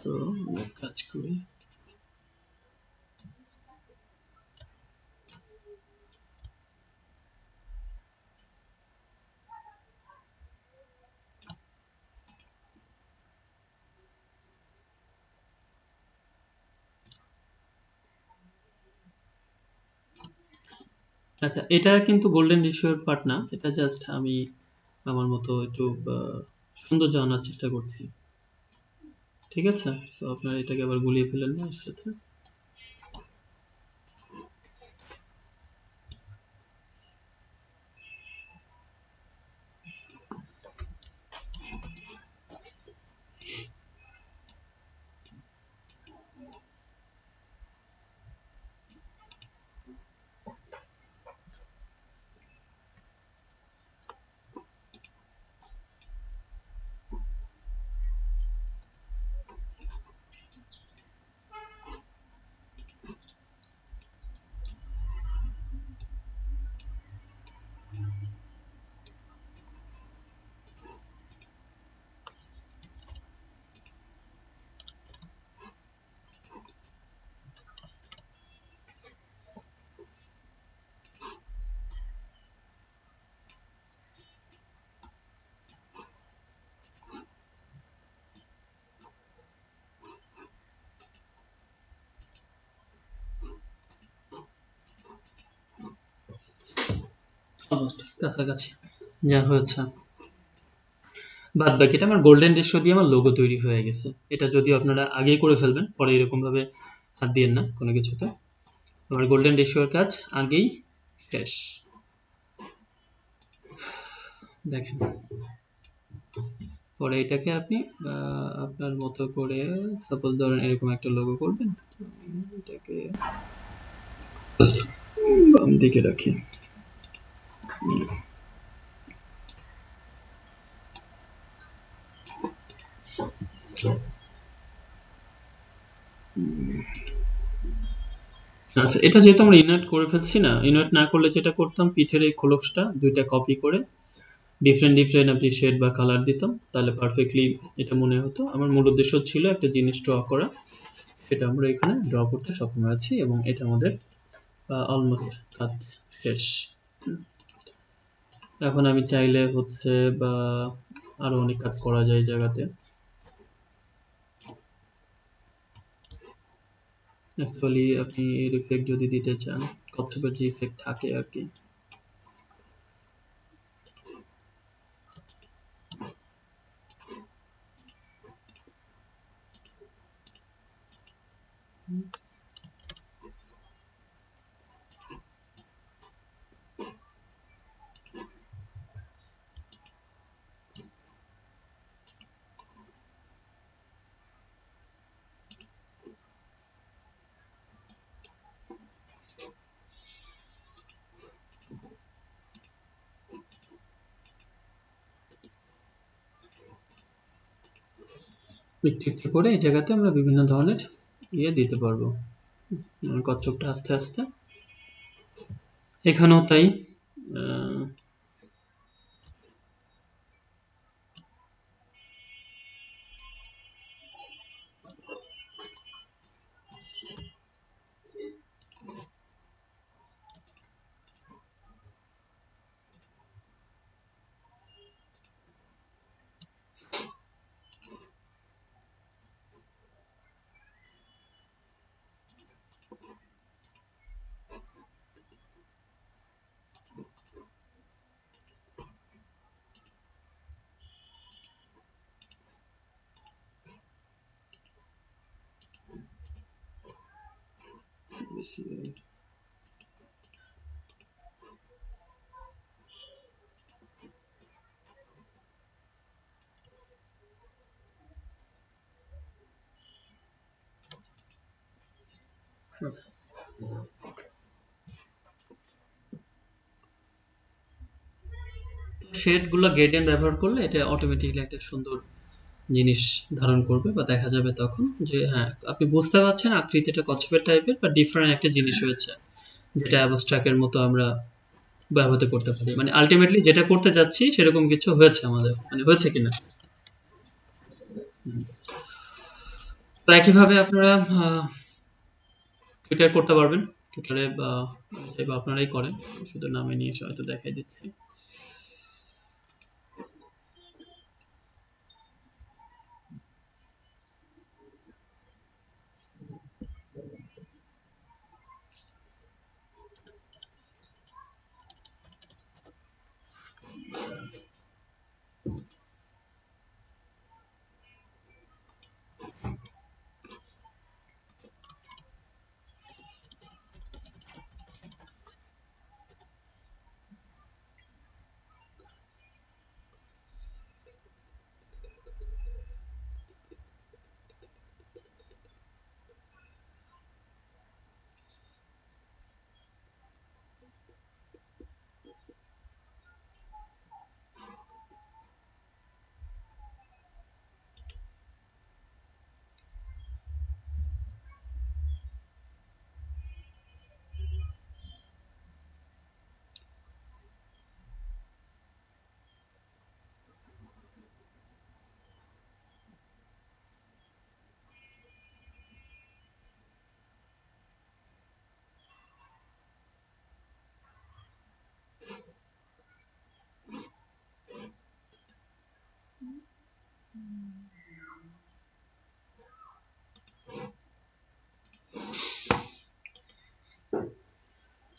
তো আমরা কাজ করি। আচ্ছা, এটা কিন্তু গোল্ডেন রেশিওর পার্ট না, এটা জাস্ট আমি আমার মতো একটু সৌন্দর্য আনার চেষ্টা করছি। ঠিক আছে, তো আপনার এটাকে আবার গুলিয়ে ফেলেন না এর সাথে। অলমোস্ট কাছাকাছি যা হয়েছে। বাদ বাকিটা আমার গোল্ডেন রেশিও দিয়ে আমার লোগো তৈরি হয়ে গেছে। এটা যদিও আপনারা আগেই করে ফেলবেন, পরে এরকম ভাবে হাত দিয়েন না কোনো কিছুতে। আমার গোল্ডেন রেশিওর কাজ আগেই শেষ। দেখেন, পরে এটাকে আপনি আপনার মতো করে সাপোজ ধরেন এরকম একটা লোগো করবেন। এটাকে বাম দিকে রাখি। আচ্ছা, এটা যেহেতু আমরা ইনভার্ট করে ফেলছি না, ইনভার্ট না করলে যেটা করতাম, পিঠের এই খোলসটা দুইটা কপি করে ডিফারেন্ট ডিফারেন্ট আপনি শেড বা কালার দিতাম, তাহলে পারফেক্টলি এটা মনে হতো। আমার মূল উদ্দেশ্য ছিল একটা জিনিস ড্র করা, সেটা আমরা এখানে ড্র করতে সক্ষম আছি এবং এটা আমাদের অলমোস্ট কাজ শেষ। এখন আমি চাইলে হচ্ছে বা আরো অনেক কাজ করা যায় এই জায়গাতে। অ্যাকচুয়ালি আপনি এর ইফেক্ট যদি দিতে চান, কচ্ছপের যে ইফেক্ট থাকে আর কি, একটু একটু করে এই জায়গাতে আমরা বিভিন্ন ধরনের দিতে পারবো। কচ্ছপটা আস্তে আস্তে এখানেও তাই। আহ, শেড গুলো গ্রেডিয়েন্ট ব্যবহার করলে এটা অটোমেটিক্যালি একটা সুন্দর জিনিস ধারণ করবে বা দেখা যাবে তখন যে হ্যাঁ আপনি বুঝতে পারছেন আকৃতিটা কচ্ছপের টাইপের বা ডিফারেন্ট একটা জিনিস হয়েছে, যেটা অ্যাবস্ট্রাক্টের মতো আমরা ব্যবহার করতে পারি। মানে আলটিমেটলি যেটা করতে যাচ্ছি সেরকম কিছু হয়েছে আমাদের, মানে হয়েছে কিনা। তো একইভাবে আপনারা টুইটার করতে পারবেন। টুইটারে বা আপনারাই করেন, শুধু নামে নিয়ে এসে হয়তো দেখাই দিচ্ছি।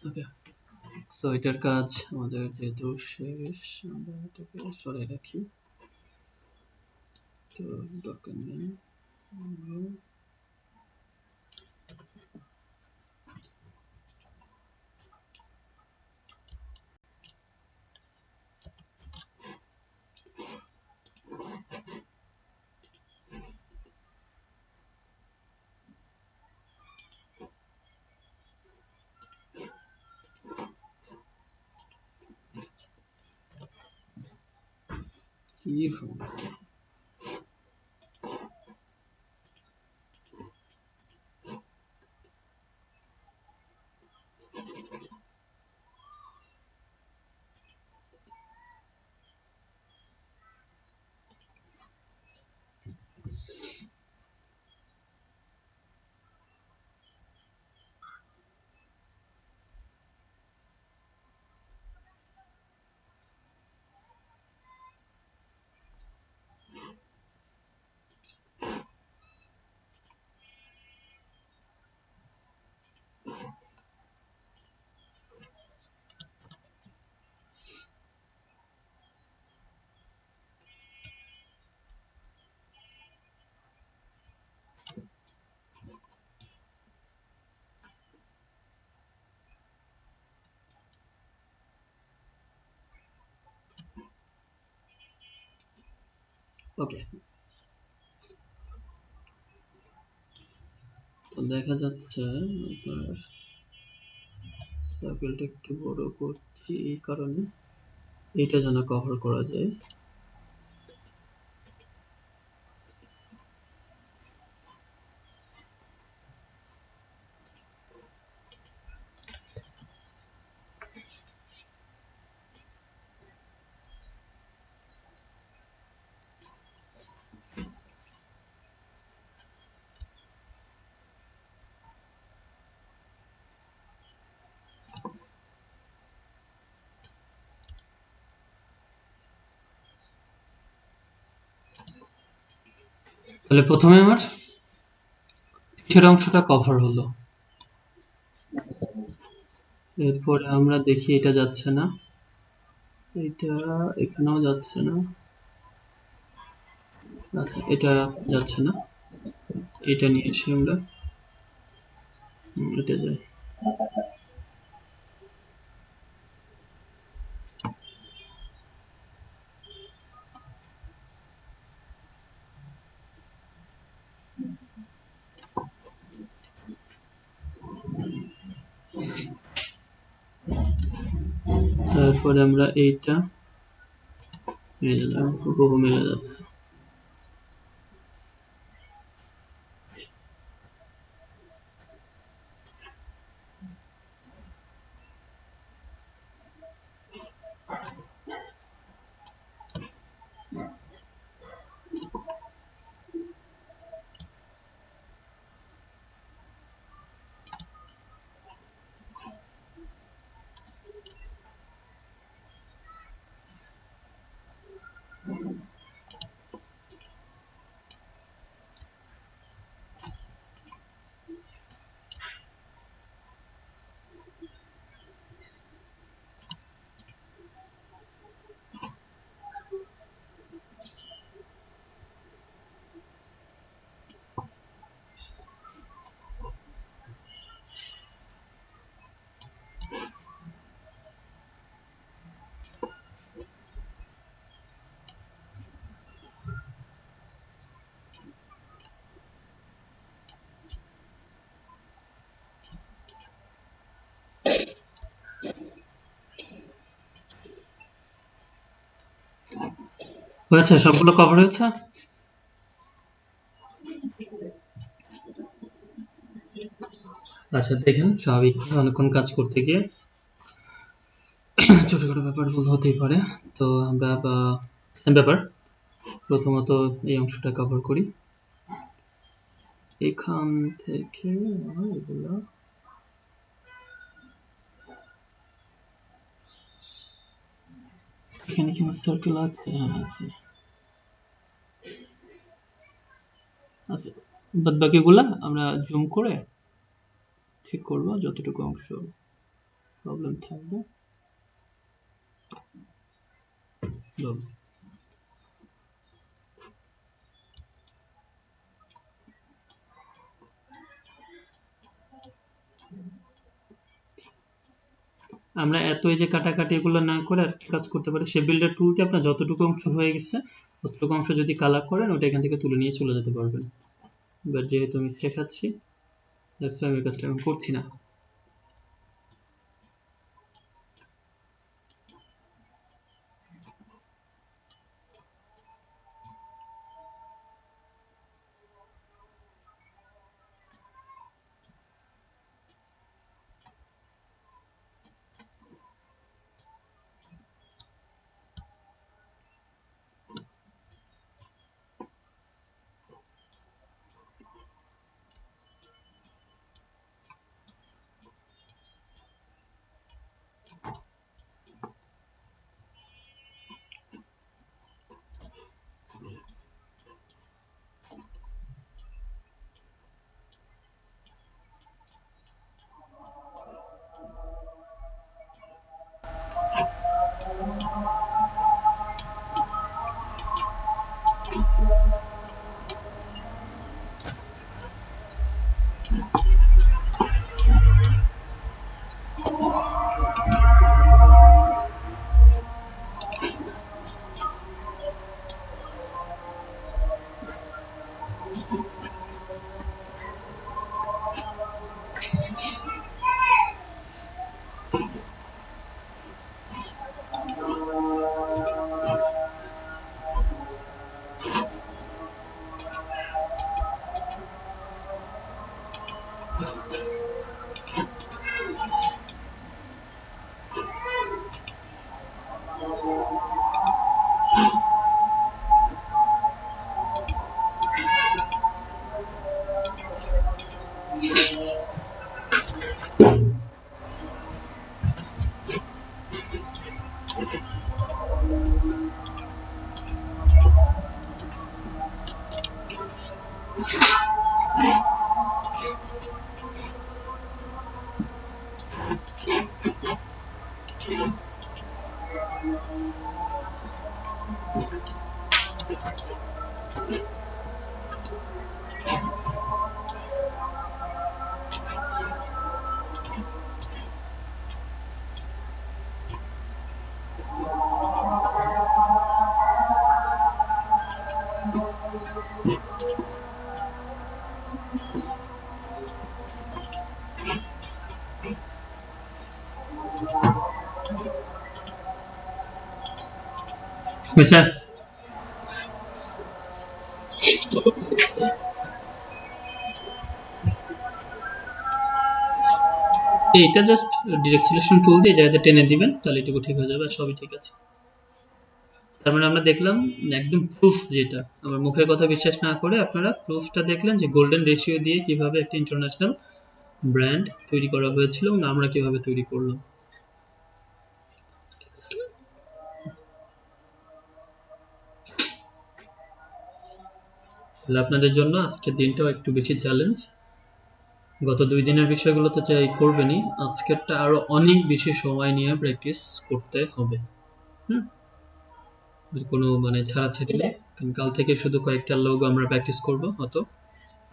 ওকে, সো এটার কাজ আমাদের যেহেতু শেষ, আমরা এটাকে সরাই রাখি, তো দরকার নেই। কি হবে? ওকে, তো দেখা যাচ্ছে আপনার সার্কেলটা একটু বড় করছি এই কারণে এটা যেন কভার করা যায়। তাহলে প্রথমে আমার পিঠের অংশটা কভার হলো, এরপরে আমরা দেখি এটা যাচ্ছে না, এটা এখানেও যাচ্ছে না, আচ্ছা, এটা যাচ্ছে না, এটা নিয়ে এসে আমরা এটা যাই। তারপরে আমরা এইটা মিলে দিলাম, হুবহু মিলে যাচ্ছে। হয়েছে, সবগুলো কভার হয়েছে। আচ্ছা দেখেন, স্বাভাবিক অনেকক্ষণ কাজ করতে গিয়ে ছোটখাটো ব্যাপার ভুল হতেই পারে। তো আমরা ব্যাপার প্রথমত এই অংশটা কভার করি। এখান থেকে এগুলো এখানে কি সার্কেল আছে? আচ্ছা, বাদ বাকিগুলা আমরা জুম করে ঠিক করবো, যতটুকু অংশ প্রবলেম থাকবে। আমরা এত এই যে কাটাকাটি এগুলো না করে আরেকটা কাজ করতে পারি, সে বিল্ডার টুল দিয়ে আপনার যতটুকু অংশ হয়ে গেছে ততটুকু অংশ যদি কালার করেন ওটা এখান থেকে তুলে নিয়ে চলে যেতে পারবেন। এবার যেহেতু আমি শেখাচ্ছি, আমি কাজটা এখন করছি না। বুঝছে? এইটা জাস্ট ডিরেক্ট সিলেকশন টুল দিয়ে জায়গাতে টেনে দিবেন, তাহলে এটুকু ঠিক হয়ে যাবে, আর সবই ঠিক আছে। তার মানে আমরা দেখলাম একদম প্রুফ, যেটা আমার মুখের কথা বিশ্বাস না করে আপনারা প্রুফটা দেখলেন যে গোল্ডেন রেশিও দিয়ে কিভাবে একটা ইন্টারন্যাশনাল ব্র্যান্ড তৈরি করা হয়েছিল এবং আমরা কিভাবে তৈরি করলাম। তাহলে আপনাদের জন্য আজকের দিনটাও একটু বেশি চ্যালেঞ্জ। গত 2 দিনের বিষয়গুলো তো চাই করবেনই, আজকেরটা আরো অনেক বেশি সময় নিয়ে প্র্যাকটিস করতে হবে। হুম, কোনো মানে ছাড়াছাড়ি নেই, কারণ কাল থেকে শুধু কয়েকটা লোগো আমরা প্র্যাকটিস করব, হয়তো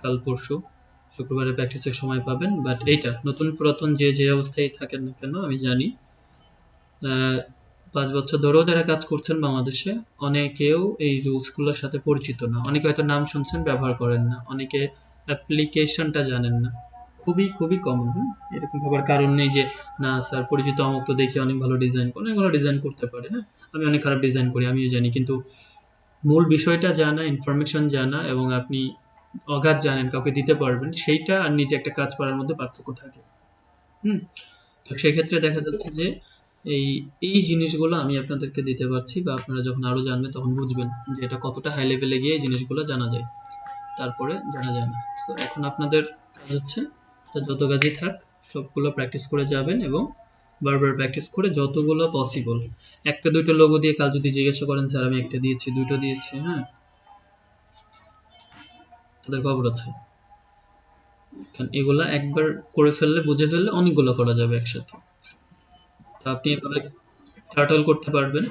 কাল পরশু শুক্রবারে প্র্যাকটিসের সময় পাবেন। বাট এইটা নতুন পুরাতন যে যে অবস্থায় থাকেন না কেন, আমি জানি 5 বছর ধরেও যারা কাজ করছেন বাংলাদেশে, অনেকেও এই রুলসগুলোর সাথে পরিচিত না। অনেকে হয়তো নাম শুনছেন, ব্যবহার করেন না, অনেকে অ্যাপ্লিকেশনটা জানেন না। খুবই খুবই কমন। এরকম ভাবার কারণ নেই যে না স্যার পরিচিত অমুক তো দেখি অনেক ভালো ডিজাইন করে, অনেক ভালো ডিজাইন করতে পারে। হ্যাঁ, আমি অনেক খারাপ ডিজাইন করি, আমিও জানি, কিন্তু মূল বিষয়টা জানা, ইনফরমেশন জানা এবং আপনি অগাধ জানেন কাউকে দিতে পারবেন, সেইটা আর নিজে একটা কাজ করার মধ্যে পার্থক্য থাকে। হুম, তো সেক্ষেত্রে দেখা যাচ্ছে যে এই এই জিনিসগুলো আমি আপনাদেরকে দিতে পারছি, বা আপনারা যখন আরো জানবেন তখন বুঝবেন যে এটা কতটা হাই লেভেলে গিয়ে এই জিনিসগুলো জানা যায়, তারপরে জানা যায় না। তো এখন আপনাদের কাজ হচ্ছে যে যত কাজই থাক সবগুলো প্র্যাকটিস করে যাবেন এবং বারবার প্র্যাকটিস করে যতগুলো পসিবল, একটা দুইটা লোগো দিয়ে কাল যদি জিজ্ঞাসা করেন স্যার আমি একটা দিয়েছি, দুটো দিয়েছি, হ্যাঁ, তাদের খবর আছে। কারণ এগুলা একবার করে ফেললে, বুঝে ফেললে অনেকগুলো করা যাবে একসাথে। তো আপনি এভাবে টার্টল করতে পারবেন,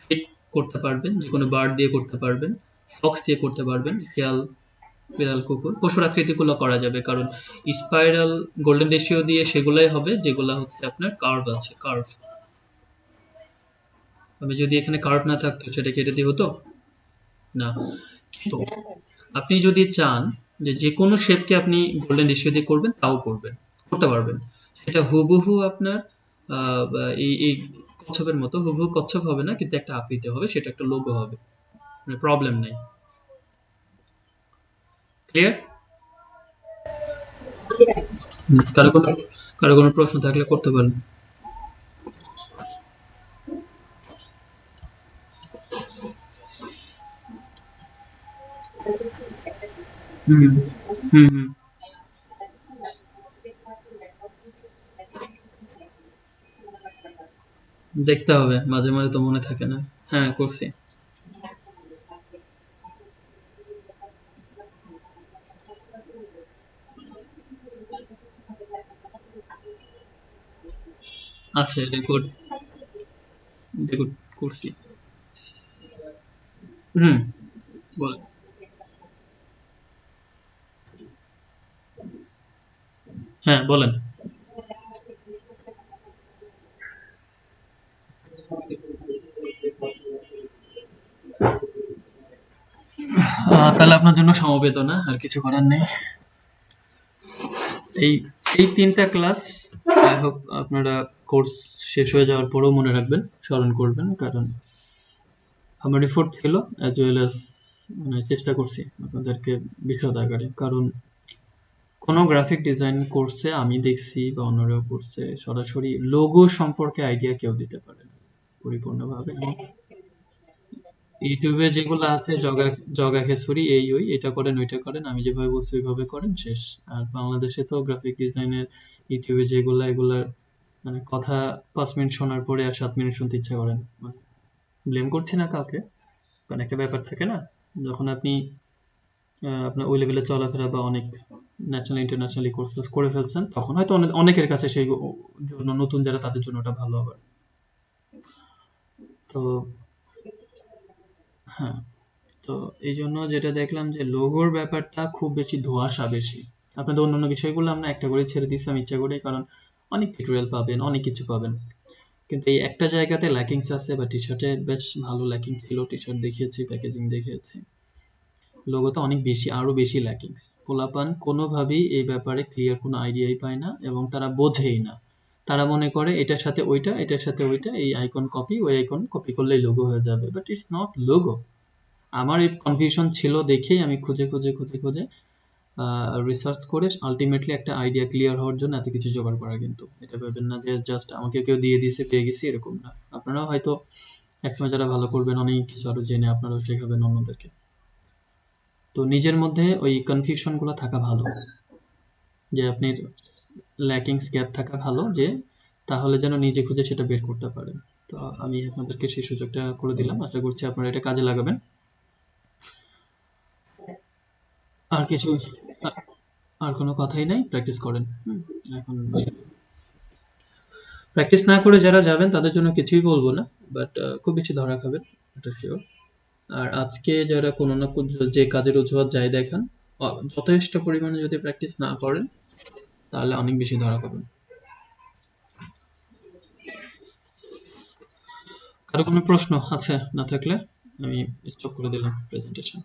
হিট করতে পারবেন, যে কোনো বার্ড দিয়ে করতে পারবেন, ফক্স দিয়ে করতে পারবেন, শিয়াল, বিড়াল, কুকুর, কঠোর আকৃতিগুলো করা যাবে, কারণ স্পাইরাল গোল্ডেন রেশিও দিয়ে সেগুলাই হবে যেগুলা হচ্ছে আপনার কার্ভ আছে, কার্ভ। আমি যদি এখানে কার্ভ না থাকতো সেটা কেটে দিয়ে হতো না। কিন্তু আপনি যদি চান যে যে কোনো শেপকে আপনি গোল্ডেন রেশিও দিয়ে করবেন, তাও করতে পারবেন। সেটা হুবহু আপনার এই কচ্ছপের মতো হুবহু কচ্ছপ হবে না, কিন্তু একটা আকৃতি হবে, সেটা একটা লোগো হবে, মানে প্রবলেম নেই। ক্লিয়ার? কারো কোনো কারো কোনো প্রশ্ন থাকলে করতে পারেন। হুম হুম হুম, দেখতে হবে, মাঝে মাঝে তো মনে থাকে না। হ্যাঁ, করছি। আচ্ছা, রেকর্ড রেকর্ড করছি। হুম, বলেন। হ্যাঁ, বলেন। তাহলে আপনার জন্য সমবেদনা, আর কিছু করার নেই। এই এই 3টা ক্লাস আই হোপ আপনারা কোর্স শেষ হয়ে যাওয়ার পরেও মনে রাখবেন, স্মরণ করবেন, কারণ আমার এফোর্ট ছিল অ্যাজ ওয়েল অ্যাজ, মানে চেষ্টা করছি আপনাদেরকে বিশদ আকারে। কারণ কোনো গ্রাফিক ডিজাইন কোর্সে আমি দেখছি বা অন্যরাও করছে, সরাসরি লোগো সম্পর্কে আইডিয়া কেউ দিতে পারে না পরিপূর্ণভাবে। ইউটিউবে যেগুলো আছে জগা জগা খেসুরি, এই ওই এটা করেন ওইটা করেন, আমি যেভাবে বলছি ওইভাবে করেন, শেষ। আর বাংলাদেশে তো গ্রাফিক ডিজাইনের ইউটিউবে যেগুলা, এগুলার মানে কথা 5 মিনিট শোনার পরে আর 7 মিনিট শুনতে ইচ্ছা করেন। মানে ব্লেম করছি না কাউকে, কারণ একটা ব্যাপার থাকে না, যখন আপনি আপনার ওই লেভেলে চলাফেরা বা অনেক ন্যাশনাল ইন্টারন্যাশনালি কোর্স করে ফেলছেন, তখন হয়তো অনেকের কাছে সেই জন্য, নতুন যারা তাদের জন্য ওটা ভালো হবে। তো হ্যাঁ, তো এই জন্য যেটা দেখলাম যে লোগোর ব্যাপারটা খুব বেশি ধোঁয়াশা বেশি। আপনাদের অন্যান্য বিষয়গুলো আমরা একটা করে ছেড়ে দিচ্ছি, আমি ইচ্ছা করে, কারণ অনেক টিউটোরিয়াল পাবেন, অনেক কিছু পাবেন, কিন্তু এই একটা জায়গাতে ল্যাকিংস আছে। বা টি শার্টে বেশ ভালো ল্যাকিং ছিল, টি শার্ট দেখিয়েছি, প্যাকেজিং দেখিয়েছি, লোগোতে অনেক বেশি, আরো বেশি ল্যাকিংস। পোলাপান কোনোভাবেই এই ব্যাপারে ক্লিয়ার কোনো আইডিয়াই পায় না এবং তারা বোঝেই না। তারা মনে করে এটার সাথে ওইটা, এটার সাথে ওইটা, এই আইকন কপি, ওই আইকন কপি করলেই লোগো হয়ে যাবে, বাট ইটস নট লোগো। আমার এই কনফিউশন ছিল দেখেই আমি খুঁজে খুঁজে খুঁজে খুঁজে রিসার্চ করে আলটিমেটলি একটা আইডিয়া ক্লিয়ার হওয়ার জন্য এত কিছু জোগাড় করা। কিন্তু এটা ভাবেন না যে জাস্ট আমাকে কেউ দিয়ে দিয়েছে পেয়ে গেছি, এরকম না। আপনারাও হয়তো একসময় যারা ভালো করবেন অনেক কিছু আরো জেনে আপনারাও শেখাবেন অন্যদেরকে। তো নিজের মধ্যে ওই কনফিউশন গুলো থাকা ভালো, যে আপনার ল্যাকিংস গ্যাপ থাকা ভালো, যে তাহলে যেন নিজে খুঁজে সেটা বের করতে পারেন। তো আমি আপনাদেরকে সেই সুযোগটা করে দিলাম, আশা করছি আপনারা এটা কাজে লাগাবেন। আর কিছু আর কোনো কথাই নাই, প্র্যাকটিস করেন। এখন প্র্যাকটিস না করে যারা যাবেন তাদের জন্য কিছুই বলবো না, বাট খুব বেশি ধরা খাবেন, এটা শিওর। আর আজকে যারা কোনো না কোনো যে কাজের অজুহাত যাই দেখান, যথেষ্ট পরিমাণে যদি প্র্যাকটিস না করেন তাহলে অনেক বেশি ধরা খাবেন। কারো কোনো প্রশ্ন আছে? না থাকলে আমি স্টপ করে দিলাম প্রেজেন্টেশন।